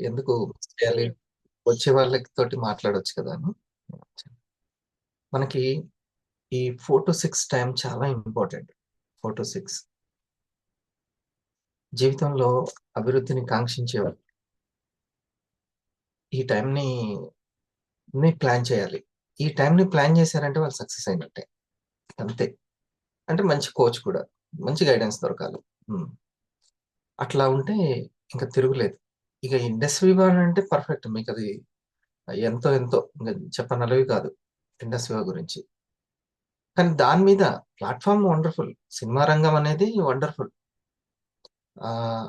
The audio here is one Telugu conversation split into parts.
ఎందుకు చేయాలి? వచ్చే వాళ్ళకి తోటి మాట్లాడొచ్చు కదా అని. మనకి ఈ 4-6 టైం చాలా ఇంపార్టెంట్. 4-6 జీవితంలో అభివృద్ధిని కాంక్షించేవాళ్ళు ఈ టైంని ప్లాన్ చేయాలి. ఈ టైంని ప్లాన్ చేశారంటే వాళ్ళు సక్సెస్ అయినట్టే. అంతే. అంటే మంచి కోచ్ కూడా. మంచి గైడెన్స్ దొరకాలి. హ్మ్. అట్లా ఉంటే ఇంక తిరుగులేదు. ఇక ఇండస్ వివా అంటే పర్ఫెక్ట్. మీకది ఎంతో ఎంతో ఇంక చెప్పనలవి కాదు ఇండస్ వివా గురించి. కానీ దాని మీద ప్లాట్‌ఫార్మ్ వండర్‌ఫుల్. సినిమా రంగం అనేది వండర్‌ఫుల్.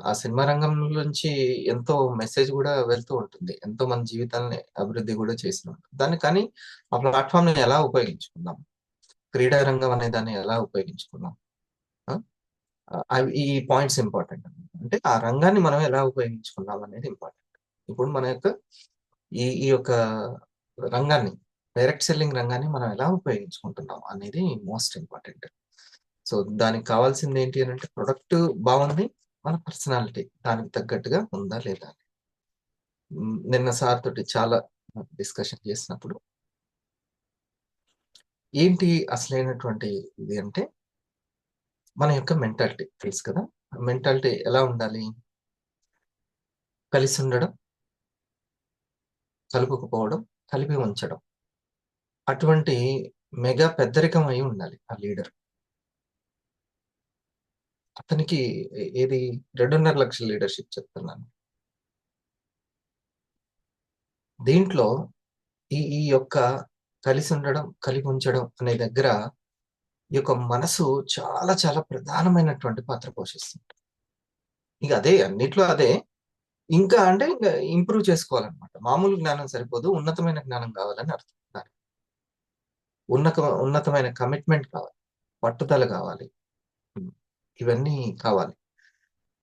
ఆ సినిమా రంగం నుంచి ఎంతో మెసేజ్ గూడా వెళ్తూ ఉంటుంది. ఎంతో మంది జీవితాల్ని అభివృద్ధి గూడా చేసినాం. దాన్ని కానీ ఆ ప్లాట్‌ఫార్మ్‌ని ఎలా ఉపయోగించుకున్నాం? క్రీడా రంగం అనే దాన్ని ఎలా ఉపయోగించుకున్నాం? ఆ! అవి ఈ పాయింట్స్ ఇంపార్టెంట్ అన్నమాట. అంటే ఆ రంగాన్ని మనం ఎలా ఉపయోగించుకున్నాం అనేది ఇంపార్టెంట్. ఇప్పుడు మన యొక్క ఈ యొక్క రంగాన్ని డైరెక్ట్ సెల్లింగ్ రంగాన్ని మనం ఎలా ఉపయోగించుకుంటున్నాం అనేది మోస్ట్ ఇంపార్టెంట్. సో, దానికి కావాల్సిందేంటి అనంటే ప్రొడక్ట్ బావుంది. మన పర్సనాలిటీ దానికి తగ్గట్టుగా ఉందా లేదా అని. నిన్న సార్ తోటి చాలా డిస్కషన్ చేసినప్పుడు ఏంటి అసలైనటువంటి ఇది అంటే మన యొక్క మెంటాలిటీ తెలుసు కదా! మెంటాలిటీ ఎలా ఉండాలి? కలిసుండడం, కలుపుకుపోవడం, కలిపి ఉంచడం. అటువంటి మెగా పెద్దరికం అయి ఉండాలి ఆ లీడర్. అతనికి ఏది 2.5 లక్షల లీడర్‌షిప్ చెప్తున్నాను. దీంట్లో ఈ యొక్క కలిసుండడం, కలిపుంచడం అనే దగ్గర ఈ యొక్క మనసు చాలా చాలా ప్రధానమైనటువంటి పాత్ర పోషిస్తుంది. ఇక అదే అన్నిట్లో అదే. ఇంకా అంటే ఇంక ఇంప్రూవ్ చేసుకోవాలనమాట. మామూలు జ్ఞానం సరిపోదు. ఉన్నతమైన జ్ఞానం కావాలని అర్థం దానికి. ఉన్నతమైన కమిట్మెంట్ కావాలి. పట్టుదల కావాలి. హ్మ్. ఇవన్నీ కావాలి.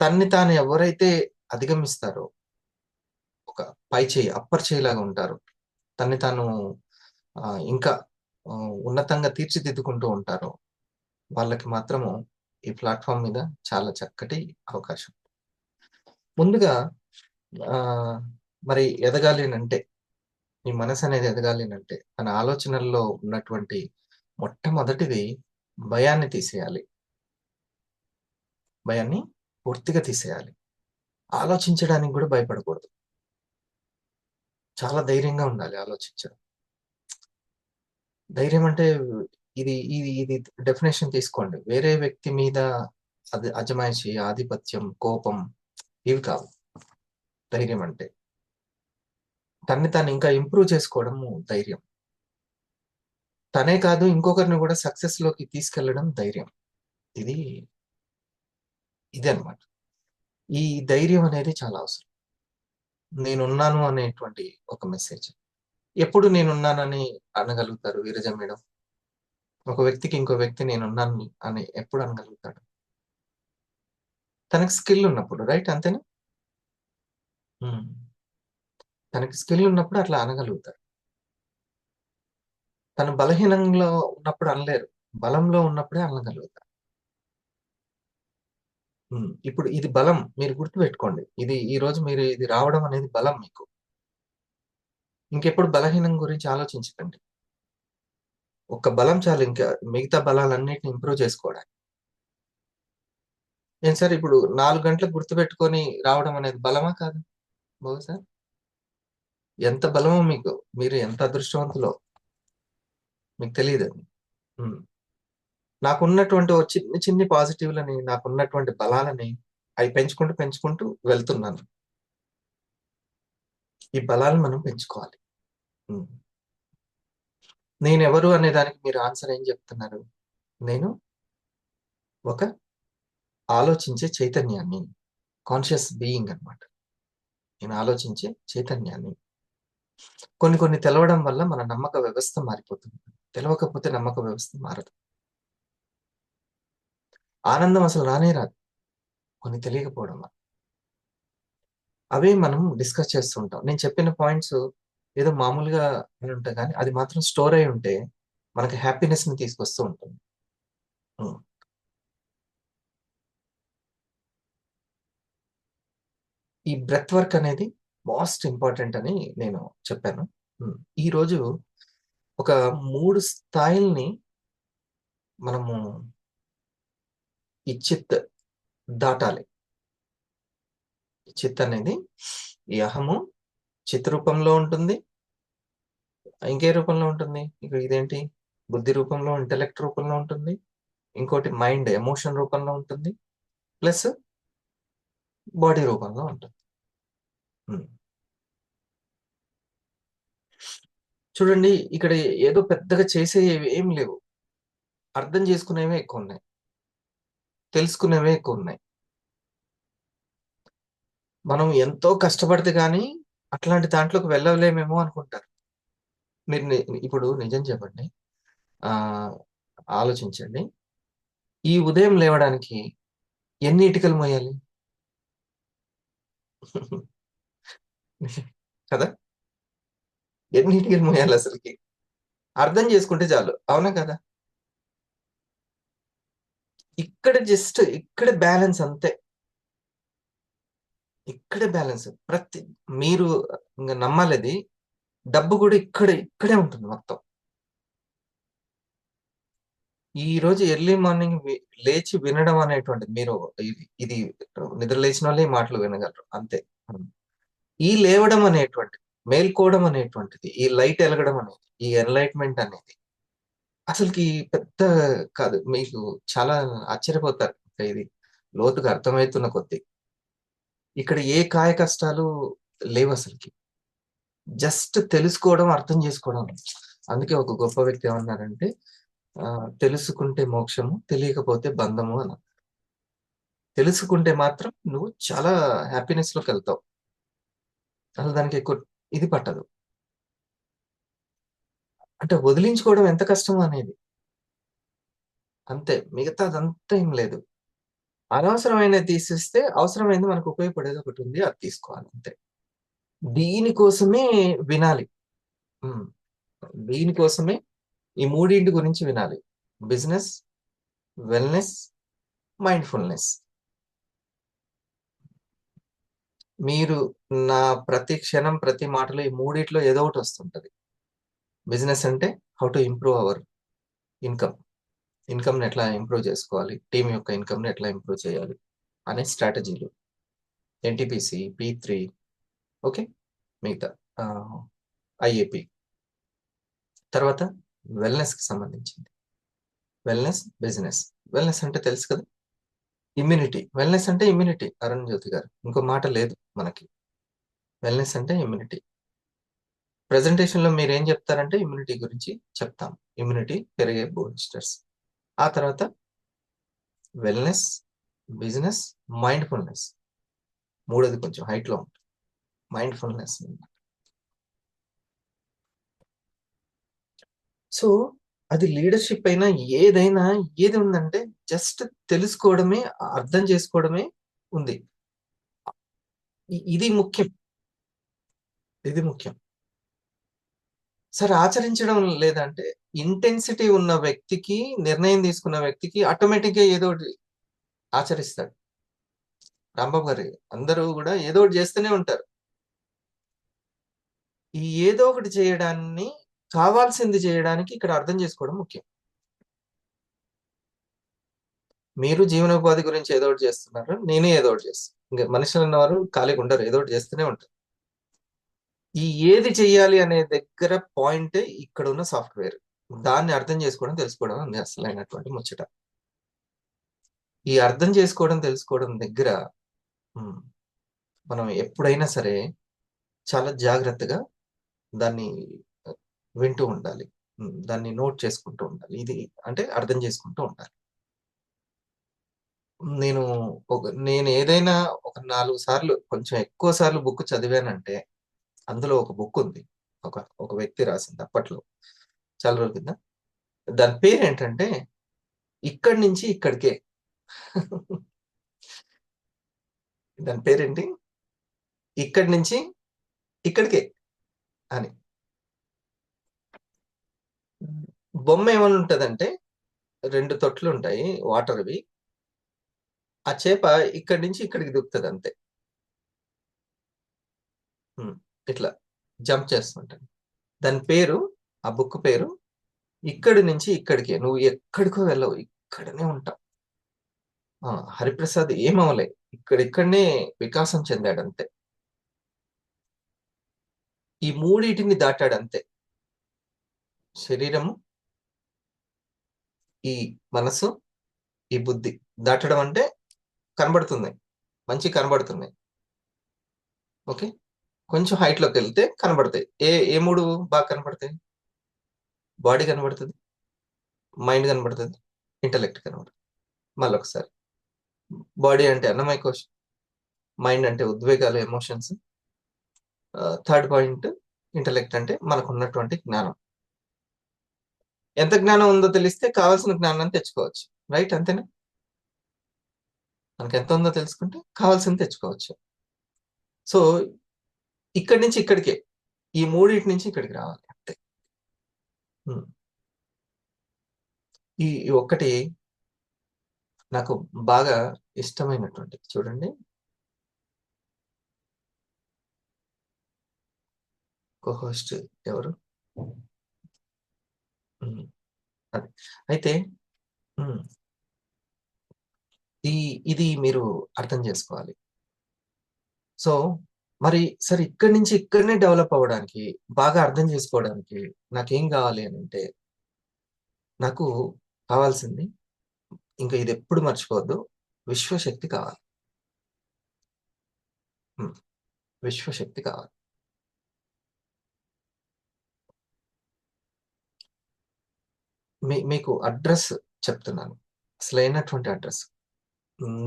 తన్ని తాను ఎవరైతే అధిగమిస్తారో, ఒక పై చేయి, అప్పర్ చేయిలాగా ఉంటారో, తన్ని తాను ఇంకా ఉన్నతంగా తీర్చిదిద్దుకుంటూ ఉంటారో, వాళ్ళకి మాత్రము ఈ ప్లాట్‌ఫార్మ్ మీద చాలా చక్కటి అవకాశం. ముందుగా ఆహ్, మరి ఎదగాలి అనంటే, మీ మనసనేది ఎదగాలి అనంటే, తన ఆలోచనల్లో ఉన్నటువంటి మొట్టమొదటిది భయాన్ని తీసేయాలి. భయాన్ని పూర్తిగా తీసేయాలి. ఆలోచించడానికి గూడా భయపడకూడదు. చాలా ధైర్యంగా ఉండాలి ఆలోచించడం. ధైర్యం అంటే ఇది డెఫినిషన్ తీసుకోండి. వేరే వ్యక్తి మీద అది అజమాయిషి, ఆధిపత్యం, కోపం ఇవి కావు ధైర్యం అంటే. తన్ని తాను ఇంకా ఇంప్రూవ్ చేసుకోవడము ధైర్యం. తనే కాదు ఇంకొకరిని గూడా సక్సెస్‌లోకి తీసుకెళ్లడం ధైర్యం. ఇది ఇదనమాట. ఈ ధైర్యం అనేది చాలా అవసరం. నేనున్నాను అనేటువంటి ఒక మెసేజ్. ఎప్పుడు నేనున్నానని అనగలుగుతారు విరజ మేడం? ఒక వ్యక్తికి ఇంకో వ్యక్తి నేనున్నాను అని ఎప్పుడు అనగలుగుతాడు? తనకి స్కిల్ ఉన్నప్పుడు రైట్ అంతేనా? హ్మ్. తనకి స్కిల్ ఉన్నప్పుడు అట్లా అనగలుగుతారు. తను బలహీనంలో ఉన్నప్పుడు అనలేరు. బలంలో ఉన్నప్పుడే అనగలుగుతారు. ఇప్పుడు ఇది బలం మీరు గుర్తుపెట్టుకోండి. ఈరోజు మీరు ఇది రావడం అనేది బలం మీకు. ఇంకెప్పుడు బలహీనం గురించి ఆలోచించకండి. ఒక్క బలం చాలు ఇంకా మిగతా బలాలన్నిటిని ఇంప్రూవ్ చేసుకోవడానికి. ఏం సార్ ఇప్పుడు 4 గంటలకు గుర్తుపెట్టుకొని రావడం అనేది బలమా కాదా బహుశా? ఎంత బలమో మీకు. మీరు ఎంత అదృష్టవంతులో మీకు తెలీదది. హ్మ్. నాకున్నటువంటి ఓ చిన్ని చిన్ని పాజిటివ్‌లని, నాకున్నటువంటి బలాలని అయి పెంచుకుంటూ, పెంచుకుంటూ వెళ్తున్నాను. ఈ బలాలను మనం పెంచుకోవాలి. హ్మ్. నేనెవరు అనే దానికి మీరు ఆన్సర్ ఏం చెప్తున్నారు? నేను ఒక ఆలోచించే చైతన్యాన్ని. కాన్షియస్ బీయింగ్ అన్నమాట. నేను ఆలోచించే చైతన్యాన్ని. కొన్ని కొన్ని తెలవడం వల్ల మన నమ్మక వ్యవస్థ మారిపోతుంది. తెలవకపోతే నమ్మక వ్యవస్థ మారదు. ఆనందం అసలు రానే రాదు. కొన్ని తెలియకపోవడం వల్ల. అవే మనం డిస్కస్ చేస్తూ ఉంటాం. నేను చెప్పిన పాయింట్స్ ఏదో మామూలుగా అనుంటాయి గానీ, అది మాత్రం స్టోర్ అయ్యి ఉంటే మనకి హ్యాపీనెస్‌ని తీసుకొస్తూ ఉంటుంది. హ్మ్. ఈ బ్రెత్ వర్క్ అనేది మోస్ట్ ఇంపార్టెంట్ అని నేను చెప్పాను. ఈరోజు ఒక 3 స్థాయిల్ని మనము ఈ చిత్ దాటాలి. చిత్ అనేది ఈ అహము చిత్ రూపంలో ఉంటుంది. ఇంకే రూపంలో ఉంటుంది? ఇక ఇదేంటి? బుద్ధి రూపంలో, ఇంటెలెక్ట్ రూపంలో ఉంటుంది. ఇంకోటి మైండ్ ఎమోషన్ రూపంలో ఉంటుంది. ప్లస్ బాడీ రూపంలో ఉంటుంది. ఉమ్. చూడండి, ఇక్కడ ఏదో పెద్దగా చేసేవి ఏం లేవు. అర్థం చేసుకునేవే ఎక్కువ ఉన్నాయి. తెలుసుకునేవే ఎక్కువ ఉన్నాయి. మనం ఎంతో కష్టపడితే గానీ అట్లాంటి దాంట్లోకి వెళ్ళలేమేమో అనుకుంటారు. మీరు ఇప్పుడు నిజం చెప్పండి. ఆ ఆలోచించండి. ఈ ఉదయం లేవడానికి ఎన్ని ఇటుకలు మోయాలి? కదా! ఎన్ని ఇటుకలు మోయాలి అసలుకి? అర్థం చేసుకుంటే చాలు. అవునా కదా? ఇక్కడ జస్ట్ ఇక్కడ బ్యాలెన్స్ అంతే. ఇక్కడే బ్యాలెన్స్. మీరు ఇంక నమ్మాలది. డబ్బు కూడా ఇక్కడే ఉంటుంది మొత్తం. ఈ రోజు ఎర్లీ మార్నింగ్ లేచి వినడం అనేటువంటిది మీరు ఇది నిద్ర లేచిన వాళ్ళే ఈ మాటలు వినగలరు అంతే. ఈ లేవడం అనేటువంటిది, మేల్కోవడం అనేటువంటిది, ఈ లైట్ ఎలగడం అనేది, ఈ ఎన్లైట్మెంట్ అనేది అసలుకి పెద్ద కాదు. మీకు చాలా ఆశ్చర్యపోతారు. ఇది లోతుగా అర్థమవుతున్న కొద్దీ. ఇక్కడ ఏ కాయ కష్టాలు లేవు అసలుకి. జస్ట్ తెలుసుకోవడం, అర్థం చేసుకోవడం. అందుకే ఒక గొప్ప వ్యక్తి ఏమన్నారంటే, తెలుసుకుంటే మోక్షము, తెలియకపోతే బంధము అని. తెలుసుకుంటే మాత్రం నువ్వు చాలా హ్యాపీనెస్ లోకి వెళ్తావు. అసలు దానికి ఎక్కువ ఇది పట్టదు. అంటే వదిలించుకోవడం ఎంత కష్టం అనేది. అంతే, మిగతాదంతా ఏం లేదు. అనవసరమైనది తీసేస్తే అవసరమైనది మనకు ఉపయోగపడేది ఒకటి ఉంది, అది తీసుకోవాలి అంతే. దీనికోసమే వినాలి. ఉమ్, దీనికోసమే ఈ మూడింటి గురించి వినాలి. Business, wellness, mindfulness. మీరు నా ప్రతి క్షణం, ప్రతి మాటలో ఈ మూడిట్లో ఏదో ఒకటి వస్తుంటది. బిజినెస్ అంటే how to improve our income. ఇన్కమ్ని ఎట్లా ఇంప్రూవ్ చేసుకోవాలి, టీం యొక్క ఇన్కమ్ని ఎట్లా ఇంప్రూవ్ చేయాలి అనే స్ట్రాటజీలు. ఎన్టీపీసీ, P3, ఓకే, మిగతా ఐఏపి. తర్వాత వెల్నెస్కి సంబంధించింది. Wellness, business. వెల్నెస్ అంటే తెలుసు కదా, ఇమ్యూనిటీ. వెల్నెస్ అంటే ఇమ్యూనిటీ. అరుణ్ జ్యోతి గారు, ఇంకో మాట లేదు మనకి. వెల్నెస్ అంటే ఇమ్యూనిటీ. ప్రెజెంటేషన్ లో మీరు ఏం చెప్తారంటే ఇమ్యూనిటీ గురించి చెప్తాం. ఇమ్యూనిటీ పెరిగే బూస్టర్స్. ఆ తర్వాత వెల్నెస్, బిజినెస్, మైండ్ఫుల్నెస్. మూడోది కొంచెం హైట్ లో ఉంటుంది, మైండ్ఫుల్నెస్. సో అది లీడర్షిప్ అయినా ఏదైనా, ఏది ఉందంటే జస్ట్ తెలుసుకోవడమే, అర్థం చేసుకోవడమే ఉంది. ఇది ముఖ్యం. ఇది ముఖ్యం. సరే, ఆచరించడం లేదంటే ఇంటెన్సిటీ ఉన్న వ్యక్తికి, నిర్ణయం తీసుకున్న వ్యక్తికి ఆటోమేటిక్ గా ఏదో ఒకటి ఆచరిస్తాడు. రాంబాబు గారు, అందరూ కూడా ఏదో ఒకటి చేస్తూనే ఉంటారు. ఈ ఏదో ఒకటి చేయడాన్ని, కావాల్సింది చేయడానికి ఇక్కడ అర్థం చేసుకోవడం ముఖ్యం. మీరు జీవనోపాధి గురించి ఏదో ఒకటి చేస్తున్నారు, నేను ఏదో ఒకటి చేస్తాను. ఇంకా మనుషులు ఉన్నవారు ఖాళీగా ఉండరు, ఏదో ఒకటి చేస్తూనే ఉంటారు. ఈ ఏది చెయ్యాలి అనే దగ్గర పాయింటే ఇక్కడ ఉన్న సాఫ్ట్వేర్. దాన్ని అర్థం చేసుకోవడం, తెలుసుకోవడం ఉంది అసలైనటువంటి ముచ్చట. ఈ అర్థం చేసుకోవడం, తెలుసుకోవడం దగ్గర ఉమ్, మనం ఎప్పుడైనా సరే చాలా జాగ్రత్తగా దాన్ని వింటూ ఉండాలి. దాన్ని నోట్ చేసుకుంటూ ఉండాలి. ఇది అంటే అర్థం చేసుకుంటూ ఉండాలి. నేను నేను ఏదైనా ఒక 4 సార్లు, కొంచెం ఎక్కువ సార్లు బుక్ చదివానంటే అందులో ఒక బుక్ ఉంది. ఒక ఒక వ్యక్తి రాసింది అప్పట్లో, చాలా రోజుల కింద. దాని పేరు ఏంటంటే ఇక్కడి నుంచి ఇక్కడికే. దాని పేరేంటి? ఇక్కడి నుంచి ఇక్కడికే అని. బొమ్మ ఏమని ఉంటదంటే 2 తొట్లు ఉంటాయి వాటర్వి. ఆ చేప ఇక్కడి నుంచి ఇక్కడికి దూకుతుంది అంతే. ఇట్లా జంప్ చేస్తుంటాను. దాని పేరు, ఆ బుక్ పేరు ఇక్కడి నుంచి ఇక్కడికే, నువ్వు ఎక్కడికో వెళ్ళవు, ఇక్కడనే ఉంటావు. హరిప్రసాద్ ఏమవలే, ఇక్కడిక్కడనే వికాసం చెందాడంతే. ఈ మూడిటిని దాటాడంతే. శరీరము, ఈ మనసు, ఈ బుద్ధి దాటడం అంటే కనబడుతుంది, మంచి కనబడుతున్నాయి. ఓకే, కొంచెం హైట్ లోకి వెళ్తే కనబడతాయి. ఏ ఏ మూడు బాగా కనబడతాయి? బాడీ కనబడుతుంది, మైండ్ కనబడుతుంది, ఇంటలెక్ట్ కనబడుతుంది. మళ్ళీ ఒకసారి, బాడీ అంటే అన్నమయ కోశం, మైండ్ అంటే ఉద్వేగాలు, ఎమోషన్స్, థర్డ్ పాయింట్ ఇంటలెక్ట్ అంటే మనకు ఉన్నటువంటి జ్ఞానం. ఎంత జ్ఞానం ఉందో తెలిస్తే కావాల్సిన జ్ఞానాన్ని తెచ్చుకోవచ్చు. రైట్, అంతేనా? మనకి ఎంత ఉందో తెలుసుకుంటే కావాల్సింది తెచ్చుకోవచ్చు. సో ఇక్కడి నుంచి ఇక్కడికే, ఈ మూడింటి నుంచి ఇక్కడికి రావాలి అంతే. ఈ ఒక్కటి నాకు బాగా ఇష్టమైనటువంటి, చూడండి, కోహోస్ట్ ఎవరు? అది అయితే ఇది మీరు అర్థం చేసుకోవాలి. సో మరి సరే, ఇక్కడి నుంచి ఇక్కడనే డెవలప్ అవ్వడానికి, బాగా అర్థం చేసుకోవడానికి నాకేం కావాలి అని అంటే, నాకు కావాల్సింది, ఇంకా ఇది ఎప్పుడు మర్చిపోవద్దు, విశ్వశక్తి కావాలి. విశ్వశక్తి కావాలి. మీకు అడ్రస్ చెప్తున్నాను, అసలైనటువంటి అడ్రస్,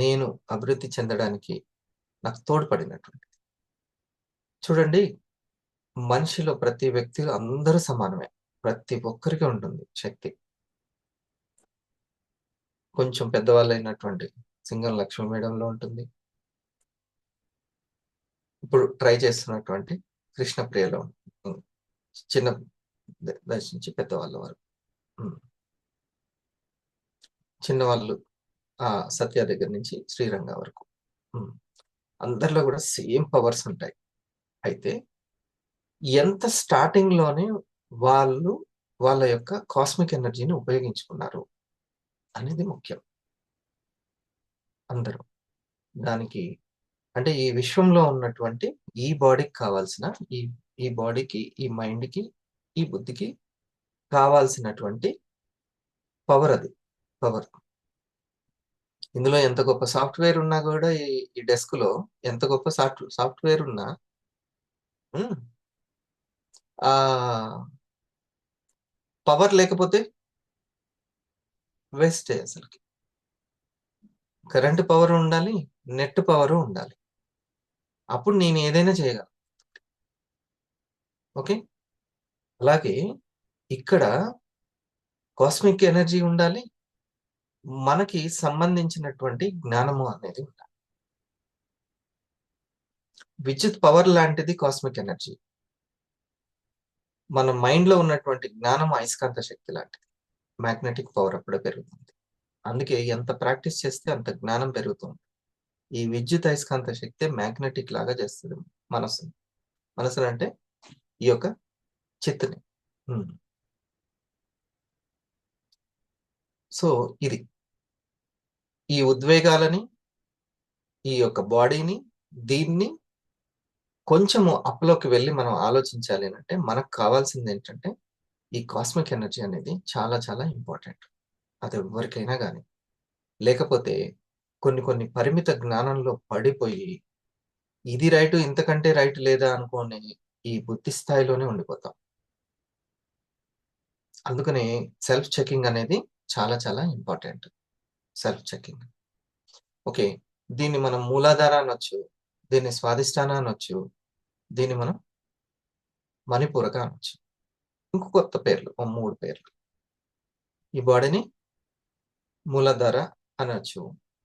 నేను అభివృద్ధి చెందడానికి నాకు తోడ్పడినటువంటి. చూడండి, మనిషిలో ప్రతి వ్యక్తిలో అందరూ సమానమే, ప్రతి ఒక్కరికి ఉంటుంది శక్తి. కొంచెం పెద్దవాళ్ళైనటువంటి సింగం లక్ష్మీ మేడంలో ఉంటుంది, ఇప్పుడు ట్రై చేస్తున్నటువంటి కృష్ణప్రియలో ఉంటుంది, చిన్న దశ నుంచి పెద్దవాళ్ళ వరకు. చిన్నవాళ్ళు సత్య దగ్గర నుంచి శ్రీరంగ వరకు అందరిలో కూడా సేమ్ పవర్స్ ఉంటాయి. అయితే ఎంత స్టార్టింగ్ లోనే వాళ్ళు వాళ్ళ యొక్క కాస్మిక్ ఎనర్జీని ఉపయోగించుకున్నారు అనేది ముఖ్యం. అందరూ దానికి, అంటే ఈ విశ్వంలో ఉన్నటువంటి ఈ బాడీకి కావాల్సిన, ఈ ఈ బాడీకి, ఈ మైండ్కి, ఈ బుద్ధికి కావాల్సినటువంటి పవర్, అది పవర్. ఇందులో ఎంత గొప్ప సాఫ్ట్వేర్ ఉన్నా కూడా, ఈ డెస్క్ లో ఎంత గొప్ప సాఫ్ట్వేర్ ఉన్నా ఆ పవర్ లేకపోతే వేస్టే అసలుకి. కరెంటు పవర్ ఉండాలి, నెట్ పవర్ ఉండాలి, అప్పుడు నేను ఏదైనా చేయగలను. ఓకే, అలాగే ఇక్కడ కాస్మిక్ ఎనర్జీ ఉండాలి, మనకి సంబంధించినటువంటి జ్ఞానము అనేది ఉండాలి. విద్యుత్ పవర్ లాంటిది కాస్మిక్ ఎనర్జీ. మన మైండ్ లో ఉన్నటువంటి జ్ఞానం అయస్కాంత శక్తి లాంటిది, మ్యాగ్నెటిక్ పవర్ అప్పుడే పెరుగుతుంది. అందుకే ఎంత ప్రాక్టీస్ చేస్తే అంత జ్ఞానం పెరుగుతుంది. ఈ విద్యుత్ అయస్కాంత శక్తి మ్యాగ్నెటిక్ లాగా చేస్తుంది మనసుని. మనసుని అంటే ఈ యొక్క చిత్తుని. సో ఇది, ఈ ఉద్వేగాలని, ఈ యొక్క బాడీని, దీన్ని కొంచెము అప్లోకి వెళ్ళి మనం ఆలోచించాలి అంటే, మనకు కావాల్సింది ఏంటంటే, ఈ కాస్మిక్ ఎనర్జీ అనేది చాలా చాలా ఇంపార్టెంట్. అది ఎవరికైనా కానీ, లేకపోతే కొన్ని కొన్ని పరిమిత జ్ఞానంలో పడిపోయి, ఇది రైట్, ఇంతకంటే రైట్ లేదా అనుకోని ఈ బుద్ధి స్థాయిలోనే ఉండిపోతాం. అందుకని సెల్ఫ్ చెకింగ్ అనేది చాలా చాలా ఇంపార్టెంట్. Self checking. ఓకే, దీన్ని మనం మూలాధార అనొచ్చు, దీన్ని స్వాధిష్టాన అనొచ్చు, దీన్ని మనం మణిపూరక అనొచ్చు, ఇంకో కొత్త పేర్లు, 3 పేర్లు. ఈ బాడీని మూలాధార అనొచ్చు,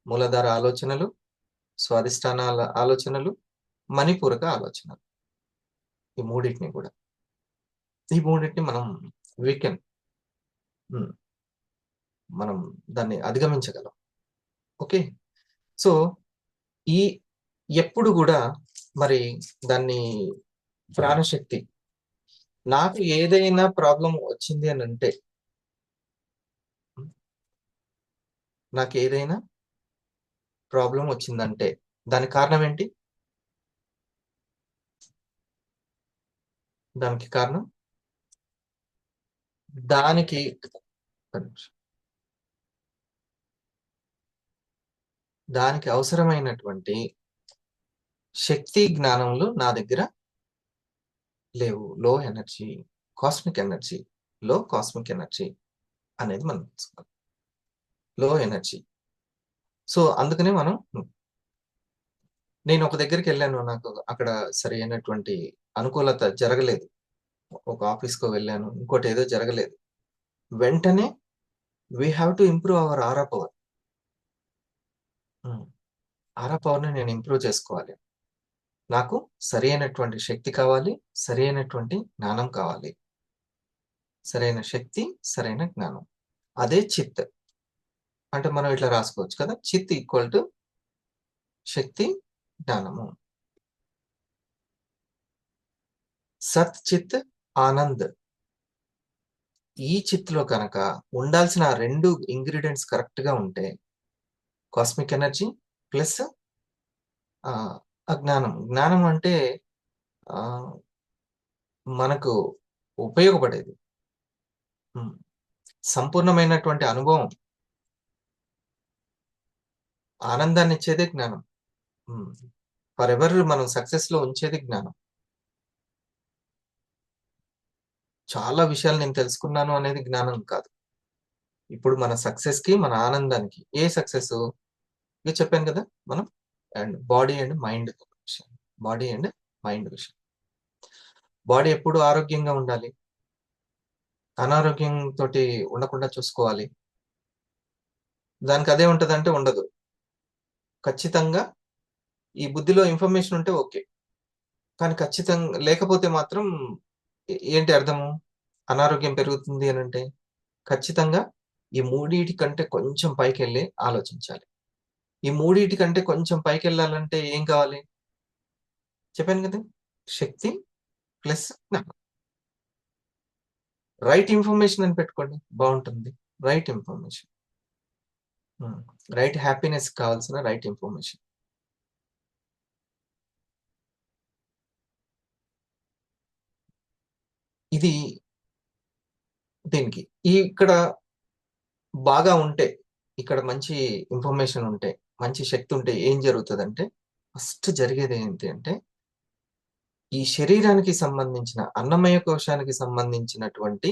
మూలాధార ఆలోచనలు, స్వాధిష్టానాల ఆలోచనలు, మణిపూరక ఆలోచనలు. ఈ మూడింటిని కూడా, ఈ మూడింటిని మనం వీకెండ్ మనం దాన్ని అధిగమించగలం. ఓకే, సో ఈ ఎప్పుడు కూడా మరి దాన్ని ప్రాణశక్తి. నాకు ఏదైనా ప్రాబ్లం వచ్చింది అని అంటే, నాకు ఏదైనా ప్రాబ్లం వచ్చిందంటే దానికి కారణం ఏంటి? దానికి కారణం దానికి దానికి అవసరమైనటువంటి శక్తి జ్ఞానములు నా దగ్గర లేవు. లో ఎనర్జీ, కాస్మిక్ ఎనర్జీ, లో కాస్మిక్ ఎనర్జీ అనేది మనం తెలుసుకోవాలి. లో ఎనర్జీ. సో అందుకనే మనం నేను ఒక దగ్గరికి వెళ్ళాను. నాకు అక్కడ సరైనటువంటి అనుకూలత జరగలేదు. ఒక ఆఫీస్‌కో వెళ్ళాను. ఇంకోటి ఏదో జరగలేదు. వెంటనే we have to improve our aura power. Hmm. Aura పవర్‌ని నేను ఇంప్రూవ్ చేసుకోవాలి. నాకు సరైనటువంటి శక్తి కావాలి. సరైనటువంటి జ్ఞానం కావాలి. సరైన శక్తి, సరైన జ్ఞానం. అదే చిత్. అంటే మనం ఇట్లా రాసుకోవచ్చు కదా! చిత్ ఈక్వల్ టు శక్తి, జ్ఞానము. సత్ చిత్ ఆనంద్. ఈ చిత్‌లో కనుక ఉండాల్సిన ఆ 2 ఇంగ్రీడియెంట్స్ కరెక్ట్‌గా ఉంటే కాస్మిక్ ఎనర్జీ ప్లస్ జ్ఞానం. జ్ఞానం అంటే ఆహ్, మనకు ఉపయోగపడేది. హ్మ్. సంపూర్ణమైనటువంటి అనుభవం, ఆనందాన్నిచ్చేదే జ్ఞానం. హ్మ్. ఫరెవర్ మనం సక్సెస్‌లో ఉంచేది జ్ఞానం. చాలా విషయాలు నేను తెలుసుకున్నాను అనేది జ్ఞానం కాదు. ఇప్పుడు మన సక్సెస్‌కి, మన ఆనందానికి ఏ సక్సెసు? ఇదే చెప్పాను కదా! మనం బాడీ అండ్ మైండ్ విషయం. బాడీ అండ్ మైండ్ విషయం. బాడీ ఎప్పుడు ఆరోగ్యంగా ఉండాలి. అనారోగ్యం తోటి ఉండకుండా చూసుకోవాలి. దానికి అదే ఉంటదంటే ఉండదు. ఖచ్చితంగా ఈ బుద్ధిలో ఇన్ఫర్మేషన్ ఉంటే ఓకే. కానీ లేకపోతే మాత్రం ఏంటి అర్థము? అనారోగ్యం పెరుగుతుంది అనంటే, ఖచ్చితంగా ఈ మూడిటి కంటే కొంచెం పైకెళ్ళి ఆలోచించాలి. ఈ మూడిటి కంటే కొంచెం పైకెళ్ళాలంటే ఏం కావాలి? చెప్పాను కదా! శక్తి ప్లస్ జ్ఞానం. రైట్ ఇన్ఫర్మేషన్ అని పెట్టుకోండి బావుంటుంది. Right information. హ్మ్. రైట్ హ్యాపీనెస్ కావాల్సిన రైట్ ఇన్ఫర్మేషన్. ఇది దీనికి. ఇక్కడ బాగా ఉంటే, ఇక్కడ మంచి ఇన్ఫర్మేషన్ ఉంటే, మంచి శక్తి ఉంటే ఏం జరుగుతదంటే, ఫస్ట్ జరిగేది ఏంటి అంటే, ఈ శరీరానికి సంబంధించిన అన్నమయ కోశానికి సంబంధించినటువంటి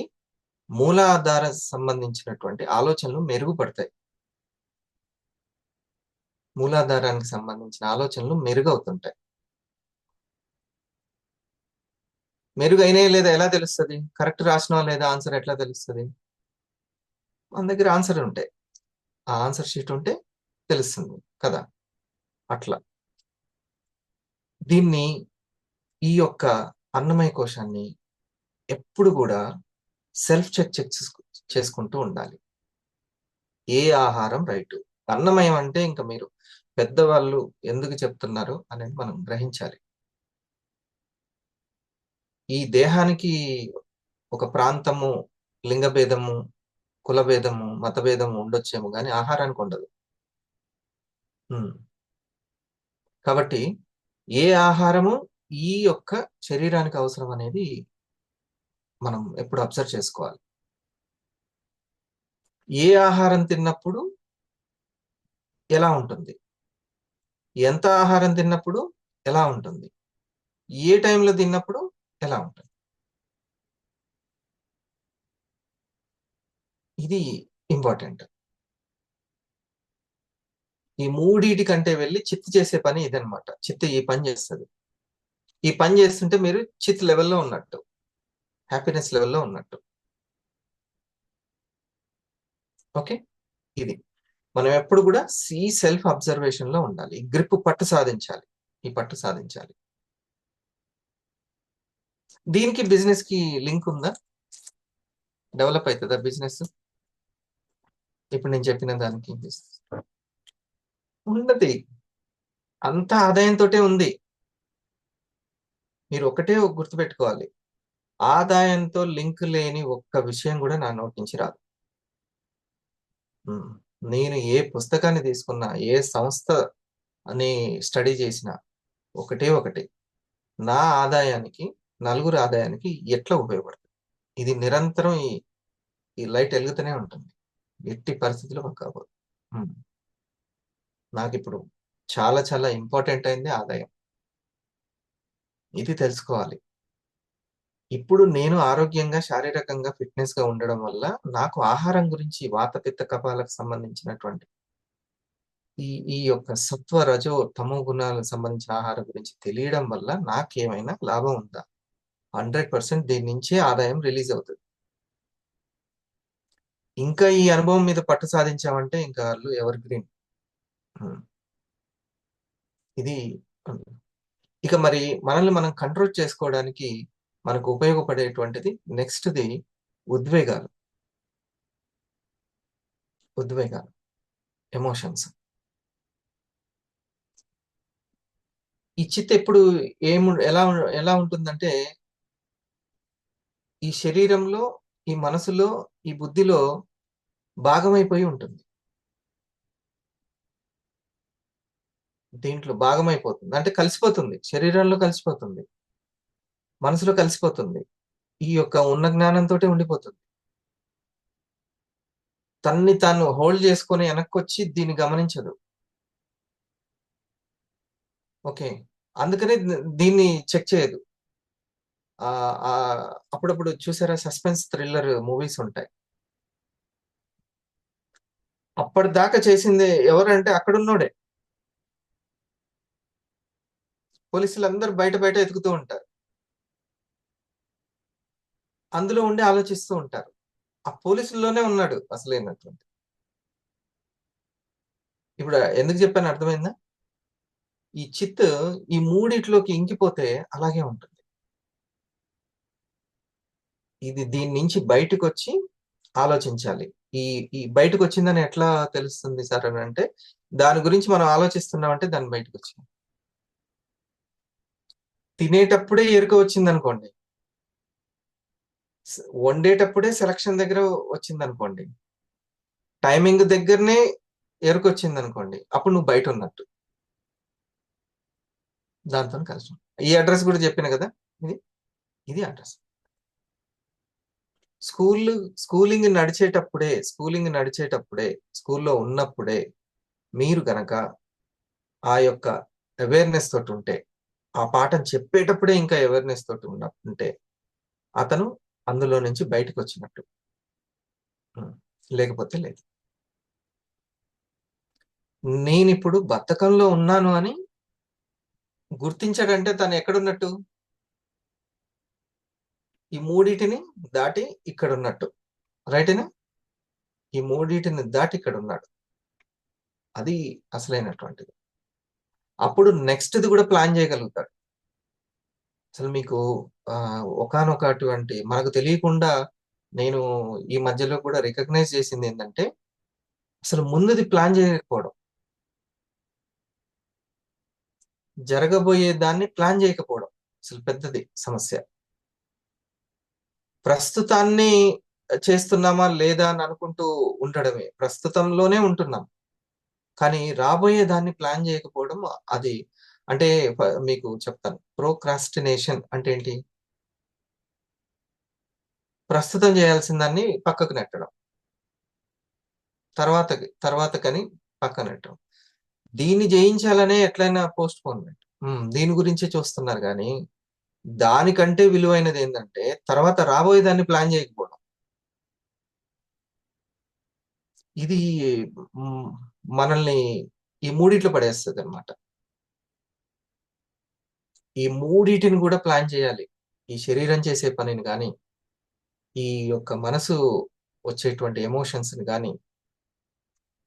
మూలాధార సంబంధించినటువంటి ఆలోచనలు మెరుగుపడతాయి. మూలాధారానికి సంబంధించిన ఆలోచనలు మెరుగవుతుంటాయి. మెరుగైనయా లేదా ఎలా తెలుస్తది? కరెక్ట్ రాసినావా లేదా ఆన్సర్ ఎట్లా తెలుస్తది? మన దగ్గర ఆన్సర్ ఉంటాయి. ఆ ఆన్సర్ షీట్ ఉంటే తెలుస్తుంది కదా! అట్లా. దీన్ని ఈ యొక్క అన్నమయ కోశాన్ని ఎప్పుడు గూడా సెల్ఫ్ చెక్ చేసుకుంటూ ఉండాలి. ఏ ఆహారం రైటు? అన్నమయం అంటే ఇంక మీరు పెద్దవాళ్ళు ఎందుకు చెప్తున్నారు అనేది మనం గ్రహించాలి. ఈ దేహానికి ఒక ప్రాంతము, లింగ భేదము, కుల భేదము, మత భేదము ఉండొచ్చేమో గానీ ఆహారానికుండదు. హ్మ్. కాబట్టి ఏ ఆహారము ఈ యొక్క శరీరానికి అవసరం అనేది మనం ఎప్పుడు అబ్జర్వ్ చేసుకోవాలి. ఏ ఆహారం తిన్నప్పుడు ఎలా ఉంటుంది? ఎంత ఆహారం తిన్నప్పుడు ఎలా ఉంటుంది? ఏ టైంలో తిన్నప్పుడు ఎలా ఉంటుంది? ఇది ఇంపార్టెంట్. ఈ మూడిటి కంటే వెళ్లి చిత్తు చేసే పని ఇదనమాట. చిత్తు ఈ పని చేస్తది. ఈ పని చేస్తుంటే మీరు చిత్ లెవెల్‌లో ఉన్నట్టు. హ్యాపీనెస్ లెవెల్‌లో ఉన్నట్టు. ఓకే. ఇది. మనం ఎప్పుడు కూడా సెల్ఫ్ అబ్జర్వేషన్‌లో ఉండాలి. ఈ గ్రిప్ పట్టు సాధించాలి. ఈ పట్టు సాధించాలి. దీనికి బిజినెస్‌కి లింక్ ఉందా? డెవలప్ అయితదా బిజినెస్? ఇప్పుడు నేను చెప్పిన దానికి ఉన్నది. అంతా ఆదాయంతోటే ఉంది. మీరు ఒకటే గుర్తుపెట్టుకోవాలి. ఆదాయంతో లింక్ లేని ఒక్క విషయం కూడా నా నోటి నుంచి రాదు. హ్మ్. నేను ఏ పుస్తకాన్ని తీసుకున్నా, ఏ సంస్థ అని స్టడీ చేసినా ఒకటే ఒకటి. నా ఆదాయానికి, నలుగురి ఆదాయానికి ఎట్లా ఉపయోగపడుతుంది? ఇది నిరంతరం ఈ లైట్ ఎలుగుతూనే ఉంటుంది. ఎట్టి పరిస్థితిలో వర్క్ అవ్వదు. హ్మ్. నాకిప్పుడు చాలా చాలా ఇంపార్టెంట్ అయింది ఆదాయం. ఇది తెలుసుకోవాలి. ఇప్పుడు నేను ఆరోగ్యంగా, శారీరకంగా ఫిట్‌నెస్‌గా ఉండడం వల్ల నాకు ఆహారం గురించి వాత, పిత్త, కఫాలకు సంబంధించినటువంటి ఈ ఈ యొక్క సత్వ, రజో, తమో గుణాలకు సంబంధించిన ఆహారం గురించి తెలియడం వల్ల నాకేమైనా లాభం ఉందా? 100% దీని నుంచే ఆదాయం రిలీజ్ అవుతది. ఇంకా ఈ అనుభవం మీద పట్టు సాధించామంటే ఇంకా ఆళ్ళు ఎవర్ గ్రీన్. హ్మ్. ఇది హ్మ్. ఇక మరి మనల్ని మనం కంట్రోల్ చేసుకోవడానికి మనకు ఉపయోగపడేటువంటిది నెక్స్ట్‌ది ఉద్వేగాలు. ఉద్వేగాలు. ఎమోషన్స్. ఈ చిత్త ఎప్పుడు ఎలా ఉంటుందంటే, ఈ శరీరంలో, ఈ మనసులో, ఈ బుద్ధిలో భాగమైపోయి ఉంటుంది. దీంట్లో భాగమైపోతుంది. అంటే కలిసిపోతుంది. శరీరంలో కలిసిపోతుంది. మనసులో కలిసిపోతుంది. ఈ యొక్క ఉన్న జ్ఞానంతోటే ఉండిపోతుంది. తన్ని తాను హోల్డ్ చేసుకొని వెనక్కొచ్చి దీన్ని గమనించదు. ఓకే. అందుకనే దీన్ని చెక్ చేయదు. అప్పుడప్పుడు చూసారా సస్పెన్స్ థ్రిల్లర్ మూవీస్ ఉంటాయి. అప్పటిదాకా చేసింది ఎవరంటే అక్కడున్నోడే. పోలీసులందరూ బయట బయట ఎతుకుతూ ఉంటారు. అందులో ఉండి ఆలోచిస్తూ ఉంటారు. ఆ పోలీసుల్లోనే ఉన్నాడు అసలైనటువంటి. ఇప్పుడు ఎందుకు చెప్పానో అర్థమైందా? ఈ చిత్ ఈ మూడిట్లోకి ఇంకిపోతే అలాగే ఉంటుంది. ఇది దీని నుంచి బయటకొచ్చి ఆలోచించాలి. ఈ ఈ బయటకొచ్చిందని ఎట్లా తెలుస్తుంది సార్ అనంటే, దాని గురించి మనం ఆలోచిస్తున్నామంటే దాన్ని బయటకొచ్చింది. తినేటప్పుడే ఎరుక వచ్చిందనుకోండి. వండేటప్పుడే సెలక్షన్ దగ్గర వచ్చిందనుకోండి. టైమింగ్ దగ్గరనే ఎరుకొచ్చిందనుకోండి. అప్పుడు నువ్వు బయటున్నట్టు. దాంతోని కష్టం. ఈ అడ్రెస్ గూడా జెప్పిన గదా! ఇది. ఇది అడ్రెస్. స్కూలు స్కూలింగ్ నడిచేటప్పుడే, స్కూల్లో ఉన్నప్పుడే మీరు గనక ఆ యొక్క అవేర్‌నెస్ తోటుంటే, ఆ పాఠం చెప్పేటప్పుడే ఇంకా అవేర్‌నెస్ తోటి ఉంటే, అతను అందులో నుంచి బయటకొచ్చినట్టు. హ్మ్. లేకపోతే లేదు. నేనిప్పుడు బద్ధకంలో ఉన్నాను అని గుర్తించాడంటే తను ఎక్కడున్నట్టు? ఈ మూడిటిని దాటి ఇక్కడున్నట్టు. రైటేనా? ఈ మూడిటిని దాటి ఇక్కడున్నాడు. అది అసలైనటువంటిది. అప్పుడు నెక్స్ట్‌ది గూడా ప్లాన్ జేయగలుగుతాడు. అసలు మీకు ఒకానొక అటువంటి మనకు తెలియకుండా నేను ఈ మధ్యలో కూడా రికగ్నైజ్ చేసిందేంటంటే, అసలు ముందుది ప్లాన్ జేయకపోవడం. జరగబోయే దాన్ని ప్లాన్ జేయకపోవడం. అసలు పెద్దది సమస్య. ప్రస్తుతాన్ని చేస్తున్నామా లేదా అని అనుకుంటూ ఉండడమే. ప్రస్తుతంలోనే ఉంటున్నాం. కానీ రాబోయే దాన్ని ప్లాన్ జేయకపోవడం అది అంటే మీకు చెప్తాను. ప్రోక్రాస్టినేషన్ అంటే ఏంటి? ప్రస్తుతం జేయాల్సిన దాన్ని పక్కకు నెట్టడం. తర్వాతకని పక్కనెట్టడం. దీన్ని జయించాలనే ఎట్లైనా పోస్ట్‌పోన్‌మెంట్. దీని గురించే చూస్తున్నారు గానీ, దానికంటే విలువైనదేందంటే, తర్వాత రాబోయే దాన్ని ప్లాన్ జేయకపోవడం. ఇది హ్మ్. మనల్ని ఈ మూడిట్లో పడేస్తదనమాట. ఈ మూడిటిని గూడా ప్లాన్ చేయాలి. ఈ శరీరం చేసే పనిని గాని, ఈ యొక్క మనసు వచ్చేటువంటి ఎమోషన్స్‌ని గాని,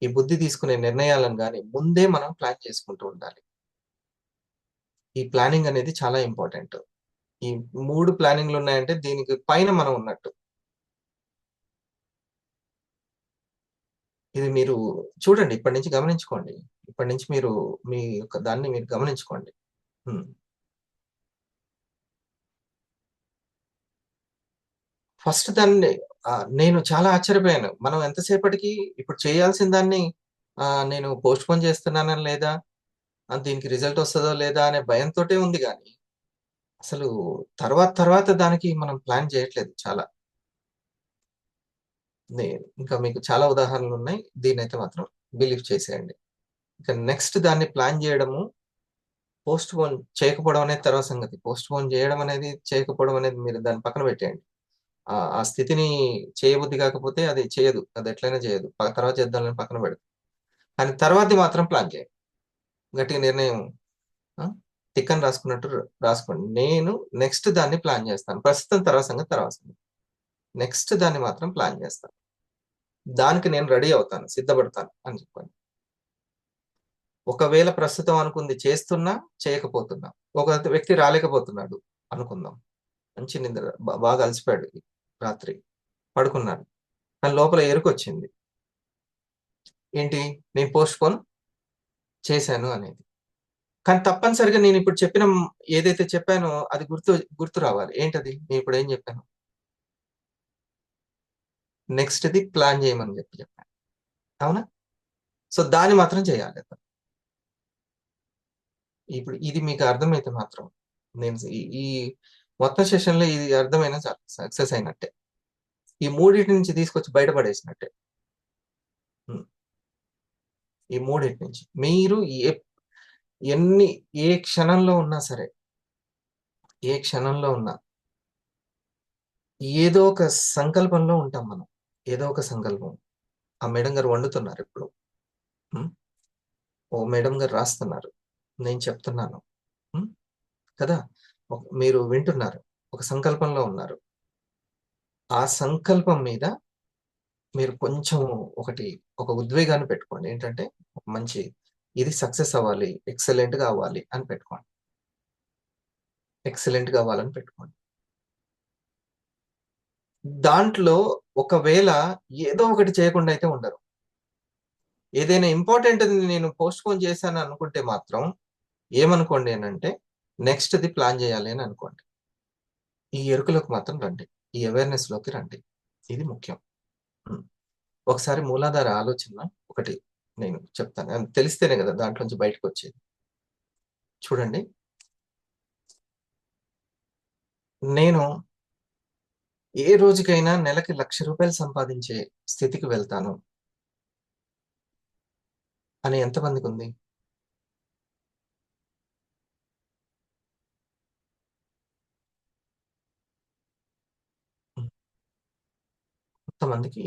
ఈ బుద్ధి తీసుకునే నిర్ణయాలను గాని, ముందే మనం ప్లాన్ చేసుకుంటూ ఉండాలి. ఈ ప్లానింగ్ అనేది చాలా ఇంపార్టెంట్. ఈ 3 ప్లానింగ్‌లున్నాయంటే దీనికి పైన మనం ఉన్నట్టు. ఇది మీరు చూడండి. ఇప్పటి నుంచి గమనించుకోండి. ఇప్పటి నుంచి మీరు మీ యొక్క దాన్ని మీరు గమనించుకోండి. హ్మ్. ఫస్ట్ దాన్ని నేను చాలా ఆశ్చర్యపోయాను. మనం ఎంతసేపటికి ఇప్పుడు చేయాల్సిన దాన్ని నేను పోస్ట్‌పోన్ చేస్తున్నానా లేదా? దీనికి రిజల్ట్ వస్తదో లేదా అనే భయంతోటే ఉంది గానీ, అసలు తర్వాత దానికి మనం ప్లాన్ చేయట్లేదు చాలా. నే ఇంకా మీకు చాలా ఉదాహరణలున్నాయి. దీన్నైతే మాత్రం బిలీవ్ చేసేయండి. ఇక నెక్స్ట్ దాన్ని ప్లాన్ జేయడము, పోస్ట్‌పోన్ చేయకపోవడం అనేది తర్వాత సంగతి. పోస్ట్‌పోన్ జేయడం అనేది, చేయకపోవడం అనేది మీరు దాన్ని పక్కన పెట్టేయండి. ఆ స్థితిని చేయబుద్ధి కాకపోతే అది చేయదు. అది ఎట్లైనా చేయదు. తర్వాత చేద్దాంలే పక్కన పెడదు. కానీ తర్వాతది మాత్రం ప్లాన్ చేయండి. గట్టిగా నిర్ణయం ఆ! టిక్ అని రాసుకున్నట్టు రాసుకోండి. నేను నెక్స్ట్ దాన్ని ప్లాన్ జేస్తాను. ప్రస్తుతం తర్వాత సంగతి తర్వాత సంగతి. నెక్స్ట్ దాన్ని మాత్రం ప్లాన్ జేస్తాను. దానికి నేను రెడీ అవుతాను. సిద్ధపడతాను అని చెప్పండి. ఒకవేళ ప్రస్తుతం అనుకుంది చేస్తున్నా, చేయకపోతున్నా. ఒక వ్యక్తి రాలేకపోతున్నాడు అనుకుందాం. మంచి నిద్ర బాగా అలసిపోయాడు రాత్రి. పడుకున్నాడు. కానీ లోపల ఎరుకొచ్చింది. ఏంటి? నేను పోస్ట్‌పోన్ చేశాను అనేది. కానీ తప్పనిసరిగా నేనిప్పుడు చెప్పిన ఏదైతే చెప్పానో అది గుర్తు రావాలి. ఏంటది? నేనిప్పుడేం జెప్పాను? నెక్స్ట్‌ది ప్లాన్ జేయమని చెప్పాను. అవునా? సో, దాన్ని మాత్రం చేయాలి. ఇప్పుడు ఇది మీకు అర్థమైతే మాత్రం నేను ఈ ఈ మొత్తం సెషన్‌లో ఇది అర్థమైనా చాలు. సక్సెస్ అయినట్టే. ఈ మూడిటి నుంచి తీసుకొచ్చి బయట పడేసినట్టే. హ్మ్. ఈ మూడిటి నుంచి. మీరు ఎన్ని ఏ క్షణంలో ఉన్నా సరే, ఏ క్షణంలో ఉన్నా ఏదో ఒక సంకల్పంలో ఉంటాం మనం. ఏదో ఒక సంకల్పం. ఆ మేడం గారు వండుతున్నారిప్పుడు. హ్మ్. ఓ మేడం గారు రాస్తున్నారు. నేను చెప్తున్నాను. హ్మ్. కదా! మీరు వింటున్నారు. ఒక సంకల్పంలో ఉన్నారు. ఆ సంకల్పం మీద మీరు కొంచెం ఒకటి ఒక ఉద్వేగాన్ని పెట్టుకోండి. ఏంటంటే, ఒక మంచి ఇది సక్సెస్ అవ్వాలి, ఎక్సలెంట్‌గా అవ్వాలి అని పెట్టుకోండి. ఎక్సలెంట్‌గా అవ్వాలని పెట్టుకోండి. దాంట్లో ఒకవేళ ఏదో ఒకటి చేయకుండా అయితే ఉండరు. ఏదైనా ఇంపార్టెంట్‌ది నేను పోస్ట్‌పోన్ చేశాను అనుకుంటే మాత్రం ఏమనుకోండి అనంటే, నెక్స్ట్‌ది ప్లాన్ చేయాలి అని అనుకోండి. ఈ ఎరుకలోకి మాత్రం రండి. ఈ అవేర్‌నెస్‌లోకి రండి. ఇది ముఖ్యం. హ్మ్. ఒకసారి మూలాధార ఆలోచన ఒకటి నేను చెప్తాను. అది తెలిస్తేనే కదా దాంట్లోంచి బయటకొచ్చేది. చూడండి, నేను ఏ రోజుకైనా నెలకి ₹1,00,000 సంపాదించే స్థితికి వెళ్తాను అని ఎంతమందికుంది? హ్మ్. కొంతమందికి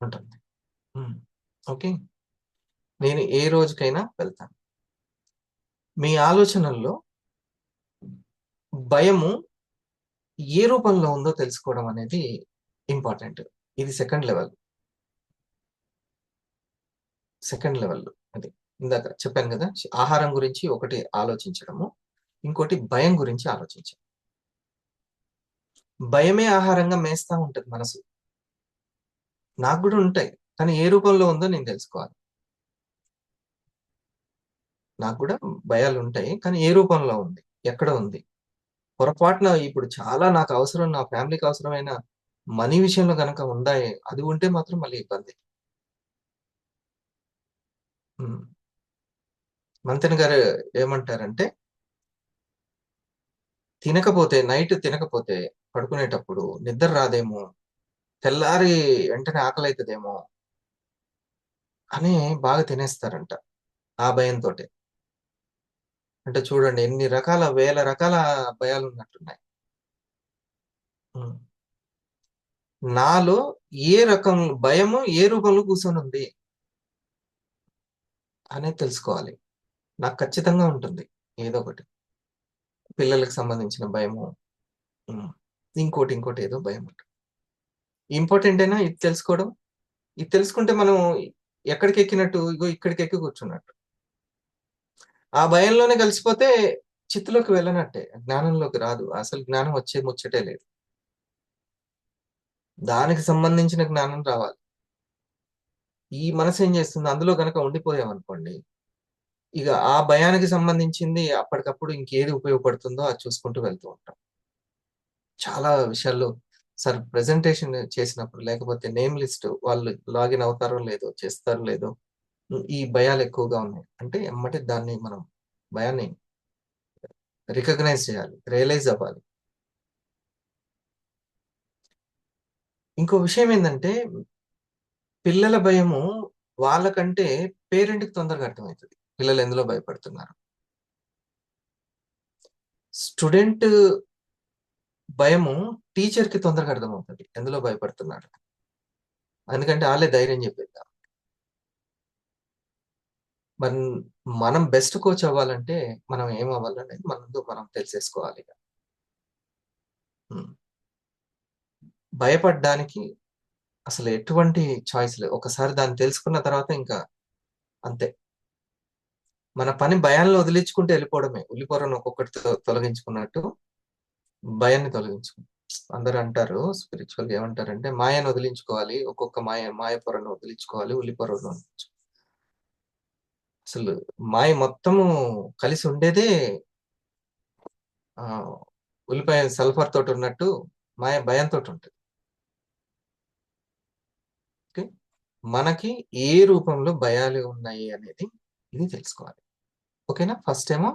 ఉంటుంది. హ్మ్. ఓకే. నేను ఏ రోజుకైనా వెళ్తాను. మీ ఆలోచనల్లో భయము ఏ రూపంలో ఉందో తెలుసుకోవడం అనేది ఇంపార్టెంట్. ఇది సెకండ్ లెవెల్. సెకండ్ లెవెల్ అది. ఇందాక చెప్పాను గదా! ఆహారం గురించి ఒకటి ఆలోచించడము. ఇంకోటి భయం గురించి ఆలోచించడం. భయమే ఆహారంగా మేస్తా ఉంటది మనసు. నాకు గూడా ఉంటాయి. కానీ ఏ రూపంలో ఉందో నేను తెలుసుకోవాలి. నాకు గూడా భయాలుంటాయి. కానీ ఏ రూపంలో ఉంది? ఎక్కడ ఉంది? పొరపాటున ఇప్పుడు చాలా నాకు అవసరం నా ఫ్యామిలీకి అవసరమైన మనీ విషయంలో గనక అది ఉంటే మాత్రం మళ్ళీ ఇబ్బందే. హ్మ్. మంతెన గారు ఏమంటారంటే, నైట్ తినకపోతే పడుకునేటప్పుడు నిద్ర రాదేమో, తెల్లారి వెంటనే ఆకలైతదేమో అని బాగా తినేస్తారంట. ఆ భయంతోటే. అంటే చూడండి ఎన్ని రకాల వేల రకాల భయాలున్నట్టున్నాయి. హ్మ్. నాలో ఏ రకం భయము ఏ రూపంలో కూర్చొనుంది అనేది తెలుసుకోవాలి. నాకు ఖచ్చితంగా ఉంటుంది. ఏదో ఒకటి. పిల్లలకి సంబంధించిన భయము. హ్మ్. ఇంకోటి ఏదో భయముంటది. ఇంపార్టెంటేనా ఇది తెలుసుకోవడం? ఇది తెలుసుకుంటే మనం ఎక్కడికెక్కినట్టు, ఇగో ఇక్కడికెక్కి కూర్చున్నట్టు. ఆ భయంలోనే కలిసిపోతే చిత్తులోకి వెళ్ళనట్టే. జ్ఞానంలోకి రాదు. అసలు జ్ఞానం వచ్చే ముచ్చటే లేదు. దానికి సంబంధించిన జ్ఞానం రావాలి. ఈ మనసేం చేస్తుంది అందులో గనక ఉండిపోయామనుకోండి, ఇగ ఆ భయానికి సంబంధించింది అప్పటికప్పుడు ఇంకేది ఉపయోగపడుతుందో అది చూసుకుంటూ వెళ్తూ ఉంటాం. చాలా విషయాల్లో సార్ ప్రెజెంటేషన్ చేసినప్పుడు లేకపోతే నేమ్ లిస్ట్ వాళ్ళు లాగిన్ అవుతారో లేదో, చేస్తారో లేదో, ఈ భయాలు ఎక్కువగా ఉన్నాయి. అంటే ఎమ్మటే దాన్ని మనం భయాన్ని రికగ్నైజ్ చేయాలి. రియలైజ్ అవ్వాలి. ఇంకో విషయం ఏందంటే, పిల్లల భయము వాళ్ళకంటే పేరెంట్‌కి తొందరగా అర్థమైతది. పిల్లలు ఎందులో భయపడుతున్నారు. స్టూడెంట్ భయము టీచర్‌కి తొందరగా అర్థమవుతది. ఎందులో భయపడుతున్నాడు. ఎందుకంటే ఆళ్ళే ధైర్యం చెప్పేది. మరి మనం బెస్ట్ కోచ్ అవ్వాలంటే మనం ఏమవ్వాలనేది ముందు మనం తెలిసేసుకోవాలి. హ్మ్. భయపడ్డానికి అసలు ఎటువంటి చాయిస్ లేదు. ఒకసారి దాన్ని తెలుసుకున్న తర్వాత ఇంకా అంతే. మన పని భయాలను వదిలించుకుంటూ వెళ్ళిపోవడమే. ఉల్లిపొరను ఒక్కొక్కటి తొలగించుకున్నట్టు భయాన్ని అందరూ అంటారు స్పిరిచువల్‌గా ఏమంటారంటే మాయను వదిలించుకోవాలి. ఒక్కొక్క మాయ పొరను వదిలించుకోవాలి. ఉల్లిపొరను అసలు మాయ మొత్తము కలిసి ఉండేదే ఉల్లిపాయ సల్ఫర్ తోటి ఉన్నట్టు మాయ భయంతోటి ఉంటది. ఓకే. మనకి ఏ రూపంలో భయాలు ఉన్నాయి అనేది ఇది తెలుసుకోవాలి. ఓకేనా? ఫస్ట్ ఏమో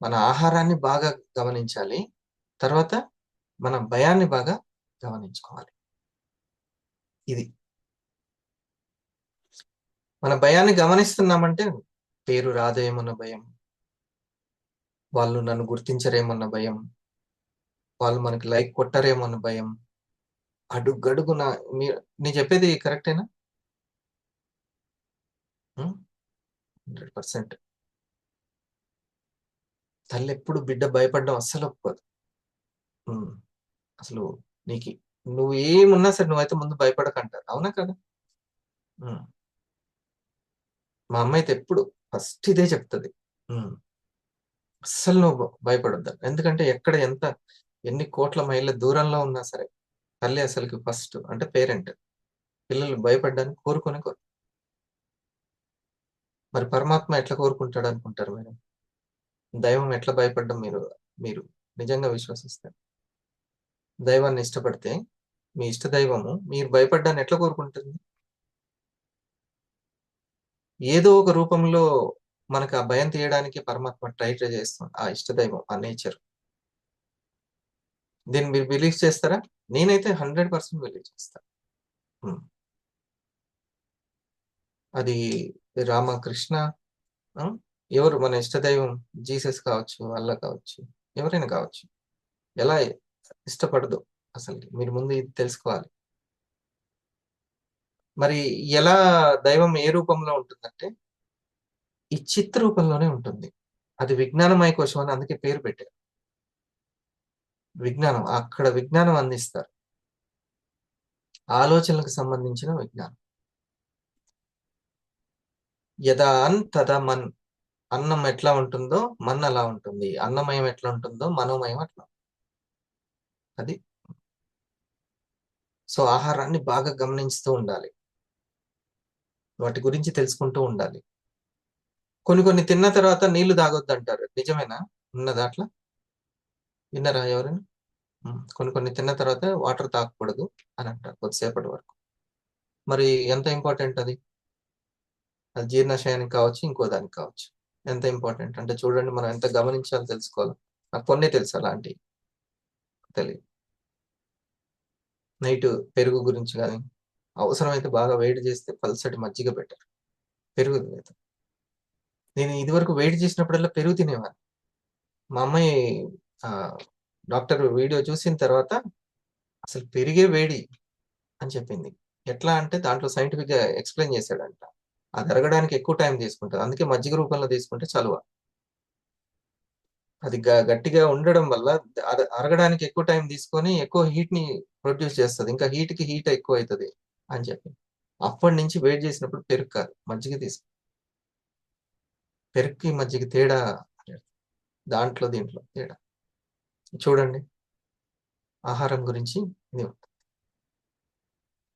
మన ఆహారాన్ని బాగా గమనించాలి. తర్వాత మన భయాన్ని బాగా గమనించుకోవాలి. ఇది. మన భయాన్ని గమనిస్తున్నామంటే పేరు రాదేమోన్న భయం. వాళ్ళు నన్ను గుర్తించరేమోన్న భయం. వాళ్ళు మనకి లైక్ కొట్టరేమో అన్న భయం. అడుగడుగున నేను చెప్పేది కరెక్టేనా? హ్మ్. 100% తల్లెప్పుడు బిడ్డ భయపడడం అస్సలు ఒప్పుకోదు. హ్మ్. అసలు నీకి నువ్వు ఏమున్నా సరే నువ్వైతే ముందు భయపడకంటారు. అవునా కదా? హ్మ్. మా అమ్మయితే ఎప్పుడు ఫస్ట్ ఇదే చెప్తది. హ్మ్. అస్సలు నువ్వు భయపడొద్దని. ఎందుకంటే ఎక్కడ ఎన్ని కోట్ల మైళ్ళ దూరంలో ఉన్నా సరే, తల్లి అసలకి ఫస్ట్ అంటే పేరెంట్. పిల్లలు భయపడ్డానికి కోరుకోరు. మరి పరమాత్మ ఎట్లా కోరుకుంటాడనుకుంటారు మీరు? దైవం ఎట్లా భయపడ్డం మీరు నిజంగా విశ్వసిస్తారు. దైవాన్ని ఇష్టపడితే, మీ ఇష్ట దైవము మీరు భయపడ్డాన్ని ఎట్లా కోరుకుంటుంది? ఏదో ఒక రూపంలో మనకు ఆ భయం తీయడానికి పరమాత్మ ట్రై చేస్తుంది. ఆ ఇష్ట దైవం, ఆ నేచర్. దీన్ని మీరు బిలీవ్ చేస్తారా? నేనైతే 100% బిలీవ్ చేస్తా. హ్మ్. అది రామ, కృష్ణ ఆ! ఎవరు మన ఇష్ట దైవం జీసస్ కావచ్చు, అల్లా కావచ్చు, ఎవరైనా కావచ్చు. ఎలా ఇష్టపడదో అసలకి మీరు ముందు ఇది తెలుసుకోవాలి. మరి ఎలా దైవం ఏ రూపంలో ఉంటుందంటే, ఈ చిత్ రూపంలోనే ఉంటుంది. అది విజ్ఞానమయ కోశం అని అందుకే పేరు పెట్టారు. విజ్ఞానం. అక్కడ విజ్ఞానం అందిస్తారు. ఆలోచనలకు సంబంధించిన విజ్ఞానం. యదా అన్ తదా మన్. అన్నం ఎట్లా ఉంటుందో మన్ అలా ఉంటుంది. అన్నమయం ఎట్లా ఉంటుందో మనోమయం అట్లా. అది. సో, ఆహారాన్ని బాగా గమనిస్తూ ఉండాలి. వాటి గురించి తెలుసుకుంటూ ఉండాలి. కొన్ని కొన్ని తిన్న తర్వాత నీళ్లు తాగొద్దంటారు. నిజమేనా? ఉన్నదా అట్లా? విన్నారా ఎవరైనా? కొన్ని కొన్ని తిన్న తర్వాత వాటర్ తాగకూడదు అని అంటారు కొద్దిసేపటి వరకు. మరి ఎంత ఇంపార్టెంట్ అది? అది జీర్ణాశయానికి కావచ్చు, ఇంకో దానికి కావచ్చు. ఎంత ఇంపార్టెంట్ అంటే చూడండి మనం ఎంత గమనించాలో తెలుసుకోవాలి. నాకు కొన్నే తెలుసు అలాంటియి. తెలీదు. నైట్ పెరుగు గురించి గాని, అవసరమైతే బాగా వేడి చేస్తే పల్చటి మజ్జిగ బెటర్. పెరుగు లేదు. నేను ఇదివరకు వేడి చేసినప్పుడల్లా పెరుగు తినేవాడిని. మా అమ్మాయి ఆహ్, డాక్టర్ వీడియో చూసిన తర్వాత అసలు పెరిగే వేడి అని చెప్పింది. ఎట్లా అంటే దాంట్లో సైంటిఫిక్‌గా ఎక్స్‌ప్లెయిన్ చేసాడంట. అది అరగడానికి ఎక్కువ టైం తీసుకుంటది. అందుకే మజ్జిగ రూపంలో తీసుకుంటే చలువ. అది గట్టిగా ఉండడం వల్ల అరగడానికి ఎక్కువ టైం తీసుకొని ఎక్కువ హీట్‌ని ప్రొడ్యూస్ చేస్తది. ఇంకా హీట్‌కి హీట్ ఎక్కువైతది అని చెప్పి. అప్పటినుంచి వేడి చేసినప్పుడు పెరుగు కాదు మజ్జిగ పెరుగుకి మజ్జిగ తేడా దీంట్లో తేడా. చూడండి ఆహారం గురించి ఇది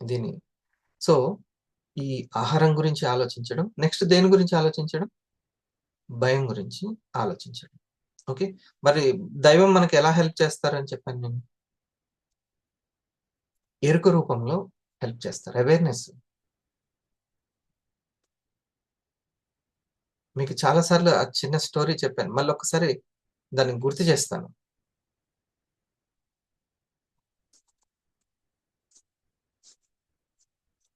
దీని సో, ఈ ఆహారం గురించి ఆలోచించడం. నెక్స్ట్ దేని గురించి ఆలోచించడం? భయం గురించి ఆలోచించడం. ఓకే. మరి దైవం మనకెలా హెల్ప్ చేస్తారని చెప్పాను నేను? ఎరుక రూపంలో హెల్ప్ చేస్తారు. అవేర్‌నెస్. మీకు చాలా సార్లు ఆ చిన్న స్టోరీ చెప్పాను. మళ్ళొక్కసారి దాన్ని గుర్తు చేస్తాను.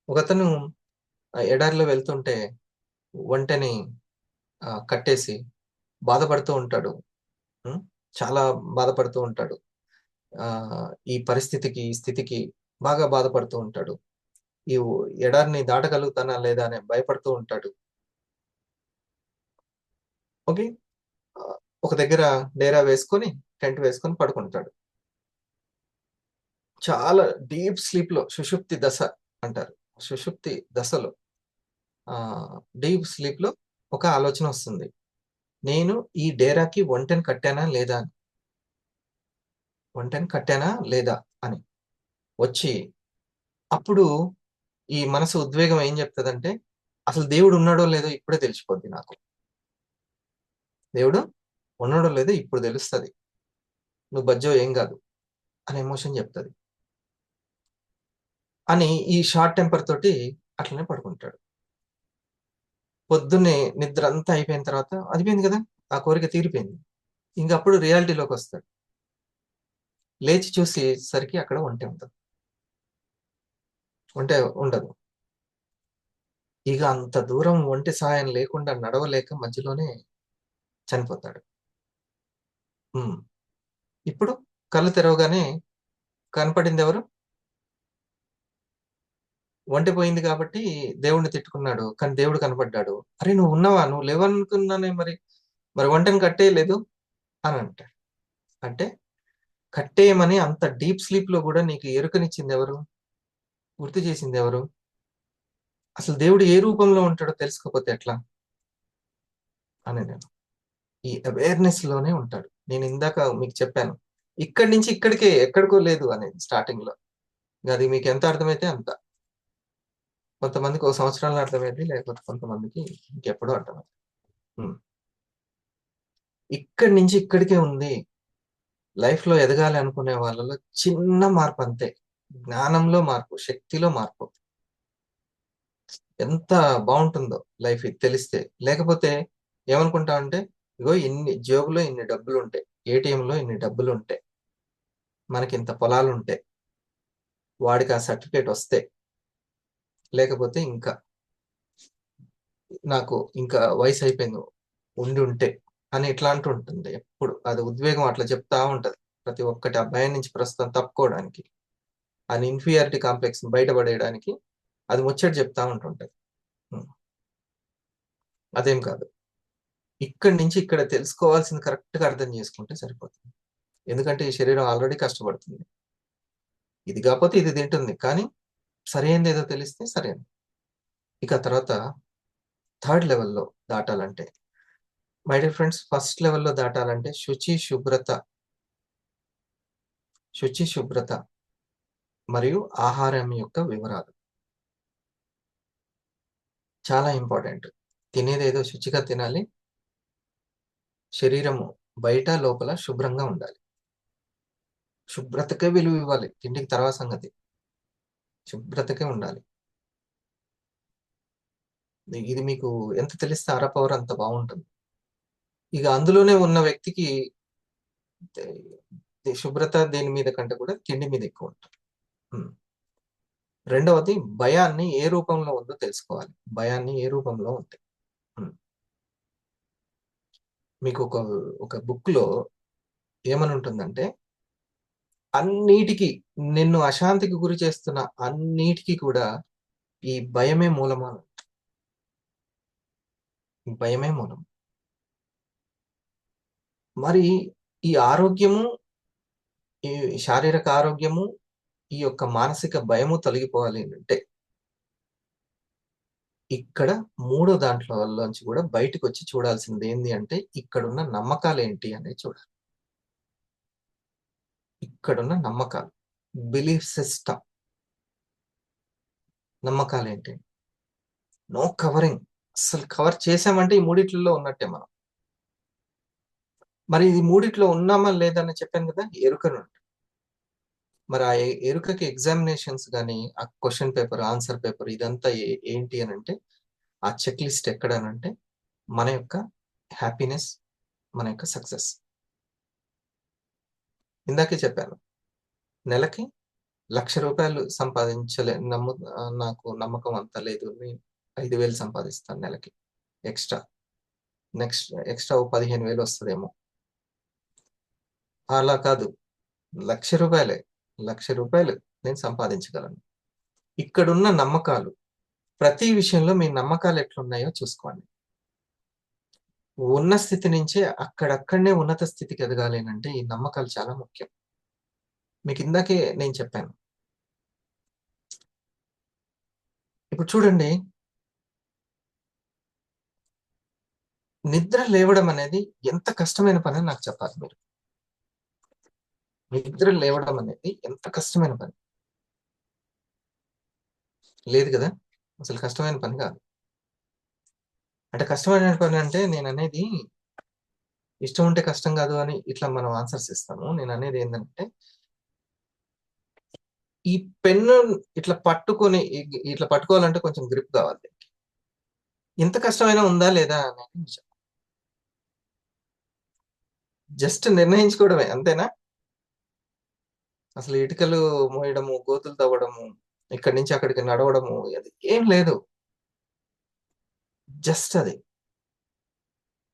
ఒకతను ఎడారిలో వెళ్తుంటే ఒంటెని కట్టేసి బాధపడుతూ ఉంటాడు. హ్మ్. చాలా బాధపడుతూ ఉంటాడు. ఈ పరిస్థితికి, ఈ స్థితికి బాగా బాధపడుతూ ఉంటాడు. ఈ ఎడారిని దాటగలుగుతానా లేదా అని భయపడుతూ ఉంటాడు. ఓకే. ఆహ్, ఒక దగ్గర డేరా వేసుకొని, టెంట్ వేసుకొని పడుకుంటాడు. చాలా డీప్ స్లీప్‌లో సుషుప్తి దశ అంటారు. సుషుప్తి దశలో డీప్ స్లీప్‌లో ఒక ఆలోచనొస్తుంది. నేను ఈ డేరాకి ఒంటెని కట్టానా లేదా అని. ఒంటెని కట్టానా లేదా అని. వచ్చి అప్పుడు ఈ మనసు ఉద్వేగం ఏం చెప్తదంటే, అసలు దేవుడు ఉన్నాడో లేదో ఇప్పుడే తెలిసిపోద్ది నాకు. దేవుడు ఉన్నాడో లేదో ఇప్పుడు తెలుస్తది. నువ్వు బజ్జో ఏం గాదు అనే ఎమోషన్ చెప్తది. అని ఈ షార్ట్ టెంపర్ తోటి అట్లనే పడుకుంటాడు. పొద్దున్నే నిద్రంతా అయిపోయిన తర్వాత అయిపోయింది గదా! ఆ కోరిక తీరిపోయింది. ఇంకప్పుడు రియాలిటీలోకొస్తాడు. లేచి చూసేసరికి అక్కడ ఒంటె ఉంటది. ఒంటె ఉండదు. ఇగ అంత దూరం ఒంటె సహాయం లేకుండా నడవలేక మధ్యలోనే చనిపోతాడు. హ్మ్. ఇప్పుడు కళ్ళు తెరవగానే కనపడిందెవరు? ఒంటె పోయింది కాబట్టి దేవుడిని తిట్టుకున్నాడు. కానీ దేవుడు కనపడ్డాడు. "అరె! నువ్వున్నావా? నువ్వు లేవనుకున్నానే మరి. మరి ఒంటెని కట్టేయలేదు" అని అంటాడు. అంటే కట్టేయమని అంత డీప్ స్లీప్‌లో గూడా నీకు ఎరుకనిచ్చిందెవరు? గుర్తు చేసిందెవరు? అసలు దేవుడు ఏ రూపంలో ఉంటాడో తెలుసుకోకపోతే ఎట్లా? అని నేను. ఈ అవేర్‌నెస్‌లోనే ఉంటాడు. నేనిందాక మీకు చెప్పాను. ఇక్కడి నుంచి ఇక్కడికే ఎక్కడికో లేదు అనేది స్టార్టింగ్‌లో. అది మీకెంత అర్థమైతే అంత. కొంతమందికి ఒక సంవత్సరంలో అర్థమైద్ది. లేకపోతే కొంతమందికి ఇంకెప్పుడో అర్థమైద్ది. హ్మ్. ఇక్కడి నుంచి ఇక్కడికే ఉంది. లైఫ్‌లో ఎదగాలి అనుకునే వాళ్ళలో చిన్న మార్పంతే. జ్ఞానంలో మార్పు, శక్తిలో మార్పు. ఎంత బావుంటుందో లైఫ్ ఇది తెలిస్తే. లేకపోతే ఏమనుకుంటామంటే, ఇగో జేబులో ఇన్ని డబ్బులుంటాయి. ఏటీఎంలో ఇన్ని డబ్బులుంటాయి. మనకింత పొలాలుంటాయి. వాడికి ఆ సర్టిఫికేట్ వస్తే, లేకపోతే ఇంకా నాకు ఇంకా వయసయిపోయింది ఉండుంటే అని ఇట్లా అంటుంటుంది ఎప్పుడు. అది ఉద్వేగం అట్లా చెప్తా ఉంటది. ప్రతి ఒక్కటి ఆ భయం నుంచి ప్రస్తుతం తప్పుకోవడానికి. ఆ ఇన్ఫీరియారిటీ కాంప్లెక్స్‌ని బయటపడేయడానికి అది ముచ్చట చెప్తా ఉంటుంటది. హ్మ్. అదేం కాదు. ఇక్కడి నుంచి ఇక్కడ తెలుసుకోవాల్సింది కరెక్ట్‌గా అర్థం చేసుకుంటే సరిపోతుంది. ఎందుకంటే ఈ శరీరం ఆల్రెడీ కష్టపడుతుంది. ఇది కాపోతే ఇది తింటుంది. కానీ సరైనదేదో తెలిస్తే సరైనది. ఇక తర్వాత థర్డ్ లెవెల్‌లో దాటాలంటే మై డియర్ ఫ్రెండ్స్ ఫస్ట్ లెవెల్‌లో దాటాలంటే శుచి, శుభ్రత మరియు ఆహారం యొక్క వివరాలు చాలా ఇంపార్టెంట్. తినేదేదో శుచిగా తినాలి. శరీరము బయట, లోపల శుభ్రంగా ఉండాలి. శుభ్రతకే విలువివ్వాలి. తిండికి తర్వాత సంగతి. శుభ్రతకే ఉండాలి. ఇది మీకు ఎంత తెలిస్తే అరపవర్ అంత బావుంటుంది. ఇక అందులోనే ఉన్న వ్యక్తికి శుభ్రత దేని మీద కంటే కూడా తిండి మీద ఎక్కువుంటది. హ్మ్. రెండవది భయాన్ని ఏ రూపంలో ఉందో తెలుసుకోవాలి. భయాన్ని ఏ రూపంలో ఉంది. హ్మ్. మీకొక ఒక బుక్‌లో ఏమనుంటుందంటే, అన్నిటికి నిన్ను అశాంతికి గురి చేస్తున్న అన్నిటికి కూడా ఈ భయమే మూలము అని. ఈ భయమే మూలం. మరి ఈ ఆరోగ్యము, ఈ శారీరక ఆరోగ్యము, ఈ యొక్క మానసిక భయము తొలగిపోవాలి అనంటే, ఇక్కడ మూడో దాంట్లోంచి కూడా బయటికొచ్చి చూడాల్సిందేంది అంటే, ఇక్కడున్న నమ్మకాలేంటి అనేది చూడాలి. ఇక్కడున్న నమ్మకాలు. బిలీఫ్ సిస్టమ్ నమ్మకాలేంటి? No covering. అస్సలు కవర్ చేసామంటే ఈ మూడిట్లలో ఉన్నట్టే మనం. మరి ఈ మూడిట్లో ఉన్నామా లేదా అని చెప్పాను కదా! ఎరుకనుండి. మరి ఆ ఎరుకకి ఎగ్జామినేషన్స్ కానీ ఆ క్వశ్చన్ పేపర్ ఆన్సర్ పేపర్ ఇదంతా ఏంటి అని అంటే ఆ చెక్ లిస్ట్ ఎక్కడ అని అంటే మన యొక్క హ్యాపీనెస్, మన యొక్క సక్సెస్. ఇందాకే చెప్పాను, నెలకి 1,00,000 రూపాయలు నాకు నమ్మకం అంత లేదు, నేను 5,000 సంపాదిస్తాను నెలకి ఎక్స్ట్రా. ఎక్స్ట్రా ఓ 15,000 వస్తుందేమో. అలా కాదు, 1,00,000 రూపాయలే, 1,00,000 రూపాయలు నేను సంపాదించగలను. ఇక్కడున్న నమ్మకాలు, ప్రతి విషయంలో మీ నమ్మకాలు ఎట్లున్నాయో చూసుకోండి. ఉన్న స్థితి నుంచే అక్కడక్కడనే ఉన్నత స్థితికి ఎదగాలి అంటే ఈ నమ్మకాలు చాలా ముఖ్యం. మీకు ఇందాకే నేను చెప్పాను. ఇప్పుడు చూడండి, నిద్ర లేవడం అనేది ఎంత కష్టమైన పని అని నాకు చెప్పాలి మీరు. నిద్ర లేవడం అనేది ఎంత కష్టమైన పని. లేదు కదా, అసలు కష్టమైన పని కాదు. అంటే కష్టమైన పని అంటే నేను అనేది ఇష్టం ఉంటే కష్టం కాదు అని ఇట్లా మనం ఆన్సర్స్ ఇస్తాము. నేను అనేది ఏంటంటే ఈ పెన్ను ఇట్లా పట్టుకొని ఇట్లా పట్టుకోవాలంటే కొంచెం గ్రిప్ కావాలి. ఇంత కష్టమైనా ఉందా లేదా అనేది విషయం. జస్ట్ నిర్ణయించుకోవడమే, అంతేనా? అసలు ఇటుకలు మోయడము, గోతులు తవ్వడము, ఇక్కడి నుంచి అక్కడికి నడవడము, అది ఏం లేదు, జస్ట్ అది.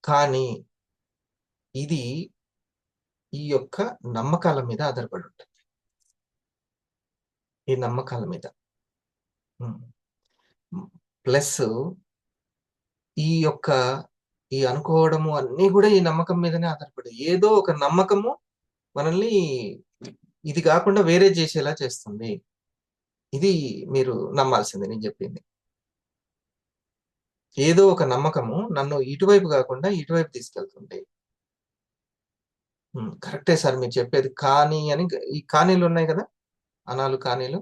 కానీ ఇది ఈ యొక్క నమ్మకాల మీద ఆధారపడి ఉంటుంది. ఈ నమ్మకాల మీద ప్లస్ ఈ యొక్క ఈ అనుకోవడము అన్నీ కూడా ఈ నమ్మకం మీదనే ఆధారపడి, ఏదో ఒక నమ్మకము మనల్ని ఇది కాకుండా వేరే చేసేలా చేస్తుంది. ఇది మీరు నమ్మాల్సిందే నేను చెప్పింది. ఏదో ఒక నమ్మకము నన్ను ఇటువైపు కాకుండా ఇటువైపు తీసుకెళ్తుంది. కరెక్టే సార్ మీరు చెప్పేది, కానీ అని ఈ కానీలు ఉన్నాయి కదా, అనాలు కానీలు,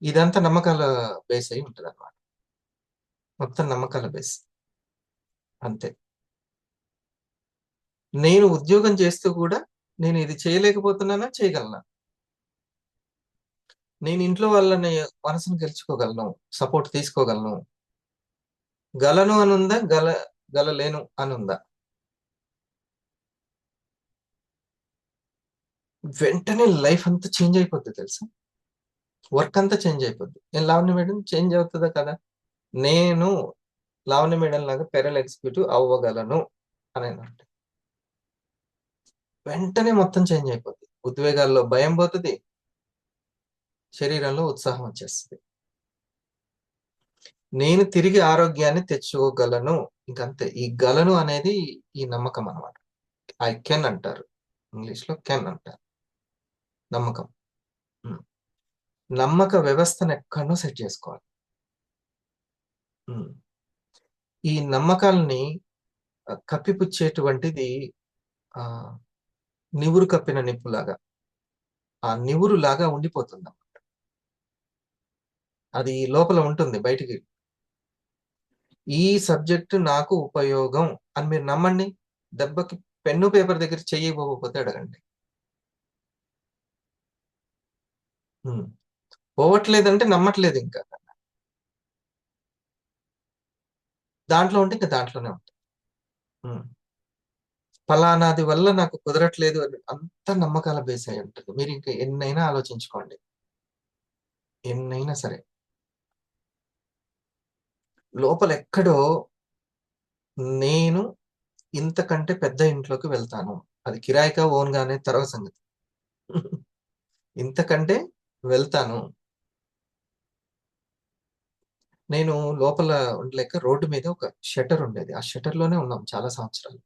ఇదంతా నమ్మకాల బేస్ అయి ఉంటుంది అనమాట. మొత్తం నమ్మకాల బేస్, అంతే. నేను ఉద్యోగం చేస్తూ కూడా నేను ఇది చేయలేకపోతున్నానా, చేయగలనా? నేను ఇంట్లో వాళ్ళని మనసును గెలుచుకోగలను, సపోర్ట్ తీసుకోగలను. గలను అని ఉందా, గలలేను అని ఉందా? వెంటనే లైఫ్ అంతా చేంజ్ అయిపోద్ది తెలుసా, వర్క్ అంతా చేంజ్ అయిపోద్ది. నేను లావణ్య మేడం చేంజ్ అవుతుందా కదా, నేను లావణ్య మేడం లాగా పెరల్ ఎగ్జిక్యూటివ్ అవ్వగలను అని అంటే వెంటనే మొత్తం చేంజ్ అయిపోద్ది. ఉద్వేగాల్లో భయం పోతుంది, శరీరంలో ఉత్సాహం వచ్చేస్తుంది. నేను తిరిగి ఆరోగ్యాన్ని తెచ్చుకోగలను, ఇంకంతే. ఈ గలను అనేది ఈ నమ్మకం అనమాట. ఐ కెన్ అంటారు, ఇంగ్లీష్ లో కెన్ అంటారు, నమ్మకం. ఉమ్. నమ్మక వ్యవస్థను ఎక్కడనో సెట్ చేసుకోవాలి. ఉమ్. ఈ నమ్మకాలని కప్పిపుచ్చేటువంటిది ఆ నివురు కప్పిన నిప్పులాగా, ఆ నివురు లాగా ఉండిపోతుంది. అది లోపల ఉంటుంది, బయటికి. ఈ సబ్జెక్టు నాకు ఉపయోగం అని మీరు నమ్మండి. దెబ్బకి పెన్ను పేపర్ దగ్గర చెయ్యి ఇవ్వకపోతే అడగండి. పోవట్లేదంటే నమ్మట్లేదు ఇంకా. దాంట్లో ఉంటే ఇంకా దాంట్లోనే ఉంటుంది. ఫలానాది వల్ల నాకు కుదరట్లేదు అని అంత నమ్మకాల బేస్ అయి ఉంటుంది. మీరు ఇంకా ఎన్నైనా ఆలోచించుకోండి, ఎన్నైనా సరే, లోపల ఎక్కడో నేను ఇంతకంటే పెద్ద ఇంట్లోకి వెళ్తాను. అది కిరాయికా ఓన్ గానే తర్వాత సంగతి. ఇంతకంటే వెళ్తాను. నేను లోపల ఉండలేక రోడ్డు మీద ఒక షట్టర్ ఉండేది, ఆ షట్టర్ లోనే ఉన్నాం చాలా సంవత్సరాలు.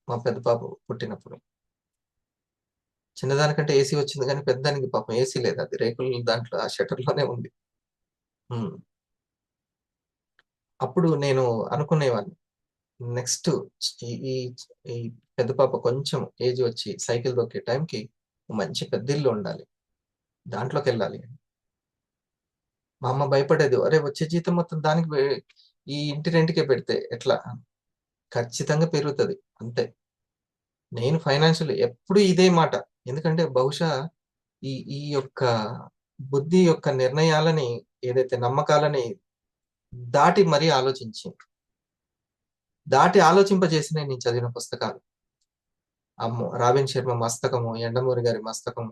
మా పెద్ద బాబు పుట్టినప్పుడు చిన్నదానికంటే ఏసీ వచ్చింది, కానీ పెద్దదానికి పాపం ఏసీ లేదు, అది రేకుల దాంట్లో ఆ షట్టర్ లోనే ఉంది. ఉమ్. అప్పుడు నేను అనుకునేవాడిని, నెక్స్ట్ ఈ ఈ ఈ పెద్ద పాప కొంచెం ఏజ్ వచ్చి సైకిల్ దొక్కే టైంకి మంచి పెద్ద ఇల్లు ఉండాలి, దాంట్లోకి వెళ్ళాలి. మా అమ్మ భయపడేది, అరే వచ్చే జీతం మొత్తం దానికి ఈ ఇంటి రెంట్కే పెడితే ఎట్లా, ఖచ్చితంగా పెరుగుతుంది అంతే. నేను ఫైనాన్షియల్ ఎప్పుడు ఇదే మాట, ఎందుకంటే బహుశా ఈ ఈ యొక్క బుద్ధి యొక్క నిర్ణయాలని, ఏదైతే నమ్మకాలని దాటి మరీ ఆలోచింపజేసినయి నేను చదివిన పుస్తకాలు. అమ్మో! రాబిన్ శర్మ మస్తకము, యండమూరి గారి మస్తకము.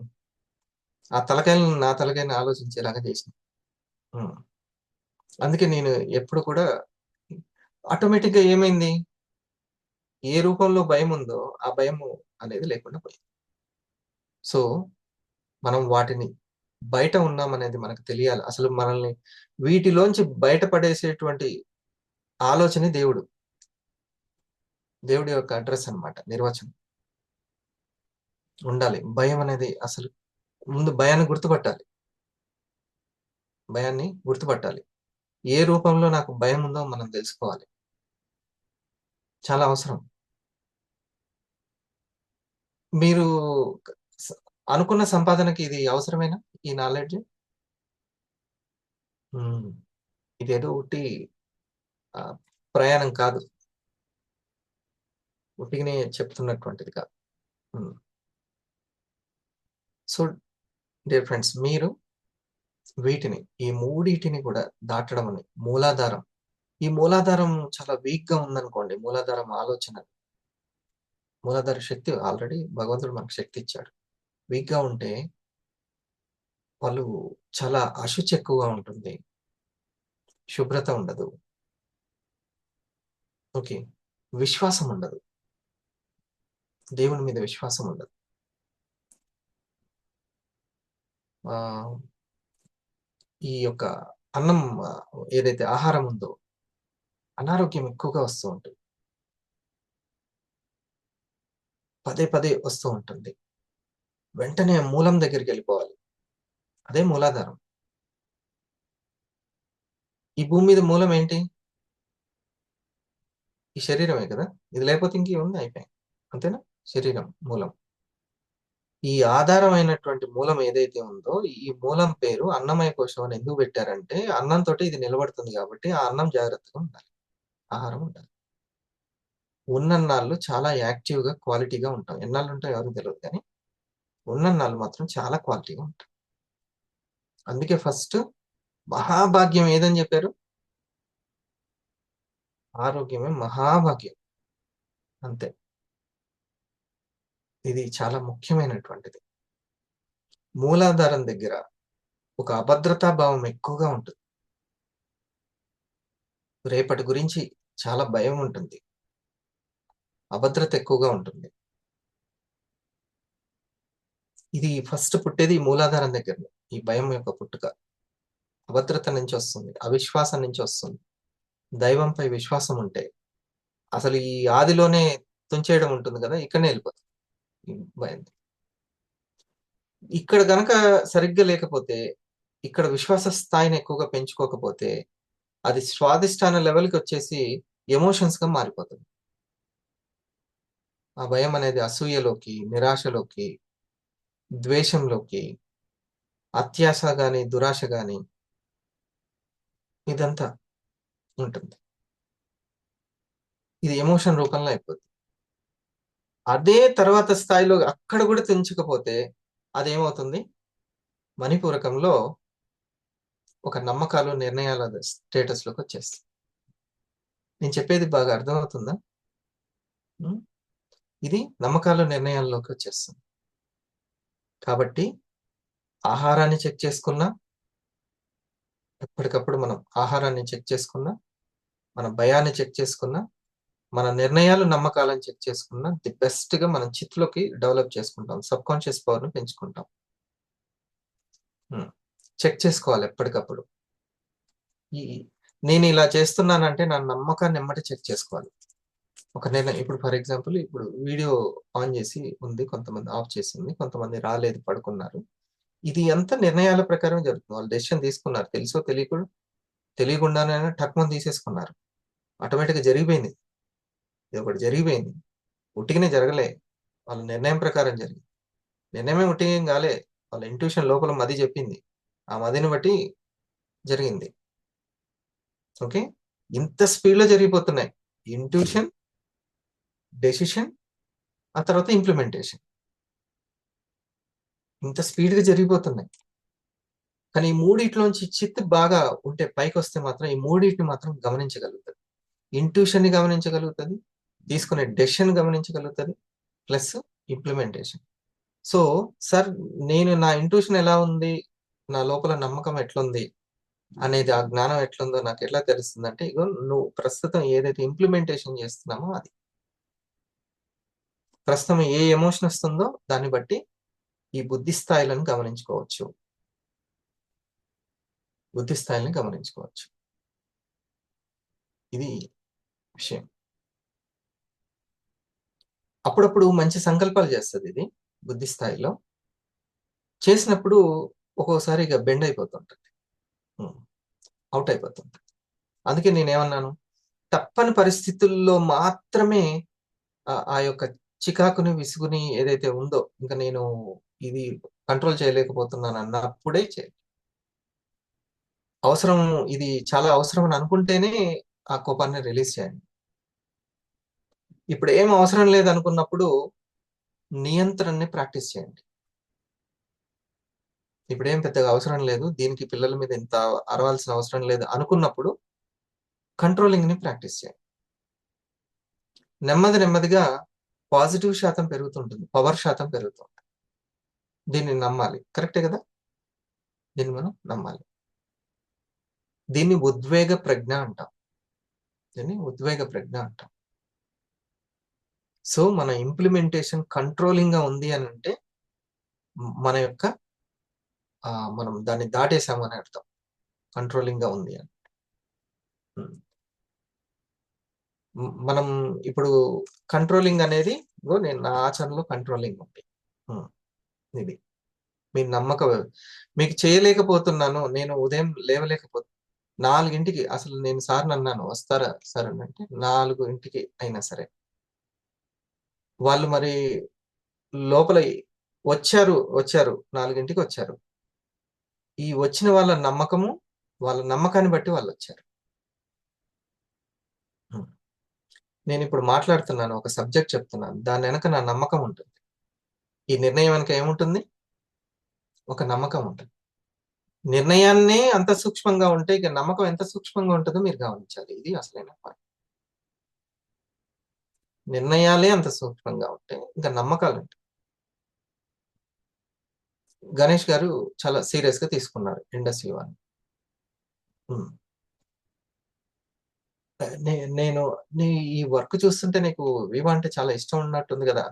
ఆ తలకాయలను నా తలకాయని ఆలోచించేలాగా చేసినాయి. హ్మ్. అందుకే నేను ఎప్పుడు కూడా ఆటోమేటిక్‌గా ఏమైంది? ఏ రూపంలో భయముందో, ఆ భయము అనేది లేకుండా పోయింది. సో, మనం వాటిని బయట ఉన్నామనేది మనకు తెలియాలి. అసలు మనల్ని వీటిలోంచి బయట పడేసేటువంటి ఆలోచనే దేవుడు. దేవుడి యొక్క అడ్రెస్ అన్నమాట. నిర్వచనం. ఉండాలి. భయం అనేది అసలు ముందు భయాన్ని గుర్తుపట్టాలి. భయాన్ని గుర్తుపట్టాలి. ఏ రూపంలో నాకు భయం ఉందో మనం తెలుసుకోవాలి. చాలా అవసరం. మీరు క స అనుకున్న సంపాదనకి ఇది అవసరమేనా? ఈ నాలెడ్జ్? హ్మ్. ఇదేదో ఉట్టి ఆహ్, ప్రయాణం కాదు. ఉట్టిగనే చెప్తున్నటువంటిది కాదు. హ్మ్. సో, డియర్ ఫ్రెండ్స్, మీరు వీటిని, ఈ మూడిటిని కూడా దాటడం అని మూలాధారం. ఈ మూలాధారం చాలా వీక్‌గా ఉందనుకోండి. మూలాధారం ఆలోచన, మూలాధార శక్తి ఆల్రెడీ భగవంతుడు మనకు శక్తి ఇచ్చాడు. వీక్‌గా ఉంటే వాళ్ళు చాలా అశుచి ఎక్కువగా ఉంటుంది. శుభ్రత ఉండదు. ఓకే. విశ్వాసం ఉండదు. దేవుని మీద విశ్వాసం ఉండదు. ఆహ్, ఈ యొక్క అన్నం, ఏదైతే ఆహారం ఉందో, అనారోగ్యం ఎక్కువగా వస్తూ ఉంటుంది. పదే పదే వస్తూ ఉంటుంది. వెంటనే మూలం దగ్గరికెళ్ళిపోవాలి. అదే మూలాధారం. ఈ భూమి మీద మూలం ఏంటి? ఈ శరీరమే కదా! ఇది లేకపోతే ఇంకేముంది, అయిపాయే. అంతేనా? శరీరం మూలం. ఈ ఆధారమైనటువంటి మూలం ఏదైతే ఉందో, ఈ మూలం పేరు అన్నమయ కోశం అని ఎందుకు పెట్టారంటే, అన్నంతోటి ఇది నిలబడుతుంది కాబట్టి, ఆ అన్నం జాగ్రత్తగా ఉండాలి. ఆహారం ఉండాలి. ఉన్నన్నాళ్ళు చాలా యాక్టివ్‌గా, క్వాలిటీగా ఉంటాం. ఎన్నాళ్ళుంటాయో ఎవరికీ తెలవదు గానీ, ఉన్నన్నాళ్ళు మాత్రం చాలా క్వాలిటీగా ఉంటాం. అందుకే ఫస్ట్ మహాభాగ్యం ఏదని జెప్పారు? ఆరోగ్యమే మహాభాగ్యం. అంతే. ఇది చాలా ముఖ్యమైనటువంటిది. మూలాధారం దగ్గర ఒక అభద్రతా భావం ఎక్కువగా ఉంటుంది. రేపటి గురించి చాలా భయం ఉంటుంది. అభద్రత ఎక్కువగా ఉంటుంది. ఇది ఫస్ట్ పుట్టేది ఈ మూలాధారం దగ్గరనే. ఈ భయం యొక్క పుట్టుక. అభద్రత నుంచొస్తుంది. అవిశ్వాసం నుంచొస్తుంది. దైవంపై విశ్వాసం ఉంటే, అసలు ఈ ఆదిలోనే తుంచేయడం ఉంటుంది గదా! ఇక్కడనే ఎళ్ళిపోతుంది. ఈ భయం. ఇక్కడ గనక సరిగ్గా లేకపోతే, ఇక్కడ విశ్వాస స్థాయిని ఎక్కువగా పెంచుకోకపోతే, అది స్వాదిష్టాన లెవెల్‌కొచ్చేసి ఎమోషన్స్‌గా మారిపోతుంది. ఆ భయం అనేది అసూయలోకి, నిరాశలోకి, ద్వేషంలోకి, అత్యాశ గాని, దురాశ గాని, ఇదంతా ఉంటుంది. ఇది ఎమోషన్ రూపంలో అయిపోద్ది. అదే తర్వాత స్థాయిలో అక్కడ గూడా తెంచకపోతే అదేమవుతుంది? మణిపూరకంలో ఒక నమ్మకాలు, నిర్ణయాల స్టేటస్‌లోకొచ్చేస్తాయి. నేను చెప్పేది బాగా అర్థమవుతుందా? హ్మ్. ఇది నమ్మకాలు, నిర్ణయాల్లోకొచ్చేస్తుంది. కాబట్టి ఆహారాన్ని చెక్ చేసుకున్నా, ఎప్పటికప్పుడు మనం ఆహారాన్ని చెక్ చేసుకున్నా, మన భయాన్ని చెక్ చేసుకున్నా, మన నిర్ణయాలు, నమ్మకాలను చెక్ చేసుకున్నా, ది బెస్ట్‌గా మనం చిత్‌లోకి డెవలప్ చేసుకుంటాం. సబ్‌కాన్షియస్ పవర్‌ని పెంచుకుంటాం. హ్మ్. చెక్ చేసుకోవాలి ఎప్పటికప్పుడు. ఈ నేనిలా చేస్తున్నానంటే నా నమ్మకాన్ని ఎమ్మటే చెక్ చేసుకోవాలి. ఒక నిర్ణయం ఇప్పుడు ఫర్ ఎగ్జాంపుల్ ఇప్పుడు వీడియో ఆన్ చేసి ఉంది. కొంతమంది ఆఫ్ చేసుంది. కొంతమంది రాలేదు, పడుకున్నారు. ఇది అంతా నిర్ణయాల ప్రకారమే జరుగుతుంది. వాళ్ళు డెసిషన్ తీసుకున్నారు. తెలుసో తెలియకుండానైనా టక్‌మని తీసేసుకున్నారు. ఆటోమేటిక్‌గా జరిగిపోయింది. ఇదొకటి జరిగిపోయింది. ఉట్టిగనే జరగలే. వాళ్ళ నిర్ణయం ప్రకారం జరిగింది. నిర్ణయమే ఉట్టిగేం ఏం గాలే. వాళ్ళ ఇంట్యూషన్ లోపల మది చెప్పింది. ఆ మదిని బట్టి జరిగింది. ఓకే. ఇంత స్పీడ్‌లో జరిగిపోతున్నాయి. ఇంట్యూషన్, డెసిషన్, ఆ తర్వాత ఇంప్లిమెంటేషన్. ఇంత స్పీడ్గా జరిగిపోతున్నాయి. కానీ ఈ మూడిట్లోంచి చిత్ బాగా ఉంటే పైకి వస్తే మాత్రం ఈ మూడింటిని మాత్రం గమనించగలుగుతుంది. ఇంట్యూషన్ ని గమనించగలుగుతుంది, తీసుకునే డెసిషన్ గమనించగలుగుతుంది, ప్లస్ ఇంప్లిమెంటేషన్. సో సార్, నేను నా ఇంట్యూషన్ ఎలా ఉంది, నా లోపల నమ్మకం ఎట్లుంది అనేది, ఆ జ్ఞానం ఎట్లుందో నాకు ఎట్లా తెలుస్తుందంటే, ఇగో నువ్వు ప్రస్తుతం ఏదైతే ఇంప్లిమెంటేషన్ చేస్తున్నామో అది. ప్రస్తుతం ఏ ఎమోషన్ వస్తుందో దాన్ని బట్టి ఈ బుద్ధి స్థాయిలను గమనించుకోవచ్చు. బుద్ధి స్థాయిని గమనించుకోవచ్చు. ఇది విషయం. అప్పుడప్పుడు మంచి సంకల్పాలు చేస్తుంది ఇది బుద్ధి స్థాయిలో. చేసినప్పుడు ఒక్కోసారి ఇక బెండ్ అయిపోతుంటుంది, అవుట్ అయిపోతుంది. అందుకే నేనేమన్నాను, తప్పని పరిస్థితుల్లో మాత్రమే ఆ యొక్క చికాకుని, విసుగుని ఏదైతే ఉందో, ఇంకా నేను ఇది కంట్రోల్ చేయలేకపోతున్నాను అన్నప్పుడే చేయాలి. అవసరం, ఇది చాలా అవసరం అని అనుకుంటేనే ఆ కోపాన్ని రిలీజ్ చేయండి. ఇప్పుడు ఏం అవసరం లేదు అనుకున్నప్పుడు నియంత్రణని ప్రాక్టీస్ చేయండి. ఇప్పుడేం పెద్దగా అవసరం లేదు, దీనికి పిల్లల మీద ఇంత అరవాల్సిన అవసరం లేదు అనుకున్నప్పుడు కంట్రోలింగ్ ని ప్రాక్టీస్ చేయండి. నెమ్మది నెమ్మదిగా పాజిటివ్ శాతం పెరుగుతుంటుంది, పవర్ శాతం పెరుగుతుంది. దీన్ని నమ్మాలి. కరెక్టే కదా? దీన్ని మనం నమ్మాలి. దీన్ని ఉద్వేగ ప్రజ్ఞ అంటాం. దీన్ని ఉద్వేగ ప్రజ్ఞ అంటాం. సో మన ఇంప్లిమెంటేషన్ కంట్రోలింగ్ గా ఉంది అని అంటే మన యొక్క మనం దాన్ని దాటేసామని అర్థం. కంట్రోలింగ్ గా ఉంది అని. మనం ఇప్పుడు కంట్రోలింగ్ అనేది, నేను నా ఆచరణలో కంట్రోలింగ్ ఉంది. ఇది మీ నమ్మకం. మీకు చేయలేకపోతున్నాను, నేను ఉదయం లేవలేకపోతున్నాను 4ంటికి, అసలు నేను సార్ని అన్నాను వస్తారా సార్ అని అంటే 4ంటికి అయినా సరే వాళ్ళు మరి లోపల వచ్చారు 4ంటికి వచ్చారు. ఈ వచ్చిన వాళ్ళ నమ్మకము, వాళ్ళ నమ్మకాన్ని బట్టి వాళ్ళు వచ్చారు. నేను ఇప్పుడు మాట్లాడుతున్నాను, ఒక సబ్జెక్ట్ చెప్తున్నాను, దాని వెనక నా నమ్మకం ఉంటుంది. ఈ నిర్ణయం వెనక ఏముంటుంది? ఒక నమ్మకం ఉంటుంది. నిర్ణయాన్నే అంత సూక్ష్మంగా ఉంటే ఇక నమ్మకం ఎంత సూక్ష్మంగా ఉంటుందో మీరు గమనించాలి. ఇది అసలైన పాయింట్. నిర్ణయాలే అంత సూక్ష్మంగా ఉంటే ఇంకా నమ్మకాలు ఉంటాయి. గణేష్ గారు చాలా సీరియస్ గా తీసుకున్నారు ఇండస్ట్రీ వాళ్ళు. నేను ఈ వర్క్ చూస్తుంటే నీకు వివా అంటే చాలా ఇష్టం ఉన్నట్టుంది కదా.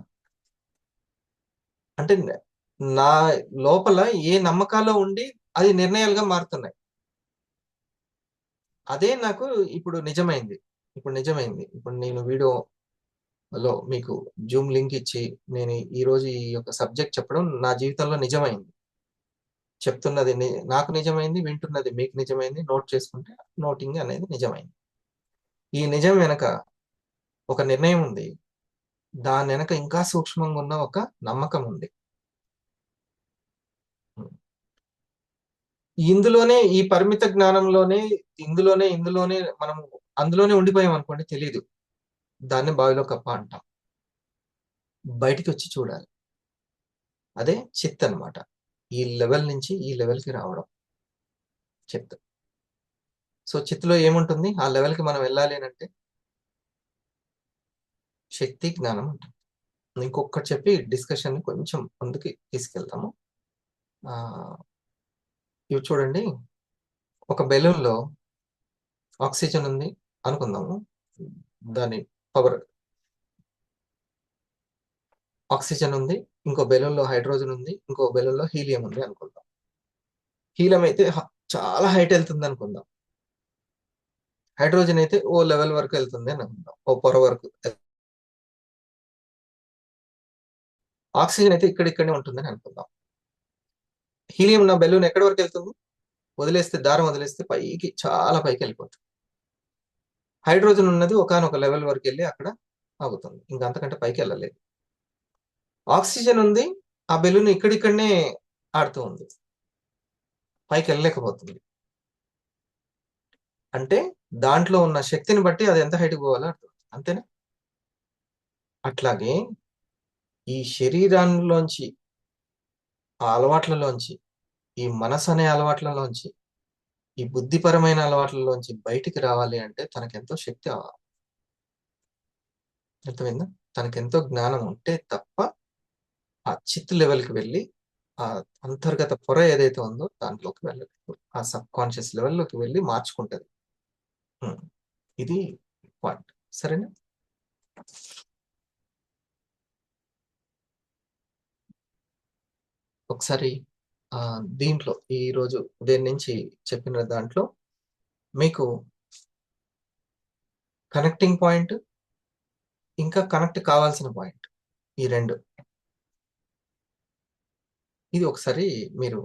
అంటే నా లోపల ఏ నమ్మకాలు ఉండి అది నిర్ణయాలుగా మారుతున్నాయి. అదే నాకు ఇప్పుడు నిజమైంది. ఇప్పుడు నేను వీడియోలో మీకు జూమ్ లింక్ ఇచ్చి నేను ఈ రోజు ఈ యొక్క సబ్జెక్ట్ చెప్పడం నా జీవితంలో నిజమైంది. చెప్తున్నది నాకు నిజమైంది, వింటున్నది మీకు నిజమైంది, నోట్ చేసుకుంటే నోటింగ్ అనేది నిజమైంది. ఈ నిజం వెనక ఒక నిర్ణయం ఉంది, దాని వెనక ఇంకా సూక్ష్మంగా ఉన్న ఒక నమ్మకం ఉంది. ఇందులోనే, ఈ పరిమిత జ్ఞానంలోనే, ఇందులోనే మనం అందులోనే ఉండిపోయాం అనుకోండి, తెలీదు. దాన్ని బావిలో కప్ప అంటాం. బయటికి వచ్చి చూడాలి. అదే చిత్ అనమాట. ఈ లెవెల్ నుంచి ఈ లెవెల్కి రావడం చిత్. సో చిత్తులో ఏముంటుంది? ఆ లెవెల్కి మనం వెళ్ళాలి అని అంటే శక్తి, జ్ఞానం ఉంటుంది. ఇంకొకటి చెప్పి డిస్కషన్ కొంచెం ముందుకి తీసుకెళ్తాము. ఇవి చూడండి, ఒక బెలూన్లో ఆక్సిజన్ ఉంది అనుకుందాము. దాని పవర్, ఆక్సిజన్ ఉంది, ఇంకో బెలూన్లో హైడ్రోజన్ ఉంది, ఇంకో బెలూన్లో హీలియం ఉంది అనుకుందాం. హీలియం అయితే చాలా హైట్ వెళ్తుంది అనుకుందాం. హైడ్రోజన్ అయితే ఓ లెవెల్ వరకు వెళ్తుంది అని అనుకుందాం, ఓ పొర వరకు. ఆక్సిజన్ అయితే ఇక్కడిక్కడనే ఉంటుందని అనుకుందాం. హీలియం ఉన్న బెలూన్ ఎక్కడి వరకు వెళ్తుంది? దారం వదిలేస్తే పైకి, చాలా పైకి వెళ్ళిపోతుంది. హైడ్రోజన్ ఉన్నది ఒకనొక లెవెల్ వరకు వెళ్ళి అక్కడ ఆగుతుంది, ఇంకా అంతకంటే పైకి వెళ్ళలేదు. ఆక్సిజన్ ఉంది, ఆ బెలూన్ ఇక్కడిక్కడనే ఆడుతూ ఉంది, పైకి వెళ్ళలేకపోతుంది. అంటే దాంట్లో ఉన్న శక్తిని బట్టి అది ఎంత హైట్కి పోవాలో అర్థం, అంతేనా? అట్లాగే ఈ శరీరంలోంచి ఆ అలవాట్లలోంచి, ఈ మనసు అనే అలవాట్లలోంచి, ఈ బుద్ధిపరమైన అలవాట్లలోంచి బయటికి రావాలి అంటే తనకెంతో శక్తి అర్థమైందా? తనకెంతో జ్ఞానం ఉంటే తప్ప ఆ చిత్ లెవెల్‌కి వెళ్ళి, ఆ అంతర్గత పొర ఏదైతే ఉందో దాంట్లోకి వెళ్ళలేదు. ఆ సబ్‌కాన్షియస్ లెవెల్‌లోకి వెళ్ళి మార్చుకుంటది. హ్మ్. ఇది పాయింట్. సరేనా? ఒకసారి దీంట్లో ఈరోజు ఉదయం నుంచి చెప్పిన దాంట్లో మీకు కనెక్టింగ్ పాయింట్, ఇంకా కనెక్ట్ కావాల్సిన పాయింట్ ఈ 2. ఇది ఒకసారి మీరు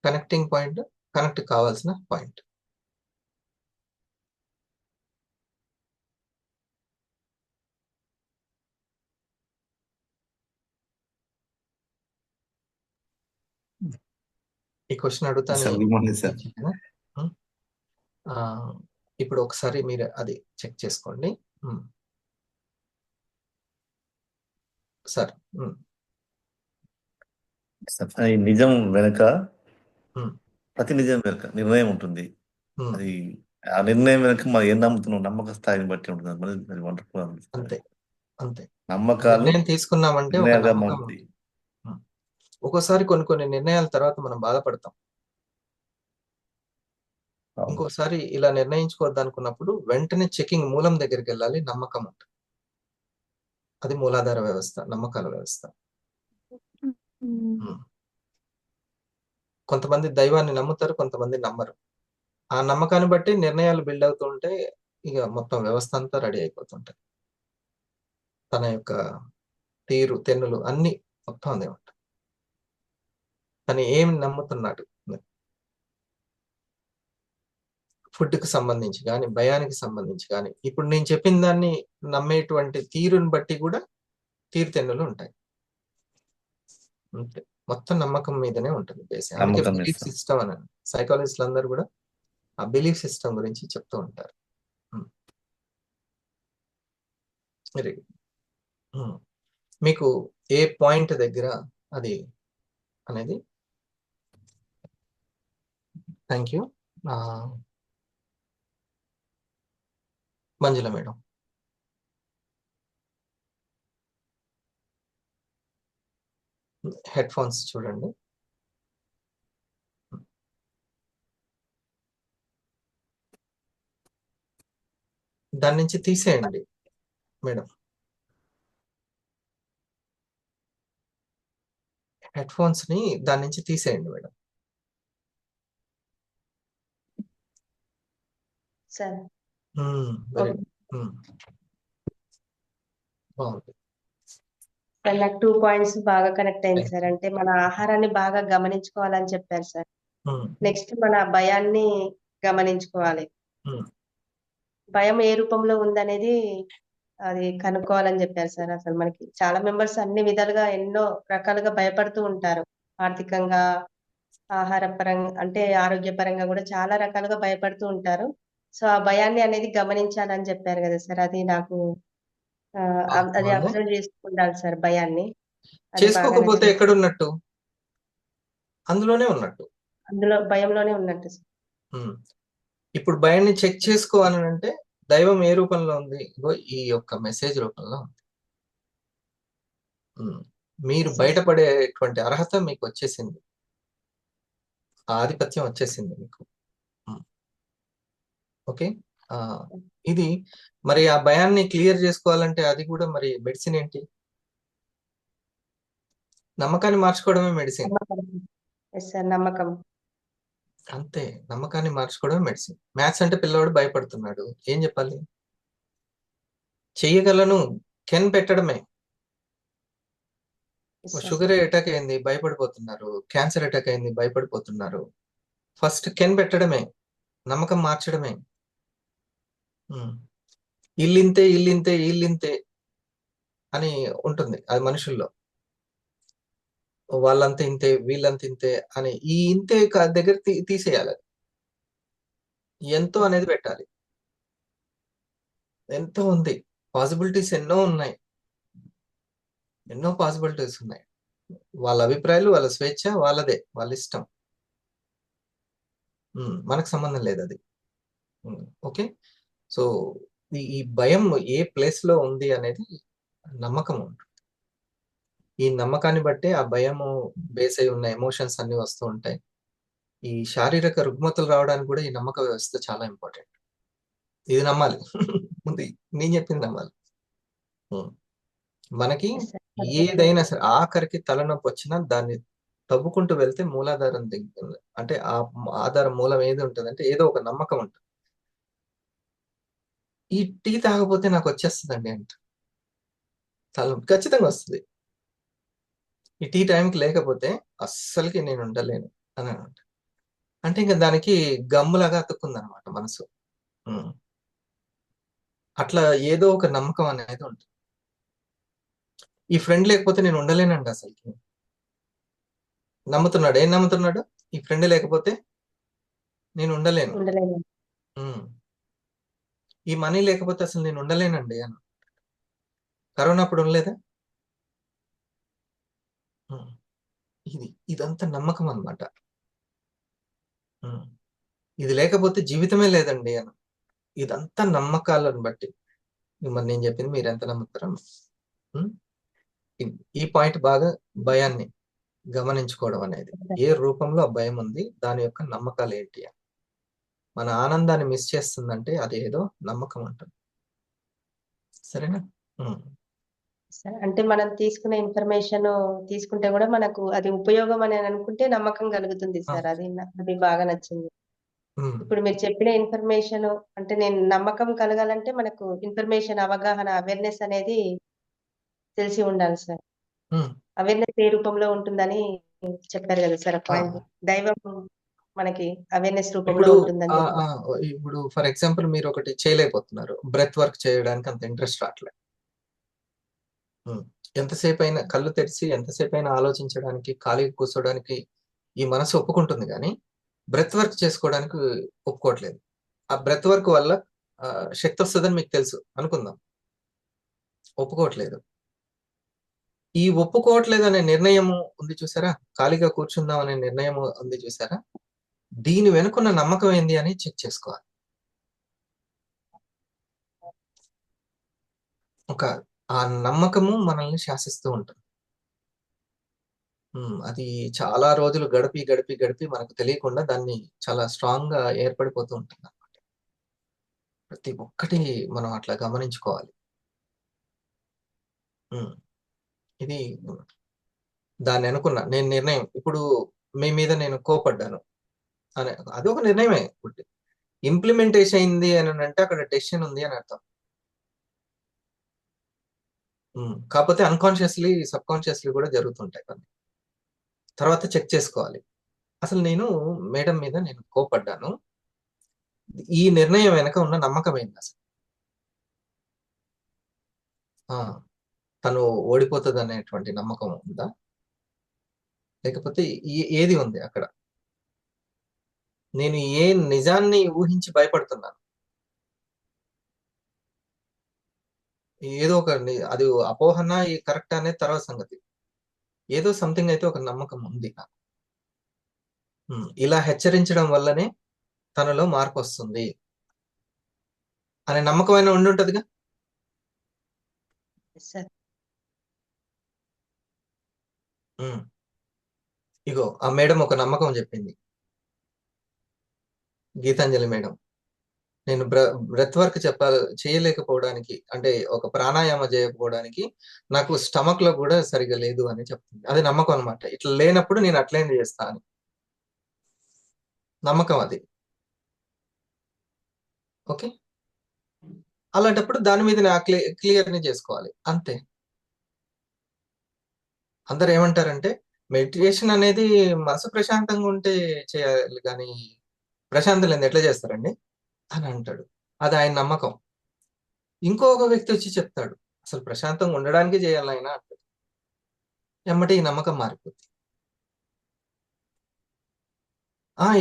కనెక్టింగ్ పాయింట్, కనెక్ట్ కావాల్సిన పాయింట్. ఈ క్వెషన్ అడుగుతానే సార్ గుడ్ మార్నింగ్ సార్. చెప్పానా? హ్మ్. ఇప్పుడు ఒకసారి మీరు అది చెక్ చేసుకోండి. సార్. ఈ నిజం వెనక హ్మ్. ప్రతి నిజం వెనక నిర్ణయం ఉంటుంది. హ్మ్. అది ఆ నిర్ణయం వెనక మనం ఏం నమ్ముతున్నాం నమ్మక స్థాయిని బట్టి ఉంటుంది. అది వండర్ఫుల్ అనిపిస్తుంది. అంతే. అంతే. నమ్మకాలు నిర్ణయం తీసుకున్నామంటే ఒక నిర్ణయాలుగా నమ్మకం మారుతాయి. ఉంటుంది. హ్మ్. ఒక్కోసారి కొన్ని కొన్ని నిర్ణయాల తర్వాత మనం బాధపడతాం. అవును. ఇంకోసారి ఇలా నిర్ణయించుకోవద్దనుకున్నప్పుడు వెంటనే చెకింగ్ మూలం దగ్గరికెళ్ళాలి. నమ్మకం ఉంటుంది. అది మూలాధార వ్యవస్థ, నమ్మకాల వ్యవస్థ. హ్మ్. కొంతమంది దైవాన్ని నమ్ముతారు, కొంతమంది నమ్మరు. ఆ నమ్మకాన్ని బట్టి నిర్ణయాలు బిల్డ్ అవుతూ ఉంటే ఇగ మొత్తం వ్యవస్థ అంతా రెడీ అయిపోతుంటది. తన యొక్క తీరు, తెన్నులు అన్నీ మొత్తం అదే ఉంటాయి. తను ఏం నమ్ముతున్నాడు? ఫుడ్‌కి సంబంధించి గాని, భయానికి సంబంధించి గాని, ఇప్పుడు నేను చెప్పిన దాన్ని నమ్మేటువంటి తీరుని బట్టి గూడా తీరుతెన్నులు ఉంటాయి. అంతే. మొత్తం నమ్మకం మీదనే ఉంటుంది బేస్. అందుకే నమ్మకం బిలీఫ్ ఇస్తాం. సిస్టమ్ అని సైకాలజిస్టులందరూ గూడా ఆ బిలీఫ్ సిస్టమ్ గురించి చెప్తూ ఉంటారు. హ్మ్. Very good. హ్మ్. మీకు ఏ పాయింట్ దగ్గర అది అనేది thank you. Manjula madam. Headphones చూడండి. దాని నుంచి తీసేయండి మేడం. హెడ్‌ఫోన్స్‌ని దాని నుంచి తీసేయండి madam. Sir. Very okay. Good. బావుంది. సార్ నాకు 2 పాయింట్స్ బాగా కనెక్ట్ అయింది థాంక్ సార్. యూ. అంటే మన ఆహారాన్ని బాగా గమనించుకోవాలని చెప్పారు సార్. హ్మ్. నెక్స్ట్ మన భయాన్ని గమనించుకోవాలి. హ్మ్. భయం ఏ రూపంలో ఉందనేది అది కనుక్కోవాలని చెప్పారు సార్. అసలు మనకి చాలా మెంబర్స్ అన్ని విధాలుగా ఎన్నో రకాలుగా భయపడుతూ ఉంటారు. ఆర్థికంగా, ఆహార పరంగా అంటే ఆరోగ్యపరంగా గూడా చాలా రకాలుగా భయపడుతూ ఉంటారు. సో, ఆ భయాన్ని అనేది గమనించాలని చెప్పారు గదా సార్. అది నాకు అది వాస్తవమే. అబ్జర్వ్ చేసుకుండాలి సార్ భయాన్ని. అది బాగా చేసుకోకపోతే నచ్చింది. ఎక్కడున్నట్టు? అందులోనే ఉన్నట్టు. అందులో భయంలోనే ఉన్నట్టు సార్. హ్మ్. ఇప్పుడు భయాన్ని చెక్ చేసుకో అనంటే దైవం ఏ రూపంలో ఉంది? ఇగో ఈ యొక్క మెసేజ్ రూపంలో ఉంది. హ్మ్. మీరు యెస్. యెస్. బయటపడేటువంటి అర్హత మీకొచ్చేసింది. ఆ ఆధిపత్యం వచ్చేసింది మీకు. హ్మ్. ఓకే. ఆ! ఇది మరి ఆ భయాన్ని క్లియర్ జేసుకోవాలంటే అది గూడా మరి మెడిసిన్ ఏంటి? నమ్మకాన్ని మార్చుకోవడమే మెడిసిన్. నమ్మకం. Yes sir. నమ్మకం. అంతే. నమ్మకాన్ని మార్చుకోవడమే మెడిసిన్. మ్యాథ్స్ అంటే పిల్లోడు భయపడుతున్నాడు. ఏం జెప్పాలి? చెయ్యగలను. కెన్ పెట్టడమే. Yes sir. షుగర్ అటాక్ అయింది. భయపడిపోతున్నారు. క్యాన్సర్ అటాక్ అయింది. భయపడిపోతున్నారు. ఫస్ట్ కెన్ పెట్టడమే. నమ్మకం మార్చడమే. హ్మ్. ఈళ్ళింతే, ఈళ్ళింతే, ఈళ్ళింతే అని ఉంటుంది. అది మనుషుల్లో. వాళ్ళంతా ఇంతే వీళ్ళంతా ఇంతే అని ఈ ఇంతే దగ్గర తీసేయాలి అది. ఎంతో అనేది పెట్టాలి. ఎంతో ఉంది, పాసిబిలిటీస్ ఎన్నో ఉన్నాయి, ఎన్నో పాసిబిలిటీస్ ఉన్నాయి. వాళ్ళ అభిప్రాయాలు, వాళ్ళ స్వేచ్ఛ వాళ్ళదే, వాళ్ళ ఇష్టం. మనకు సంబంధం లేదు అది. ఓకే. సో ఈ భయం ఏ ప్లేస్ లో ఉంది అనేది నమ్మకం ఉంటుంది. ఈ నమ్మకాన్ని బట్టే ఆ భయము బేస్ అయి ఉన్న ఎమోషన్స్ అన్ని వస్తూ ఉంటాయి. ఈ శారీరక రుగ్మతలు రావడానికి కూడా ఈ నమ్మక వ్యవస్థ చాలా ఇంపార్టెంట్. ఇది నమ్మాలి. ముందు నేను చెప్పింది నమ్మాలి. మనకి Yes, sir. ఏదైనా సరే ఆఖరికి తలనొప్పి వచ్చినా దాన్ని తవ్వుకుంటూ వెళ్తే మూలాధారం దగ్గర, అంటే ఆ ఆధారం మూలం ఏది ఉంటుందంటే ఏదో ఒక నమ్మకం ఉంటుంది. ఈ టీ తాగకపోతే నాకు వచ్చేస్తుందండి అంట, తలనొప్పి ఖచ్చితంగా వస్తుంది. ఈ టీ టైంకి లేకపోతే అస్సలకి నేను ఉండలేను అని అంట. అంటే ఇంకా దానికి గమ్ములాగా అతుక్కుందనమాట మనసు. అట్లా ఏదో ఒక నమ్మకం అనేది ఉంటుంది. ఈ ఫ్రెండ్ లేకపోతే నేను ఉండలేనండి అసలుకి. నమ్ముతున్నాడు, ఏం నమ్ముతున్నాడు? ఈ ఫ్రెండ్ లేకపోతే నేను ఉండలేను. ఉండలేను. ఈ మనీ లేకపోతే అసలు నేను ఉండలేనండి అని. కరోనా అప్పుడు ఉండలేదా? ఇదంతా నమ్మకం అన్నమాట. ఇది లేకపోతే జీవితమే లేదండి అని. ఇదంతా నమ్మకాలను బట్టి. మరి నేను చెప్పింది మీరు ఎంత నమ్ముతారా? ఈ పాయింట్ బాగా భయాన్ని గమనించుకోవడం అనేది. ఏ రూపంలో ఆ భయం ఉంది, దాని యొక్క నమ్మకాలు ఏంటి అని. మన ఆనందాన్ని మిస్ చేస్తుందంటే అది ఏదో నమ్మకం ఉంటుంది. సరేనా? సరే, అంటే మనం తీసుకునే ఇన్ఫర్మేషన్ తీసుకుంటే కూడా మనకు అది ఉపయోగం అని అనుకుంటే నమ్మకం కలుగుతుంది సార్. అది అది బాగా నచ్చింది. ఇప్పుడు మీరు చెప్పిన ఇన్ఫర్మేషన్ అంటే నేను నమ్మకం కలగాలంటే మనకు ఇన్ఫర్మేషన్, అవగాహన, అవేర్నెస్ అనేది తెలిసి ఉండాలి సార్. అవేర్నెస్ ఏ రూపంలో ఉంటుందని చెప్పారు కదా సార్. పాయింట్ దైవం మనకి అవేర్నెస్ రూపంలో ఉంటుందని చెప్పి. ఇప్పుడు ఫర్ ఎగ్జాంపుల్ మీరు ఒకటి చేయలేకపోతున్నారు, బ్రెత్ వర్క్ చేయడానికి అంత ఇంట్రెస్ట్ రావట్లేదు. ఎంతసేపు అయినా కళ్ళు తెరిచి ఎంతసేపు అయినా ఆలోచించడానికి, ఖాళీగా కూర్చోడానికి ఈ మనసు ఒప్పుకుంటుంది, కానీ బ్రెత్ వర్క్ చేసుకోవడానికి ఒప్పుకోవట్లేదు. ఆ బ్రెత్ వర్క్ వల్ల శక్తి వస్తుందని మీకు తెలుసు అనుకుందాం, ఒప్పుకోవట్లేదు. ఈ ఒప్పుకోవట్లేదు అనే నిర్ణయం ఉంది చూసారా, ఖాళీగా కూర్చుందాం అనే నిర్ణయం ఉంది చూసారా, దీని వెనుకున్న నమ్మకం ఏంది అని చెక్ చేసుకోవాలి. ఆ నమ్మకము మనల్ని శాసిస్తూ ఉంటుంది. అది చాలా రోజులు గడిపి గడిపి గడిపి మనకు తెలియకుండా దాన్ని చాలా స్ట్రాంగ్ గా ఏర్పడిపోతూ ఉంటుంది అన్నమాట. ప్రతి ఒక్కటి మనం అట్లా గమనించుకోవాలి. ఇది దాన్ని అనుకున్నా నేను నిర్ణయం, ఇప్పుడు మీ మీద నేను కోపడ్డాను అనే అది ఒక నిర్ణయమే. ఇంప్లిమెంటేషన్ అయింది అని అంటే అక్కడ డెసిషన్ ఉంది అని అర్థం. కాకపోతే అన్కాన్షియస్లీ, సబ్ కాన్షియస్లీ కూడా జరుగుతుంటాయి కొన్ని. తర్వాత చెక్ చేసుకోవాలి, అసలు నేను మేడం మీద నేను కోపడ్డాను, ఈ నిర్ణయం వెనక ఉన్న నమ్మకం ఏంటి అసలు? తను ఓడిపోతుంది అనేటువంటి నమ్మకం ఉందా, లేకపోతే ఏది ఉంది అక్కడ? నేను ఏ నిజాన్ని ఊహించి భయపడుతున్నాను? ఏదో ఒక అది అపోహన కరెక్ట్ అనేది తర్వాత సంగతి. ఏదో సంథింగ్ అయితే ఒక నమ్మకం ఉంది నాకు. ఇలా హెచ్చరించడం వల్లనే తనలో మార్పు వస్తుంది అనే నమ్మకం అయినా ఉండి ఉంటదిగా. ఇగో ఆ మేడం ఒక నమ్మకం చెప్పింది, గీతాంజలి మేడం, నేను బ్రెత్ వర్క్ చేయలేకపోవడానికి, అంటే ఒక ప్రాణాయామ చేయకపోవడానికి నాకు స్టమక్ లో కూడా సరిగా లేదు అని చెప్తుంది. అది నమ్మకం అనమాట. ఇట్లా లేనప్పుడు నేను అట్లే చేస్తా అని నమ్మకం అది. ఓకే, అలాంటప్పుడు దాని మీద క్లియర్ని చేసుకోవాలి అంతే. అందరు ఏమంటారంటే మెడిటేషన్ అనేది మనసు ప్రశాంతంగా ఉంటే చేయాలి, కానీ ప్రశాంతం లేదు ఎట్లా చేస్తారండి అని అంటాడు. అది ఆయన నమ్మకం. ఇంకొక వ్యక్తి వచ్చి చెప్తాడు అసలు ప్రశాంతంగా ఉండడానికి చేయాలి ఆయన అంటాడు. ఎమ్మటే ఈ నమ్మకం మారిపోతుంది.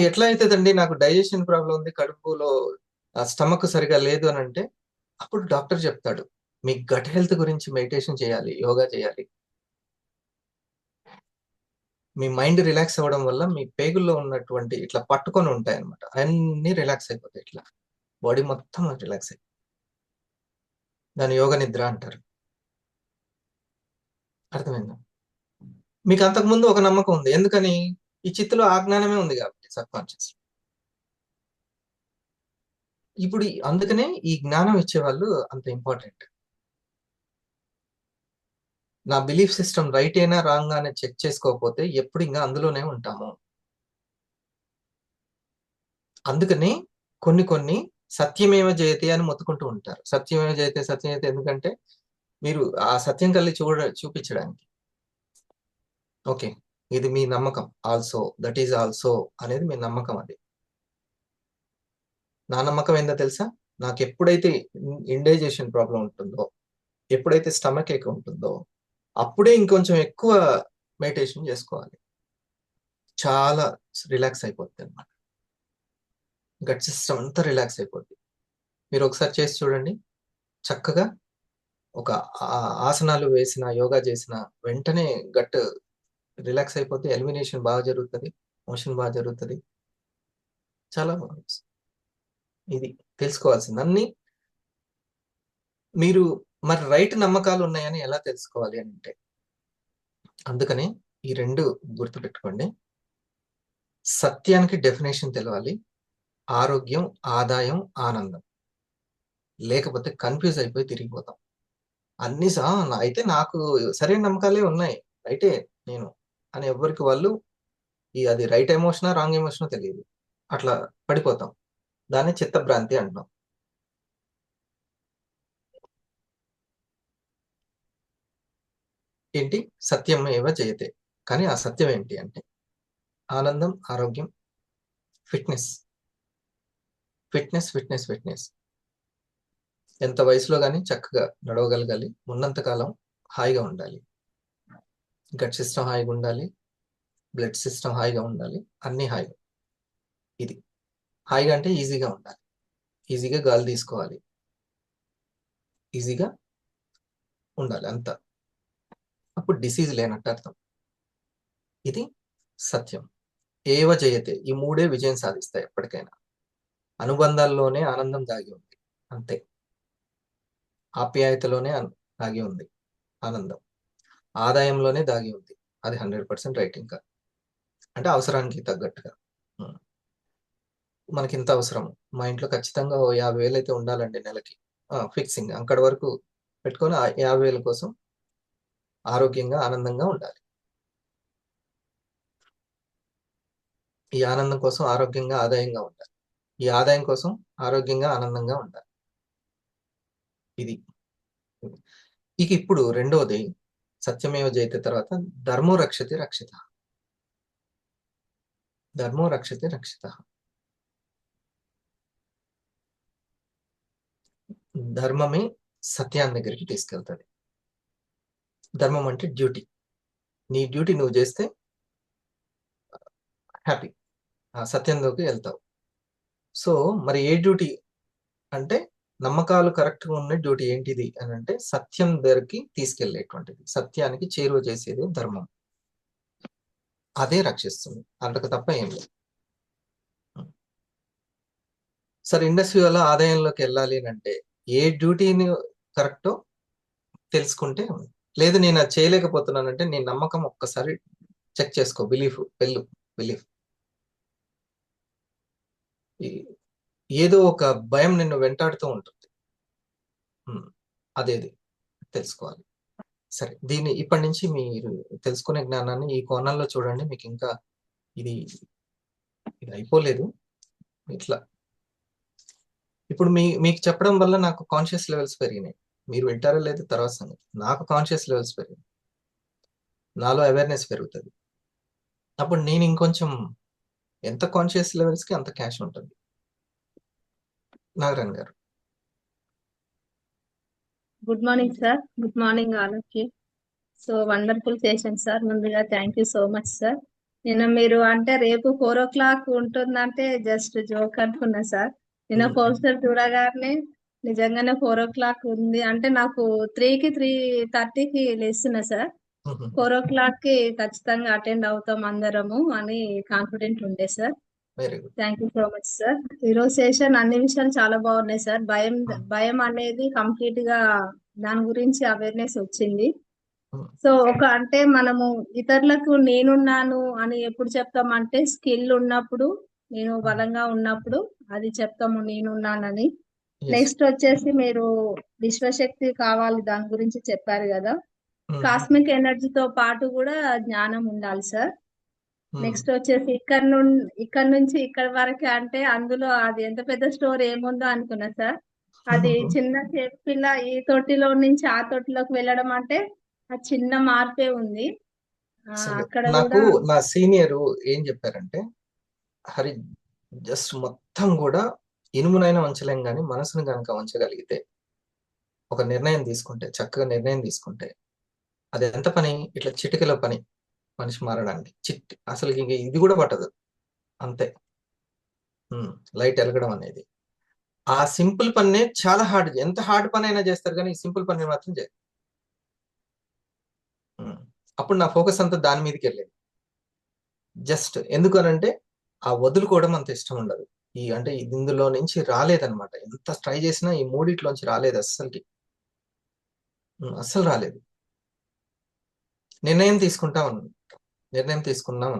ఎట్లా అవుతుందండి, నాకు డైజెషన్ ప్రాబ్లం ఉంది, కడుపులో స్టమక్ సరిగా లేదు అని అంటే అప్పుడు డాక్టర్ చెప్తాడు మీ గట్ హెల్త్ గురించి మెడిటేషన్ చేయాలి, యోగా చేయాలి. మీ మైండ్ రిలాక్స్ అవ్వడం వల్ల మీ పేగుల్లో ఉన్నటువంటి ఇట్లా పట్టుకొని ఉంటాయి అనమాట, అన్ని రిలాక్స్ అయిపోతాయి, ఇట్లా బాడీ మొత్తం రిలాక్స్ అయిపోతుంది. దాని యోగ నిద్ర అంటారు. అర్థమైందా? మీకు అంతకుముందు ఒక నమ్మకం ఉంది, ఎందుకని? ఈ చిత్తులో ఆ జ్ఞానమే ఉంది కాబట్టి, సబ్ కాన్షియస్. ఇప్పుడు అందుకనే ఈ జ్ఞానం ఇచ్చేవాళ్ళు అంత ఇంపార్టెంట్. నా బిలీఫ్ సిస్టమ్ రైట్ అయినా రాంగ్ అని చెక్ చేసుకోకపోతే ఎప్పుడు ఇంకా అందులోనే ఉంటాము. అందుకని కొన్ని సత్యమేవ జయతే అని మొత్తుకుంటూ ఉంటారు. సత్యమేవ జయతే, సత్యమైతే, ఎందుకంటే మీరు ఆ సత్యం కలిగి చూపించడానికి. ఓకే, ఇది మీ నమ్మకం. ఆల్సో దట్ ఈజ్ ఆల్సో అనేది మీ నమ్మకం. అది నా నమ్మకం ఏందో తెలుసా? నాకు ఎప్పుడైతే ఇండైజెషన్ ప్రాబ్లం ఉంటుందో, ఎప్పుడైతే స్టమక్ ఏక్ ఉంటుందో, అప్పుడే ఇంకొంచెం ఎక్కువ మెడిటేషన్ చేసుకోవాలి. చాలా రిలాక్స్ అయిపోతుంది అనమాట. గట్ సిస్టమ్ అంతా రిలాక్స్ అయిపోద్ది. మీరు ఒకసారి చేసి చూడండి. చక్కగా ఒక ఆసనాలు వేసిన, యోగా చేసిన వెంటనే గట్ రిలాక్స్ అయిపోతే ఎలిమినేషన్ బాగా జరుగుతుంది, మోషన్ బాగా జరుగుతుంది. చాలా బాగుంది. ఇది తెలుసుకోవాల్సింది. అన్ని మీరు మరి రైట్ నమ్మకాలు ఉన్నాయని ఎలా తెలుసుకోవాలి అని అంటే, అందుకనే ఈ రెండు గుర్తుపెట్టుకోండి. సత్యానికి డెఫినేషన్ తెలవాలి, ఆరోగ్యం, ఆదాయం, ఆనందం. లేకపోతే కన్ఫ్యూజ్ అయిపోయి తిరిగిపోతాం. అన్ని అయితే నాకు సరైన నమ్మకాలే ఉన్నాయి, రైటే నేను అని ఎవరికి వాళ్ళు అది రైట్ ఎమోషనా రాంగ్ ఎమోషనో తెలియదు, అట్లా పడిపోతాం. దాన్ని చిత్తభ్రాంతి అంటున్నాం. ఏంటి? సత్యం ఏవ జయతే. కానీ ఆ సత్యం ఏంటి అంటే ఆనందం, ఆరోగ్యం, ఫిట్నెస్. ఫిట్నెస్ ఫిట్నెస్ ఫిట్నెస్ ఎంత వయసులో కానీ చక్కగా నడవగలగాలి, ఉన్నంతకాలం హాయిగా ఉండాలి, గట్ సిస్టమ్ హాయిగా ఉండాలి, బ్లడ్ సిస్టమ్ హాయిగా ఉండాలి, అన్ని హాయిగా. ఇది హాయిగా అంటే ఈజీగా ఉండాలి, ఈజీగా గాలి తీసుకోవాలి, ఈజీగా ఉండాలి, అంత. అప్పుడు డిసీజ్ లేనట్టు అర్థం. ఇది సత్యం. ఏవ జయతే, ఈ మూడే విజయం సాధిస్తాయి ఎప్పటికైనా. అనుబంధాల్లోనే ఆనందం దాగి ఉంది, అంతే. ఆప్యాయతలోనే దాగి ఉంది ఆనందం, ఆదాయంలోనే దాగి ఉంది. అది 100% రైట్. ఇంకా అంటే అవసరానికి తగ్గట్టుగా. మనకి ఇంత అవసరం, మా ఇంట్లో ఖచ్చితంగా 50,000 అయితే ఉండాలండి నెలకి, ఫిక్సింగ్ అక్కడి వరకు పెట్టుకొని ఆ 50,000 కోసం ఆరోగ్యంగా, ఆనందంగా ఉండాలి. ఈ ఆనందం కోసం ఆరోగ్యంగా, ఆదాయంగా ఉండాలి. ఈ ఆదాయం కోసం ఆరోగ్యంగా, ఆనందంగా ఉండాలి. ఇది ఇక ఇప్పుడు రెండోది, సత్యమేవ జయతే తర్వాత ధర్మో రక్షతి రక్షిత. ధర్మో రక్షతి రక్షిత. ధర్మమే సత్యాన్ని దగ్గరికి తీసుకెళ్తుంది. ధర్మం అంటే డ్యూటీ. నీ డ్యూటీ నువ్వు చేస్తే హ్యాపీ, సత్యంలోకి వెళ్తావు. సో మరి ఏ డ్యూటీ అంటే, నమ్మకాలు కరెక్ట్గా ఉన్న డ్యూటీ ఏంటిది అని అంటే సత్యం దగ్గరికి తీసుకెళ్లేటువంటిది, సత్యానికి చేరువ చేసేది ధర్మం. అదే రక్షిస్తుంది, అంతకు తప్ప ఏం లేదు. సరే, ఇండస్ట్రీ వల్ల ఆదాయంలోకి వెళ్ళాలి అని అంటే ఏ డ్యూటీని కరెక్టో తెలుసుకుంటే, లేదు నేను అది చేయలేకపోతున్నానంటే నీ నమ్మకం ఒక్కసారి చెక్ చేసుకో. బిలీఫ్ ఏదో ఒక భయం నిన్ను వెంటాడుతూ ఉంటుంది, అదేది తెలుసుకోవాలి. సరే, దీన్ని ఇప్పటి నుంచి మీరు తెలుసుకునే జ్ఞానాన్ని ఈ కోణంలో చూడండి. మీకు ఇంకా ఇది అయిపోలేదు. ఇట్లా ఇప్పుడు మీకు చెప్పడం వల్ల నాకు కాన్షియస్ లెవెల్స్ పెరిగినాయి. మీరు వింటారో లేదు తర్వాత సంగతి. నాకు కాన్షియస్ లెవెల్స్ పెరిగినాయి, నాలో అవేర్నెస్ పెరుగుతుంది. అప్పుడు నేను ఇంకొంచెం, ఎంత కాన్షియస్ లెవెల్స్కి అంత క్యాష్ ఉంటుంది. నాగరాణ్ గారు. Good morning sir. Good morning all of you. So wonderful session sir. ముందుగా thank you so much sir. నిన్న మీరు అంటే రేపు 4 o'clock ఉంటుందంటే జస్ట్ జోక్ అనుకున్నా సార్. నిన్న ఉమ్, పోస్టర్ చూడగానే నిజంగానే 4 o'clock ఉంది అంటే నాకు 3కి 3:30కి లేస్తున్నా సార్. ఉమ్, ఉమ్. 4 o'clock కి ఖచ్చితంగా అటెండ్ అవుతాం అందరము అని కాన్ఫిడెంట్ ఉండే sir. Very good. Thank you so much sir. ఈరోజు సెషన్ అన్ని విషయాలు చాలా బాగున్నాయి సార్. భయం అనేది కంప్లీట్ గా దాని గురించి అవేర్నెస్ వచ్చింది. సో అంటే మనము ఇతరులకు నేనున్నాను అని ఎప్పుడు చెప్తామంటే స్కిల్ ఉన్నప్పుడు, నేను బలంగా ఉన్నప్పుడు అది చెప్తాము నేనున్నానని. నెక్స్ట్ వచ్చేసి మీరు విశ్వశక్తి కావాలి దాని గురించి చెప్పారు కదా. కాస్మిక్ ఎనర్జీతో పాటు కూడా జ్ఞానం ఉండాలి సార్. నెక్స్ట్ వచ్చేసి ఇక్కడ నుంచి ఇక్కడ వరకే అంటే అందులో అది ఎంత పెద్ద స్టోర్ ఏముందో అనుకున్నా సార్. అది చిన్న పిల్ల ఈ తొట్టిలో నుంచి ఆ తొట్టిలోకి వెళ్ళడం అంటే ఆ చిన్న మార్పే ఉంది. అసలు అక్కడ నాకు కూడా నా సీనియర్ ఏం చెప్పారంటే, హరి జస్ట్ మొత్తం కూడా ఇనుమునైనా వంచలేం కానీ మనసును కనుక వంచగలిగితే, ఒక నిర్ణయం తీసుకుంటే, చక్కగా నిర్ణయం తీసుకుంటే, అది ఎంత పని, ఇట్లా చిటికలో పని మనిషి మారడానికి. అసలు ఇంక ఇది కూడా పట్టదు, అంతే. లైట్ వెలగడం అనేది ఆ సింపుల్ పన్నే చాలా హార్డ్. ఎంత హార్డ్ పని అయినా చేస్తారు కానీ ఈ సింపుల్ పని మాత్రం చేయరు. అప్పుడు నా ఫోకస్ అంతా దాని మీదకి వెళ్ళేది. జస్ట్ ఎందుకనంటే ఆ వదులుకోవడం అంత ఇష్టం ఉండదు. అంటే ఇందులో నుంచి రాలేదన్నమాట. ఎంత ట్రై చేసినా ఈ మూడిట్లోంచి రాలేదు అస్సలకి. అస్సలు రాలేదు. నిర్ణయం తీసుకున్నాం.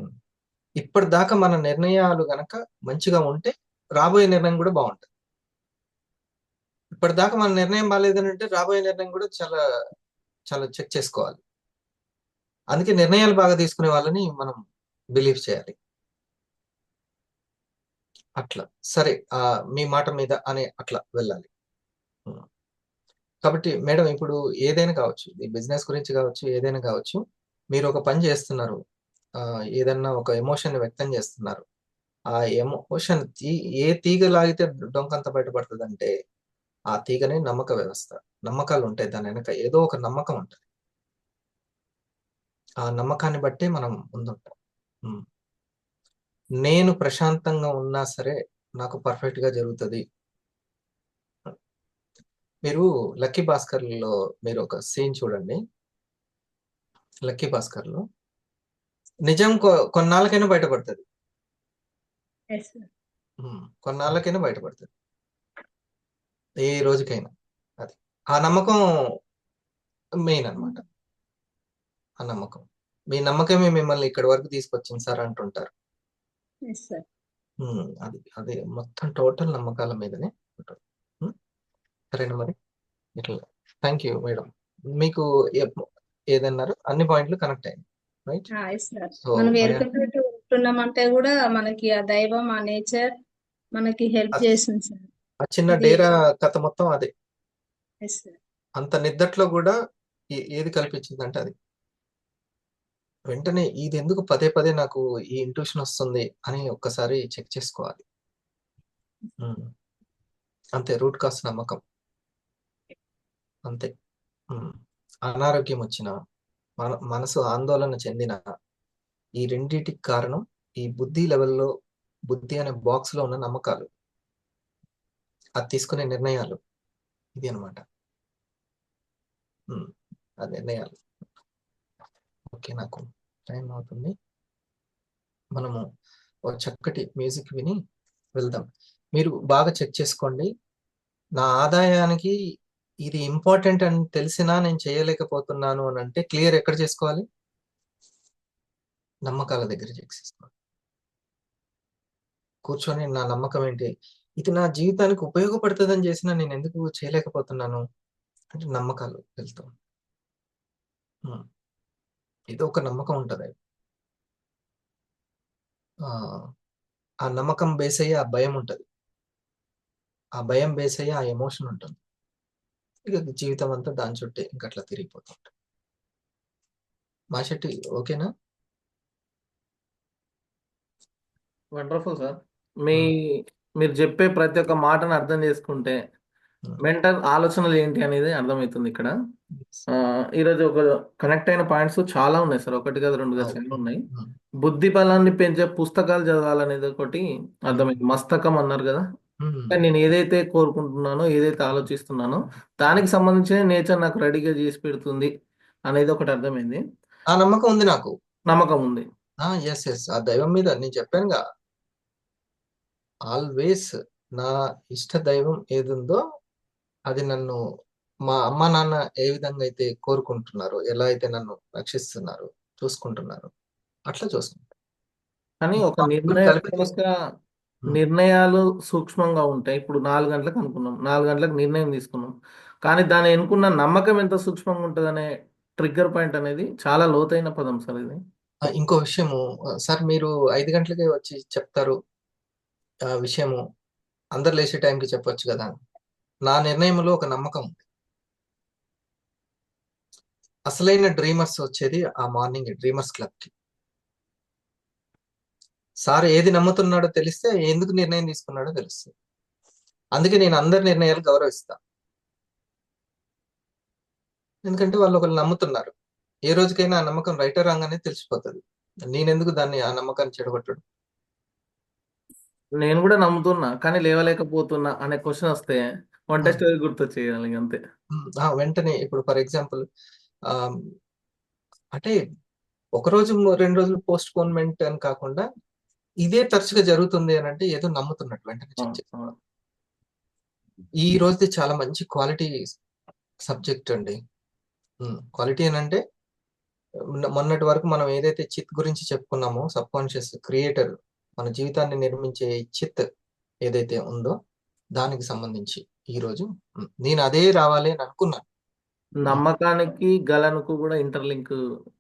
ఇప్పటిదాకా మన నిర్ణయాలు గనక మంచిగా ఉంటే రాబోయే నిర్ణయం కూడా బాగుంటుంది. ఇప్పటిదాకా మన నిర్ణయం బాగాలేదని అంటే రాబోయే నిర్ణయం కూడా చాలా చాలా చెక్ చేసుకోవాలి. అందుకే నిర్ణయాలు బాగా తీసుకునే వాళ్ళని మనం బిలీవ్ చేయాలి. అట్లా సరే, మీ మాట మీద అనే అట్లా వెళ్ళాలి. కాబట్టి మేడం, ఇప్పుడు ఏదైనా కావచ్చు, ఈ బిజినెస్ గురించి కావచ్చు, ఏదైనా కావచ్చు, మీరు ఒక పని చేస్తున్నారు, ఏదన్నా ఒక ఎమోషన్ వ్యక్తం చేస్తున్నారు. ఆ ఎమోషన్ ఏ తీగ లాగితే డొంకంత బయటపడుతుంది అంటే ఆ తీగనే నమ్మక వ్యవస్థ. నమ్మకాలు ఉంటాయి దాని వెనక, ఏదో ఒక నమ్మకం ఉంటుంది. ఆ నమ్మకాన్ని బట్టే మనం ముందుంటాం. నేను ప్రశాంతంగా ఉన్నా సరే నాకు పర్ఫెక్ట్ గా జరుగుతుంది. మీరు లక్కీ భాస్కర్ లో మీరు ఒక సీన్ చూడండి. లక్కీ భాస్కర్ లో నిజం కొన్నాళ్ళకైనా బయటపడుతుంది. yes sir. కొన్నాళ్ళకైనా బయటపడుతుంది, ఏ రోజుకైనా. అది ఆ నమ్మకం మెయిన్ అన్నమాట. ఆ నమ్మకం, మీ నమ్మకమే మిమ్మల్ని ఇక్కడి వరకు తీసుకొచ్చింది సార్ అంటుంటారు. Yes sir. అది అది మొత్తం టోటల్ నమ్మకాల మీదనే ఉంటుంది. సరేనా మరి. ఇట్లా థ్యాంక్ యూ మేడం. మీకు ఏదన్నారు, అన్ని పాయింట్లు కనెక్ట్ అయ్యాయి, రైట్? Yes sir. సో మనం ఎరుకపెట్టి ఉంటున్నామంటే కూడా మనకి ఆ దైవం ఆ నేచర్ మనకి హెల్ప్ చేస్తుంది సార్. ఆ చిన్న డేరా కథ మొత్తం అదే. Yes sir. అంత నిద్దట్లో కూడా ఏది కల్పించిందంటే అది. వెంటనే ఇది ఎందుకు పదే పదే నాకు ఈ ఇంట్యూషన్ వస్తుంది అని ఒక్కసారి చెక్ చేసుకోవాలి. అంతే, రూట్ కాస్ నమ్మకం, అంతే. అనారోగ్యం వచ్చిన, మనసు ఆందోళన చెందిన, ఈ రెండింటికి కారణం ఈ బుద్ధి లెవెల్లో, బుద్ధి అనే బాక్స్ లో ఉన్న నమ్మకాలు, అది తీసుకునే నిర్ణయాలు, ఇది అనమాట ఆ నిర్ణయాలు. ఓకే, నాకు టైం అవుతుంది. మనము ఒక చక్కటి మ్యూజిక్ విని వెళ్దాం. మీరు బాగా చెక్ చేసుకోండి. నా ఆదాయానికి ఇది ఇంపార్టెంట్ అని తెలిసినా నేను చేయలేకపోతున్నాను అని అంటే క్లియర్ ఎక్కడ చేసుకోవాలి? నమ్మకాల దగ్గర చెక్ చేసుకోవాలి. కూర్చొని నా నమ్మకం ఏంటి, ఇది నా జీవితానికి ఉపయోగపడుతుందని చేసినా నేను ఎందుకు చేయలేకపోతున్నాను అంటే నమ్మకాలు వెళ్తాం. ఇది ఒక నమ్మకం ఉంటుంది. ఆ నమ్మకం బేస్ అయ్యి ఆ భయం ఉంటుంది. ఆ భయం బేస్ అయ్యి ఆ ఎమోషన్ ఉంటుంది. ఇక జీవితం అంతా దాని చుట్టే ఇంకట్లా తిరిగిపోతుంటుంది. మాషెట్టి ఓకేనా? Wonderful sir. మీరు చెప్పే ప్రతి ఒక్క మాటను అర్థం చేసుకుంటే మెంటల్ ఆలోచనలు ఏంటి అనేది అర్థమవుతుంది ఇక్కడ. ఈరోజు ఒక కనెక్ట్ అయిన పాయింట్స్ చాలా ఉన్నాయి సార్. ఒకటి కాదు, రెండు కాదు, చాలా ఉన్నాయి. బుద్ధి బలాన్ని పెంచే పుస్తకాలు చదవాలనేది ఒకటి అర్థమైంది. మస్తకం అన్నారు కదా, కానీ నేను ఏదైతే కోరుకుంటున్నానో, ఏదైతే ఆలోచిస్తున్నానో దానికి సంబంధించిన నేచర్ నాకు రెడీగా చేసి పెడుతుంది అనేది ఒకటి అర్థమైంది. ఆ నమ్మకం ఉంది నాకు. నమ్మకం ఉంది. ఎస్ ఆ దైవం మీద నేను చెప్పానుగా, ఆల్వేస్ నా ఇష్ట దైవం ఏదుందో అది నన్ను, మా అమ్మ నాన్న ఏ విధంగా అయితే కోరుకుంటున్నారో, ఎలా అయితే నన్ను రక్షిస్తున్నారు, చూసుకుంటున్నారు, అట్లా చూసుకుంటారు. కానీ ఒక కలిపి నిర్ణయాలు సూక్ష్మంగా ఉంటాయి. ఇప్పుడు 4 గంటలకు అనుకున్నాం, 4 గంటలకు నిర్ణయం తీసుకున్నాం, కానీ దాని ఎన్నుకున్న నమ్మకం ఎంత సూక్ష్మంగా ఉంటుంది అనే ట్రిగ్గర్ పాయింట్ అనేది చాలా లోతైన పదం సార్ ఇది. ఇంకో విషయము సార్, మీరు 5 గంటలకే వచ్చి చెప్తారు ఆ విషయము, అందరు లేచే టైంకి చెప్పొచ్చు కదా. నా నిర్ణయంలో ఒక నమ్మకం ఉంది. అసలైన డ్రీమర్స్ వచ్చేది ఆ మార్నింగ్ డ్రీమర్స్ క్లబ్ కి. సార్ ఏది నమ్ముతున్నాడో తెలిస్తే ఎందుకు నిర్ణయం తీసుకున్నాడో తెలుస్తుంది. అందుకే నేను అందరి నిర్ణయాలు గౌరవిస్తా. ఎందుకంటే వాళ్ళు ఒకళ్ళు నమ్ముతున్నారు. ఏ రోజుకైనా ఆ నమ్మకం రైట్ రాంగ్ అనేది తెలిసిపోతుంది. నేనెందుకు దాన్ని ఆ నమ్మకాన్ని చెడగొట్టడు. నేను కూడా నమ్ముతున్నా కానీ లేవలేకపోతున్నా అనే క్వశ్చన్ వస్తే వన్ టెస్ట్ గుర్తు చేయాలి అంతే. వెంటనే ఇప్పుడు ఫర్ ఎగ్జాంపుల్ అంటే ఒక రోజు 2 రోజులు పోస్ట్ పోన్మెంట్ అని కాకుండా ఇదే తరచుగా జరుగుతుంది అని అంటే ఏదో నమ్ముతున్నట్టు వెంటనే చెక్ చేసుకోవాలి. ఈ రోజుది చాలా మంచి క్వాలిటీ సబ్జెక్ట్ అండి. క్వాలిటీ అని అంటే మొన్నటి వరకు మనం ఏదైతే చిత్ గురించి చెప్పుకున్నామో, సబ్ కాన్షియస్ క్రియేటర్ మన జీవితాన్ని నిర్మించే చిత్ ఏదైతే ఉందో దానికి సంబంధించి ఈ రోజు నేను అదే రావాలి అని అనుకున్నాను. నమ్మకానికి గలను కూడా ఇంటర్లింక్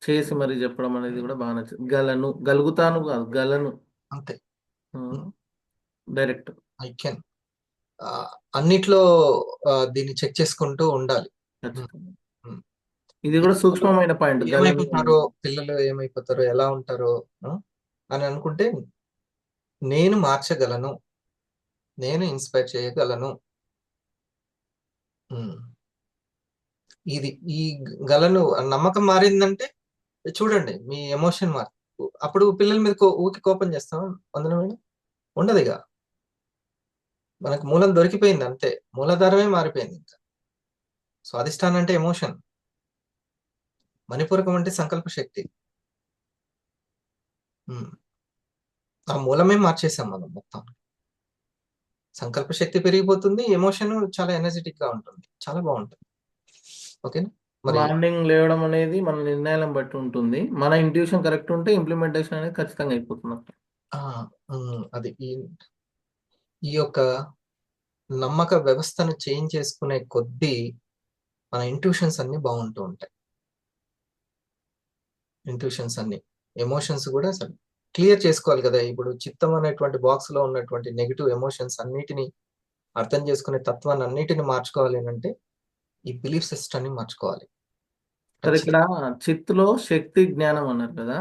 చేసి మరి చెప్పడం అనేది కూడా బాగా నచ్చింది. గలను, గలుగుతాను కాదు, గలను అంతే. డైరెక్ట్ ఐ కెన్ అన్నిట్లో దీన్ని చెక్ చేసుకుంటూ ఉండాలి. ఇది కూడా సూక్ష్మమైన పాయింట్. ఏమైపోతారో పిల్లలు, ఏమైపోతారో, ఎలా ఉంటారో అని అనుకుంటే నేను మార్చగలను, నేను ఇన్స్పైర్ చేయగలను. ఇది ఈ గలను నమ్మకం మారిందంటే చూడండి మీ ఎమోషన్ మార్పు. అప్పుడు పిల్లల మీద ఊకి కోపం చేస్తాం అందులో ఉండదు. ఇక మనకు మూలం దొరికిపోయింది అంతే, మూలాధారమే మారిపోయింది. ఇంకా స్వాధిష్టానం అంటే ఎమోషన్, మణిపూరకం అంటే సంకల్ప శక్తి. ఆ మూలమే మార్చేసాం మనం మొత్తం. సంకల్ప శక్తి పెరిగిపోతుంది, ఎమోషన్ చాలా ఎనర్జెటిక్ గా ఉంటుంది, చాలా బాగుంటుంది. ఓకేనా? మార్నింగ్ లేవడం అనేది మన నిర్ణయాలను బట్టి ఉంటుంది. మన ఇంట్యూషన్ కరెక్ట్ ఉంటే ఇంప్లిమెంటేషన్ అనేది ఖచ్చితంగా అయిపోతుంది. అది ఈ యొక్క నమ్మక వ్యవస్థను చేంజ్ చేసుకునే కొద్దీ మన ఇంట్యూషన్స్ అన్ని బాగుంటూ ఉంటాయి. ఇంట్యూషన్స్ అన్ని, ఎమోషన్స్ కూడా అసలు క్లియర్ చేసుకోవాలి కదా. ఇప్పుడు చిత్తం అనేటువంటి బాక్స్ లో ఉన్నటువంటి నెగిటివ్ ఎమోషన్స్ అన్నిటిని అర్థం చేసుకునే తత్వాన్ని అన్నిటిని మార్చుకోవాలి అంటే ఈ బిలీఫ్ సిస్టమ్ ని మార్చుకోవాలి. ఇక్కడ చిత్తులో శక్తి జ్ఞానం అన్నారు కదా,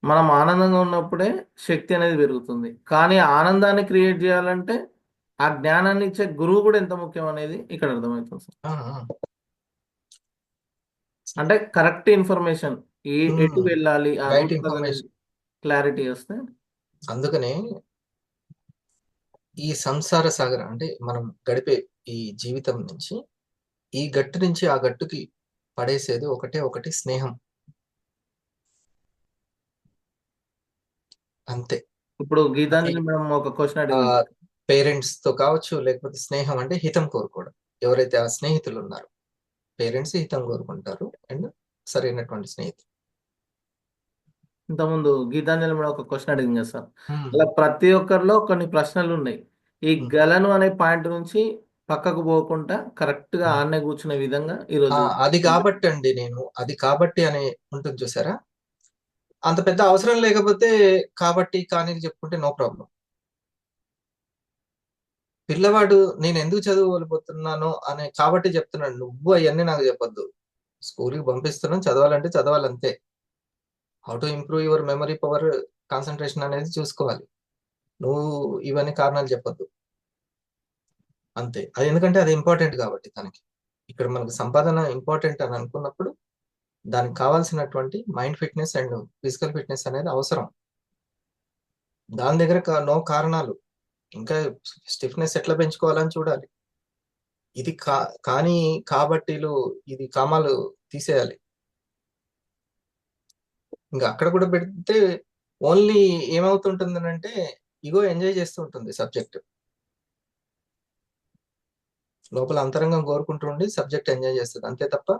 మనం ఆనందంగా ఉన్నప్పుడే శక్తి అనేది పెరుగుతుంది. కానీ ఆనందాన్ని క్రియేట్ చేయాలంటే ఆ జ్ఞానాన్ని ఇచ్చే గురువు కూడా ఎంత ముఖ్యం అనేది ఇక్కడ అర్థమవుతుంది సార్. అంటే కరెక్ట్ ఇన్ఫర్మేషన్, ఎటు వెళ్ళాలి, క్లారిటీ వస్తే. అందుకనే ఈ సంసార సాగరం అంటే మనం గడిపే ఈ జీవితం నుంచి ఈ గట్టు నుంచి ఆ గట్టుకి పడేసేది ఒకటి స్నేహం, అంతే. ఇప్పుడు గీతాంజలి మేడం ఒక క్వశ్చన్ అడిగింది, పేరెంట్స్ తో కావచ్చు, లేకపోతే స్నేహం అంటే హితం కోరుకోవడం. ఎవరైతే ఆ స్నేహితులు ఉన్నారో, పేరెంట్స్ హితం కోరుకుంటారు అండ్ సరైనటువంటి స్నేహితులు. ఇంతకుముందు గీతాంజలి మేడం ఒక క్వశ్చన్ అడిగింది కదా సార్, అలా ప్రతి ఒక్కరిలో కొన్ని ప్రశ్నలు ఉన్నాయి. ఈ గలను అనే పాయింట్ నుంచి పక్కకు పోకుండా కరెక్ట్ గా ఆన్నే కూర్చునే విధంగా ఈరోజు అది కాబట్టి అండి, నేను అది కాబట్టి అని ఉంటుంది చూసారా, అంత పెద్ద అవసరం లేకపోతే కాబట్టి కానీ చెప్పుకుంటే నో ప్రాబ్లం. పిల్లవాడు నేను ఎందుకు చదువుకోలేకపోతున్నాను అనే కాబట్టి చెప్తున్నాడు, నువ్వు అవన్నీ నాకు చెప్పొద్దు. స్కూల్కి పంపిస్తున్నాను, చదవాలంటే చదవాలంతే. How to improve your memory power, concentration అనేది చూసుకోవాలి. నువ్వు ఇవన్నీ కారణాలు చెప్పొద్దు. అంతే. అది ఎందుకంటే అది ఇంపార్టెంట్ కాబట్టి తనకి. ఇక్కడ మనకు సంపాదన ఇంపార్టెంట్ అని అనుకున్నప్పుడు దానికి కావాల్సినటువంటి mind fitness and physical fitness అనేది అవసరం. దాని దగ్గర నో కారణాలు. ఇంకా స్టిఫ్నెస్ ఎట్లా పెంచుకోవాలని చూడాలి. ఇది కానీ కాబట్టిలు ఇది కామాలు తీసేయాలి. ఇంకా అక్కడ కూడా పెడితే ఓన్లీ ఏమవుతుంటుందనంటే ఇగో ఎంజాయ్ చేస్తూ ఉంటుంది సబ్జెక్ట్. లోపల అంతరంగం కోరుకుంటూ ఉండి సబ్జెక్ట్ ఎంజాయ్ చేస్తుంది అంతే తప్ప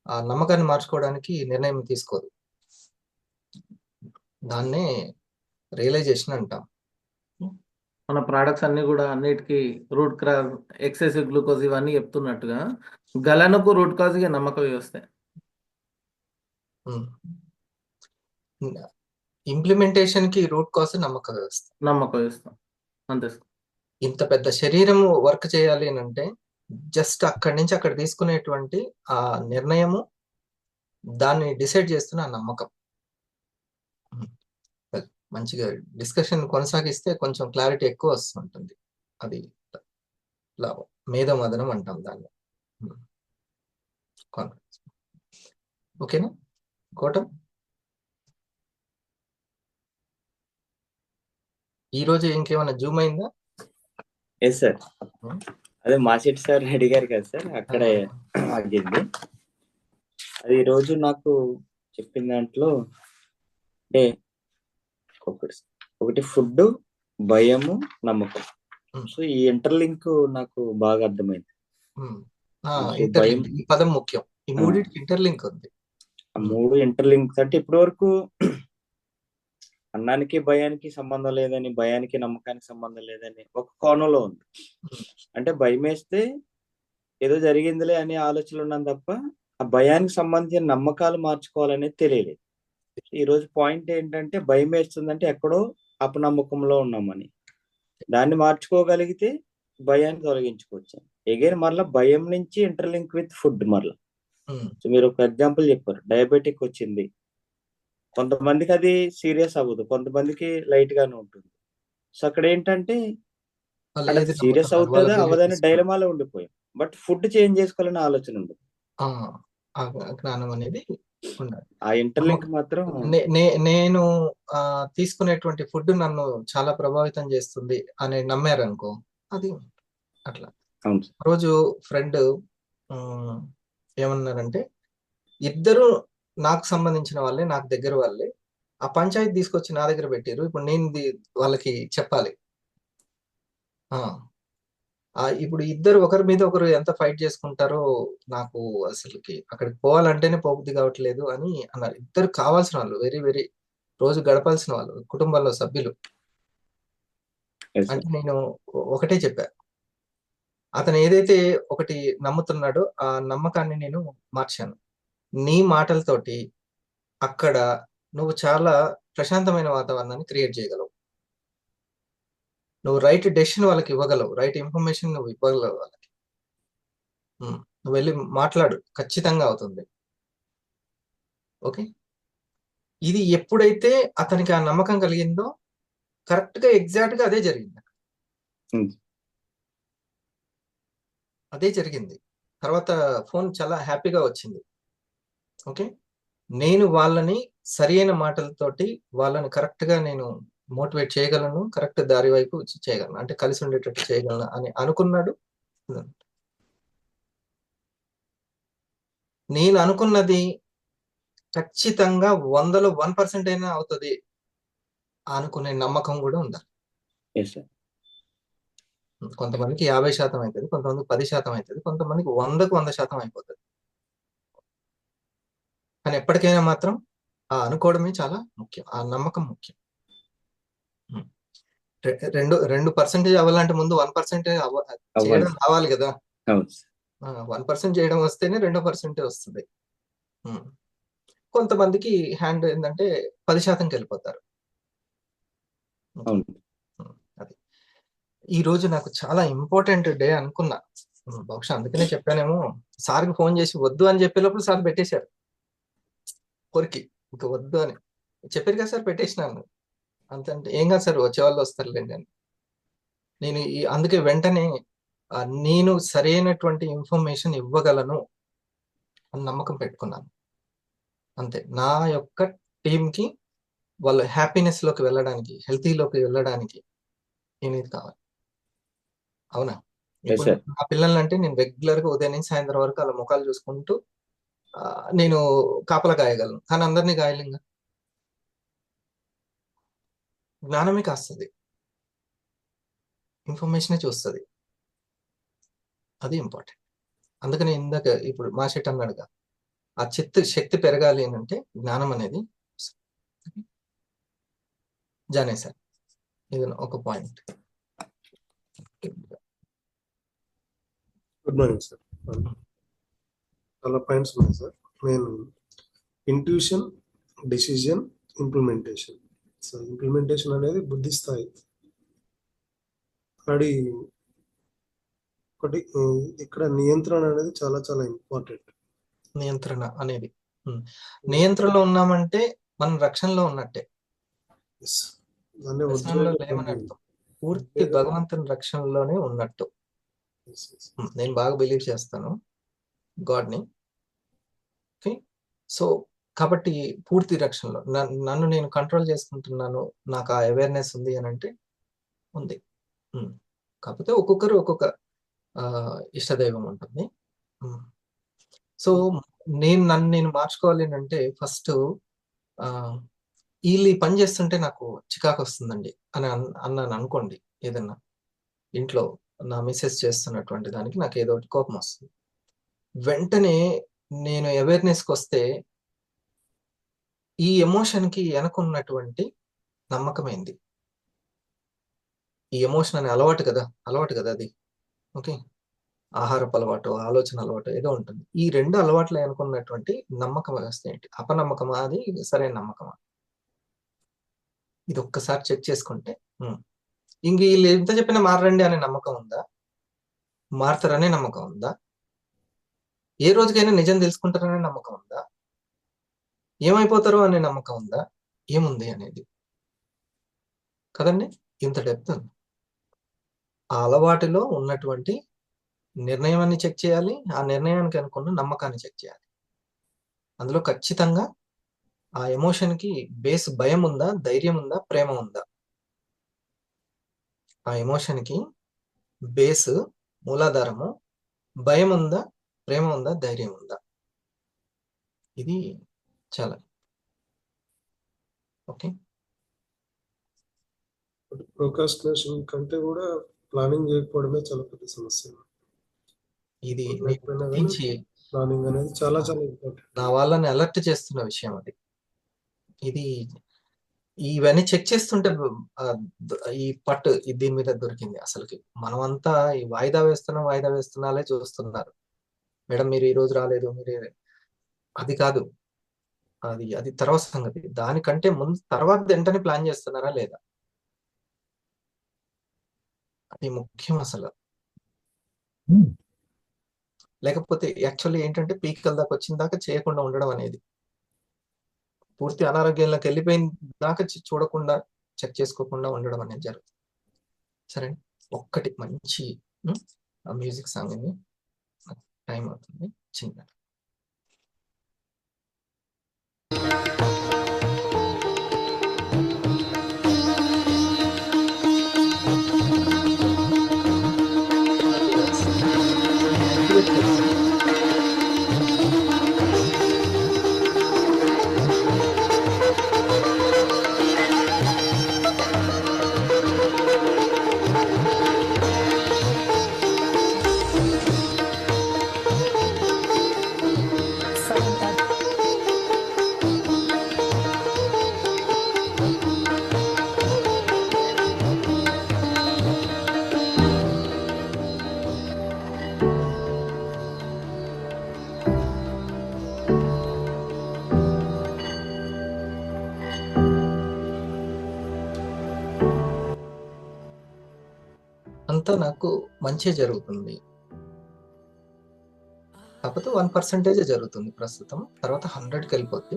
ఆ నమ్మకాన్ని మార్చుకోవడానికి నిర్ణయం తీసుకోదు. దాన్నే రియలైజేషన్ అంటాం. మన ప్రోడక్ట్స్ అన్ని కూడా అన్నిటికీ రూట్ క్రాజ్, ఎక్సెసివ్ గ్లూకోజ్ ఇవన్నీ చెప్తున్నట్టుగా గలనకు రూట్ కాజ్ ఇక నమ్మక వ్యవస్థే. ఇంప్లిమెంటేషన్ కి రూట్ కాజ్ నమ్మక వ్యవస్థ. నమ్మక వ్యవస్థ అంతే సార్. ఇంత పెద్ద శరీరం వర్క్ చేయాలి అని అంటే జస్ట్ అక్కడి నుంచి అక్కడ తీసుకునేటువంటి ఆ నిర్ణయము, దాన్ని డిసైడ్ చేస్తున్న ఆ నమ్మకం. మంచిగా డిస్కషన్ కొనసాగిస్తే కొంచెం క్లారిటీ ఎక్కువ వస్తుంటుంది. అది లాభం, మేధోమదనం అంటాం దాన్ని. ఓకేనా కోటం? ఈ రోజు ఇంకేమైనా జూమ్ అయిందా? ఎస్ సార్, అదే మాసిట్ సార్ అడిగారు కదా సార్, అక్కడే ఆగింది. అది ఈరోజు నాకు చెప్పిన దాంట్లో అంటే ఒకటి ఫుడ్, భయము, నమ్మకం. సో ఈ ఇంటర్లింక్ నాకు బాగా అర్థమైంది. భయం, ఈ పదం ముఖ్యం. ఈ మూడింటికి ఇంటర్లింక్ ఉంది. ఆ మూడు ఇంటర్లింక్స్ అంటే ఇప్పటి వరకు అన్నానికి భయానికి సంబంధం లేదని, భయానికి నమ్మకానికి సంబంధం లేదని ఒక కోణంలో ఉంది. అంటే భయం వేస్తే ఏదో జరిగిందిలే అనే ఆలోచనలు ఉన్నాను తప్ప ఆ భయానికి సంబంధించిన నమ్మకాలు మార్చుకోవాలనేది తెలియలేదు. ఈ రోజు పాయింట్ ఏంటంటే భయం వేస్తుందంటే ఎక్కడో అపనమ్మకంలో ఉన్నామని, దాన్ని మార్చుకోగలిగితే భయాన్ని తొలగించుకోవచ్చు. ఎగైన్ మరలా భయం నుంచి ఇంటర్లింక్ విత్ ఫుడ్. మరలా సో మీరు ఒక ఎగ్జాంపుల్ చెప్పారు, డయాబెటిక్ వచ్చింది, కొంతమందికి అది సీరియస్ అవ్వదు, కొంతమందికి లైట్ గానే ఉంటుంది. సో అక్కడ ఏంటంటే సీరియస్ అవుతుందా అవదని డైలమాలో ఉండిపోయాం. బట్ ఫుడ్ చేంజ్ చేసుకోవాలనే ఆలోచన ఉండదు. జ్ఞానం అనేది ఉండాలి. ఆ ఇంటర్లింక్ మాత్రం నేను తీసుకునేటువంటి ఫుడ్ నన్ను చాలా ప్రభావితం చేస్తుంది అని నమ్మారనుకో, అది అట్లా. రోజు ఫ్రెండ్ ఏమన్నారంటే, ఇద్దరు నాకు సంబంధించిన వాళ్ళే, నాకు దగ్గర వాళ్ళే, ఆ పంచాయతీ తీసుకొచ్చి నా దగ్గర పెట్టారు, ఇప్పుడు నేను వాళ్ళకి చెప్పాలి. ఇప్పుడు ఇద్దరు ఒకరి మీద ఒకరు ఎంత ఫైట్ చేసుకుంటారో నాకు అసలుకి అక్కడికి పోవాలంటేనే పోబుద్ది కావట్లేదు అని అన్నారు. ఇద్దరు కావాల్సిన వాళ్ళు, వెరీ వెరీ రోజు గడపాల్సిన వాళ్ళు, కుటుంబంలో సభ్యులు. అంటే నేను ఒకటే చెప్పా, అతను ఏదైతే ఒకటి నమ్ముతున్నాడో ఆ నమ్మకాన్ని నేను మార్చాను. నీ మాటలతోటి అక్కడ నువ్వు చాలా ప్రశాంతమైన వాతావరణాన్ని క్రియేట్ చేయగలవు. నువ్వు రైట్ డెసిషన్ వాళ్ళకి ఇవ్వగలవు, రైట్ ఇన్ఫర్మేషన్ నువ్వు ఇవ్వగలవు వాళ్ళకి. నువ్వు వెళ్ళి మాట్లాడు, ఖచ్చితంగా అవుతుంది. ఓకే, ఇది ఎప్పుడైతే అతనికి ఆ నమ్మకం కలిగిందో కరెక్ట్ గా ఎగ్జాక్ట్ గా అదే జరిగింది. అదే జరిగింది. తర్వాత ఫోన్ చాలా హ్యాపీగా వచ్చింది. ఓకే, నేను వాళ్ళని సరైన మాటలతోటి వాళ్ళని కరెక్ట్ గా నేను మోటివేట్ చేయగలను, కరెక్ట్ దారి వైపు చేయగలను, అంటే కలిసి ఉండేటట్టు చేయగలను అని అనుకున్నాడు. నేను అనుకున్నది ఖచ్చితంగా 100లో 1% అయినా అవుతుంది అనుకునే నమ్మకం కూడా ఉండాలి. కొంతమందికి 50% అవుతుంది, కొంతమందికి 10% అవుతుంది, కొంతమందికి 100కు 100% అయిపోతుంది. కానీ ఎప్పటికైనా మాత్రం ఆ అనుకోవడమే చాలా ముఖ్యం, ఆ నమ్మకం ముఖ్యం. 2% అవ్వాలంటే ముందు 1% చేయడం రావాలి కదా. 1% చేయడం వస్తేనే 2% వస్తుంది. కొంతమందికి హ్యాండ్ ఏంటంటే 10%కి వెళ్ళిపోతారు. అది ఈ రోజు నాకు చాలా ఇంపార్టెంట్ డే అనుకున్నా. బహుశా అందుకనే చెప్పానేమో, సార్కి ఫోన్ చేసి వద్దు అని చెప్పేటప్పుడు సార్ పెట్టేశారు కొరికి, ఇంకా వద్దు అని చెప్పారు కదా సార్, పెట్టేసినాను. అంతే, ఏం కాదు సార్, వచ్చేవాళ్ళు వస్తారులేండి అని. నేను అందుకే వెంటనే నేను సరైనటువంటి ఇన్ఫర్మేషన్ ఇవ్వగలను అని నమ్మకం పెట్టుకున్నాను. అంతే. నా యొక్క టీంకి వాళ్ళ హ్యాపీనెస్ లోకి వెళ్ళడానికి, హెల్తీలోకి వెళ్ళడానికి నేను ఇది కావాలి. అవునా? ఎస్ ఇప్పుడు సార్. నా పిల్లలంటే నేను రెగ్యులర్ గా ఉదయం నుంచి సాయంత్రం వరకు వాళ్ళ ముఖాలు చూసుకుంటూ నేను కాపలా గాయగలను, కానీ అందరినీ గాయలేంగా. జ్ఞానమే కాస్తుంది, ఇన్ఫర్మేషనే చూస్తుంది. అది ఇంపార్టెంట్. అందుకని ఇందాక ఇప్పుడు మా షెట్ అన్నాడుగా, ఆ శక్తి పెరగాలి అని అంటే జ్ఞానం అనేది జానేశారు. ఇది ఒక పాయింట్. Good morning sir. చాలా పాయింట్స్ ఉన్నాయి సార్. నేను intuition, decision, implementation. So implementation అనేది బుద్ధి స్థాయి. అది ఒకటి. ఇక్కడ నియంత్రణ అనేది చాలా చాలా ఇంపార్టెంట్. నియంత్రణ అనేది నియంత్రణలో ఉన్నామంటే మనం రక్షణలో ఉన్నట్టే. దాన్ని రక్షణలో లేమని అర్థం. పూర్తి భగవంతుని రక్షణలోనే ఉన్నట్టు. నేను బాగా బిలీవ్ చేస్తాను గాడ్ని. ఓకే, సో కాబట్టి పూర్తి రక్షణలో నన్ను నేను కంట్రోల్ చేసుకుంటున్నాను, నాకు ఆ అవేర్నెస్ ఉంది అని అంటే ఉంది. కాకపోతే ఒక్కొక్కరు ఒక్కొక్క ఇష్టదైవం ఉంటుంది. సో నన్ను నేను మార్చుకోవాలి అంటే ఫస్ట్ వీళ్ళు ఈ పని చేస్తుంటే నాకు చికాకు వస్తుందండి అని అన్నాను అనుకోండి. ఏదన్నా ఇంట్లో నా మిస్సెస్ చేస్తున్నటువంటి దానికి నాకు ఏదో ఒకటి కోపం వస్తుంది. వెంటనే నేను అవేర్నెస్కి వస్తే ఈ ఎమోషన్కి వెనకున్నటువంటి నమ్మకమైంది. ఈ ఎమోషన్ అనే అలవాటు కదా అది. ఓకే, ఆహారపు అలవాటు, ఆలోచన అలవాటు ఏదో ఉంటుంది. ఈ రెండు అలవాట్లు అనుకున్నటువంటి నమ్మకం వ్యవస్థ ఏంటి? అపనమ్మకమా, అది సరైన నమ్మకమా? ఇది ఒక్కసారి చెక్ చేసుకుంటే ఇంక వీళ్ళు ఎంత చెప్పినా మారండి అనే నమ్మకం ఉందా? మారుతారనే నమ్మకం ఉందా? ఏ రోజుకైనా నిజం తెలుసుకుంటారనే నమ్మకం ఉందా? ఏమైపోతారో అనే నమ్మకం ఉందా? ఏముంది అనేది కదండి. ఇంత డెప్త్ ఉంది. ఆ అలవాటులో ఉన్నటువంటి నిర్ణయాన్ని చెక్ చేయాలి, ఆ నిర్ణయానికి అనుకున్న నమ్మకాన్ని చెక్ చేయాలి. అందులో ఖచ్చితంగా ఆ ఎమోషన్కి బేస్ భయం ఉందా, ధైర్యం ఉందా, ప్రేమ ఉందా? ఆ ఎమోషన్కి బేస్, మూలాధారము భయం ఉందా, ప్రేమ ఉందా, ధైర్యం ఉందా? ఇది చాలా ఓకే. ప్రోకాస్టినేషన్ కంటే కూడా ప్లానింగ్ చేయకపోవడమే చాలా పెద్ద సమస్య. ఇది ప్లానింగ్ అనేది చాలా చాలా ఇంపార్టెంట్. నా వాళ్ళని అలర్ట్ చేస్తున్న విషయం అది. ఇది ఇవన్నీ చెక్ చేస్తుంటే ఈ పట్టు దీని మీద దొరికింది. అసలుకి మనమంతా ఈ వాయిదా వేస్తున్నాలే చూస్తున్నారు. మేడం మీరు ఈ రోజు రాలేదు, మీరు అది కాదు, అది తర్వాత సంగతి. దానికంటే ముందు తర్వాత వెంటనే ప్లాన్ చేస్తున్నారా లేదా, అది ముఖ్యం అసలు. లేకపోతే యాక్చువల్లీ ఏంటంటే పీకల దాకా వచ్చిన దాకా చేయకుండా ఉండడం అనేది, పూర్తి అనారోగ్యంలోకి వెళ్ళిపోయిన దాకా చూడకుండా చెక్ చేసుకోకుండా ఉండడం అనేది జరుగుతుంది. సరే, ఒక్కటి మంచి మ్యూజిక్ సాంగ్ అని టైం అవుతుంది చిన్న. అంతా నాకు మంచి జరుగుతుంది, కాకపోతే 1% జరుగుతుంది ప్రస్తుతం. తర్వాత 100కి వెళ్ళిపోద్ది,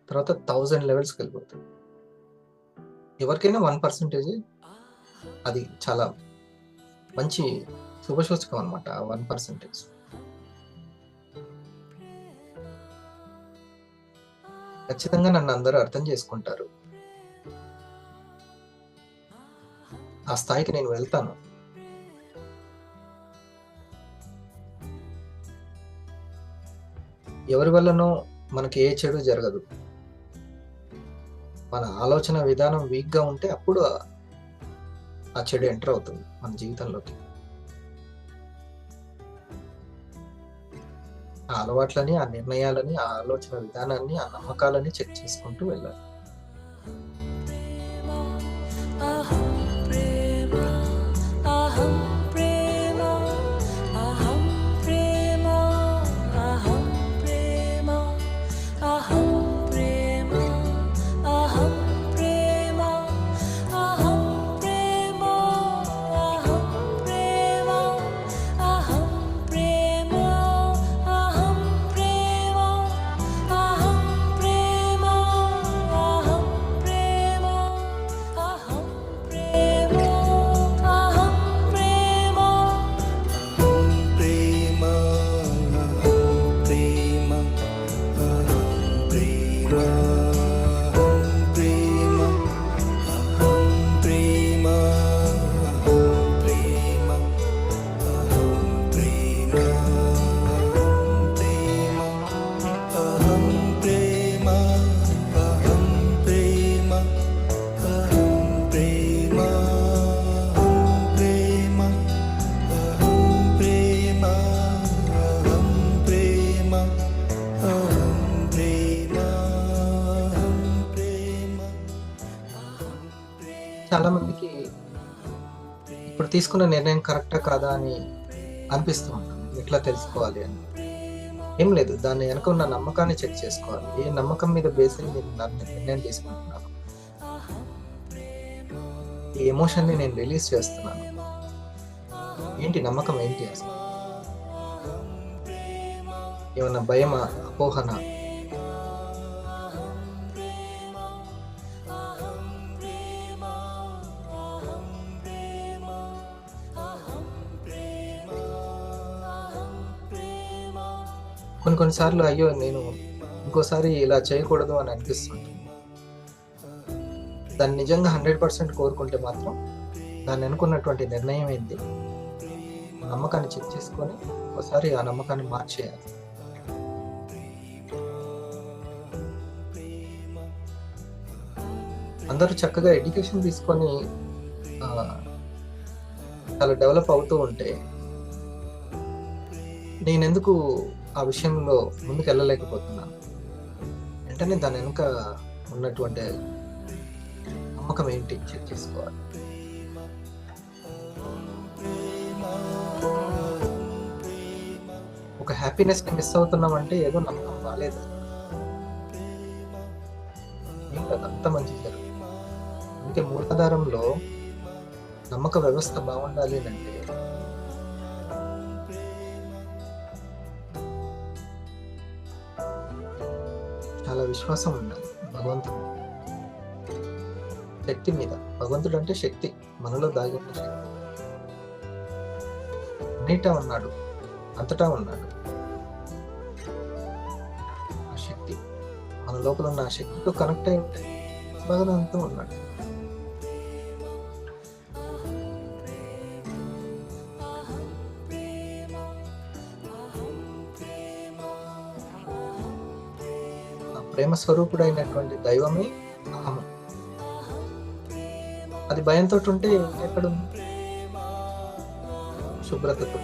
తర్వాత 1000 లెవెల్స్కి వెళ్ళిపోతుంది. ఎవరికైనా 1% అది చాలా మంచి శుభసూచకం అనమాట 1%. ఖచ్చితంగా నన్ను అందరూ అర్థం చేసుకుంటారు. ఆ స్థాయికి నేను వెళ్తాను. ఎవరి వల్లనో మనకి ఏ చెడు జరగదు. మన ఆలోచన విధానం వీక్గా ఉంటే అప్పుడు ఆ చెడు ఎంటర్ అవుతుంది మన జీవితంలోకి. ఆ అలవాట్లని, ఆ నిర్ణయాలని, ఆ ఆలోచన విధానాన్ని, ఆ నమ్మకాలని చెక్ చేసుకుంటూ వెళ్ళాలి. చాలా మందికి ఇప్పుడు తీసుకున్న నిర్ణయం కరెక్టా కాదా అని అనిపిస్తూ ఉంటుంది. ఎట్లా తెలుసుకోవాలి అని. ఏం లేదు, దాని వెనక ఉన్న నమ్మకాన్ని చెక్ చేసుకోవాలి. ఏ నమ్మకం మీద బేస్ అయి నేను నిర్ణయం తీసుకుంటున్నాను, ఈ ఎమోషన్ని నేను రిలీజ్ చేస్తున్నాను, ఏంటి నమ్మకం ఏంటి అసలు, ఏమన్నా భయమా, అపోహన, కొన్నిసార్లు అయ్యో నేను ఇంకోసారి ఇలా చేయకూడదు అని అనిపిస్తుంటుంది. దాన్ని నిజంగా 100% కోరుకుంటే మాత్రం దాన్ని అనుకున్నటువంటి నిర్ణయం ఏంటి, నమ్మకాన్ని చెక్ చేసుకొని ఒకసారి ఆ నమ్మకాన్ని మార్చేయాలి. అందరూ చక్కగా ఎడ్యుకేషన్ తీసుకొని చాలా డెవలప్ అవుతూ ఉంటే నేనెందుకు ఆ విషయంలో ముందుకు వెళ్ళలేకపోతున్నాను? వెంటనే దాని వెనుక ఉన్నటువంటి నమ్మకం ఏంటి చెక్ చేసుకోవాలి. ఒక హ్యాపీనెస్ ని మిస్ అవుతున్నామంటే ఏదో నమ్మకం బాగాలేదు, అంత మంచి జరుగుతుంది. అందుకే మూలాధారంలో నమ్మక వ్యవస్థ బాగుండాలి అంటే చాలా విశ్వాసం ఉండాలి భగవంతుడు శక్తి మీద. భగవంతుడు అంటే శక్తి, మనలో దాగి ఉన్న శక్తి. అన్నిటా ఉన్నాడు, అంతటా ఉన్నాడు. ఆ శక్తి మన లోపల ఉన్న ఆ శక్తితో కనెక్ట్ అయి ఉంటే భగవంతుడు ఉన్నాడు. ప్రేమ స్వరూపుడైనటువంటి దైవమే అహము. అది భయంతో ఉంటే ఎక్కడుంది? శుభ్రతతో.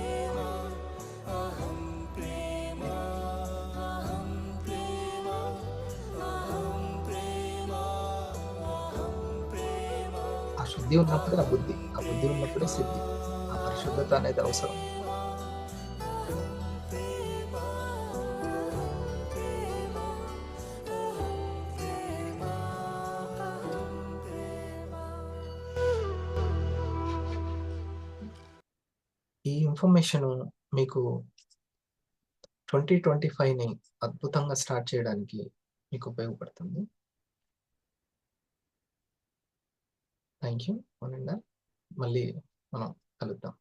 ఆ శుద్ధి ఉన్నప్పుడే ఆ బుద్ధి ఉన్నప్పుడే సిద్ధి. ఆ పరిశుద్ధత అనేది అవసరం. ఈ ఇన్ఫర్మేషన్ మీకు 2025ని అద్భుతంగా స్టార్ట్ చేయడానికి మీకు ఉపయోగపడుతుంది. Thank you. మళ్ళీ మనం కలుద్దాం.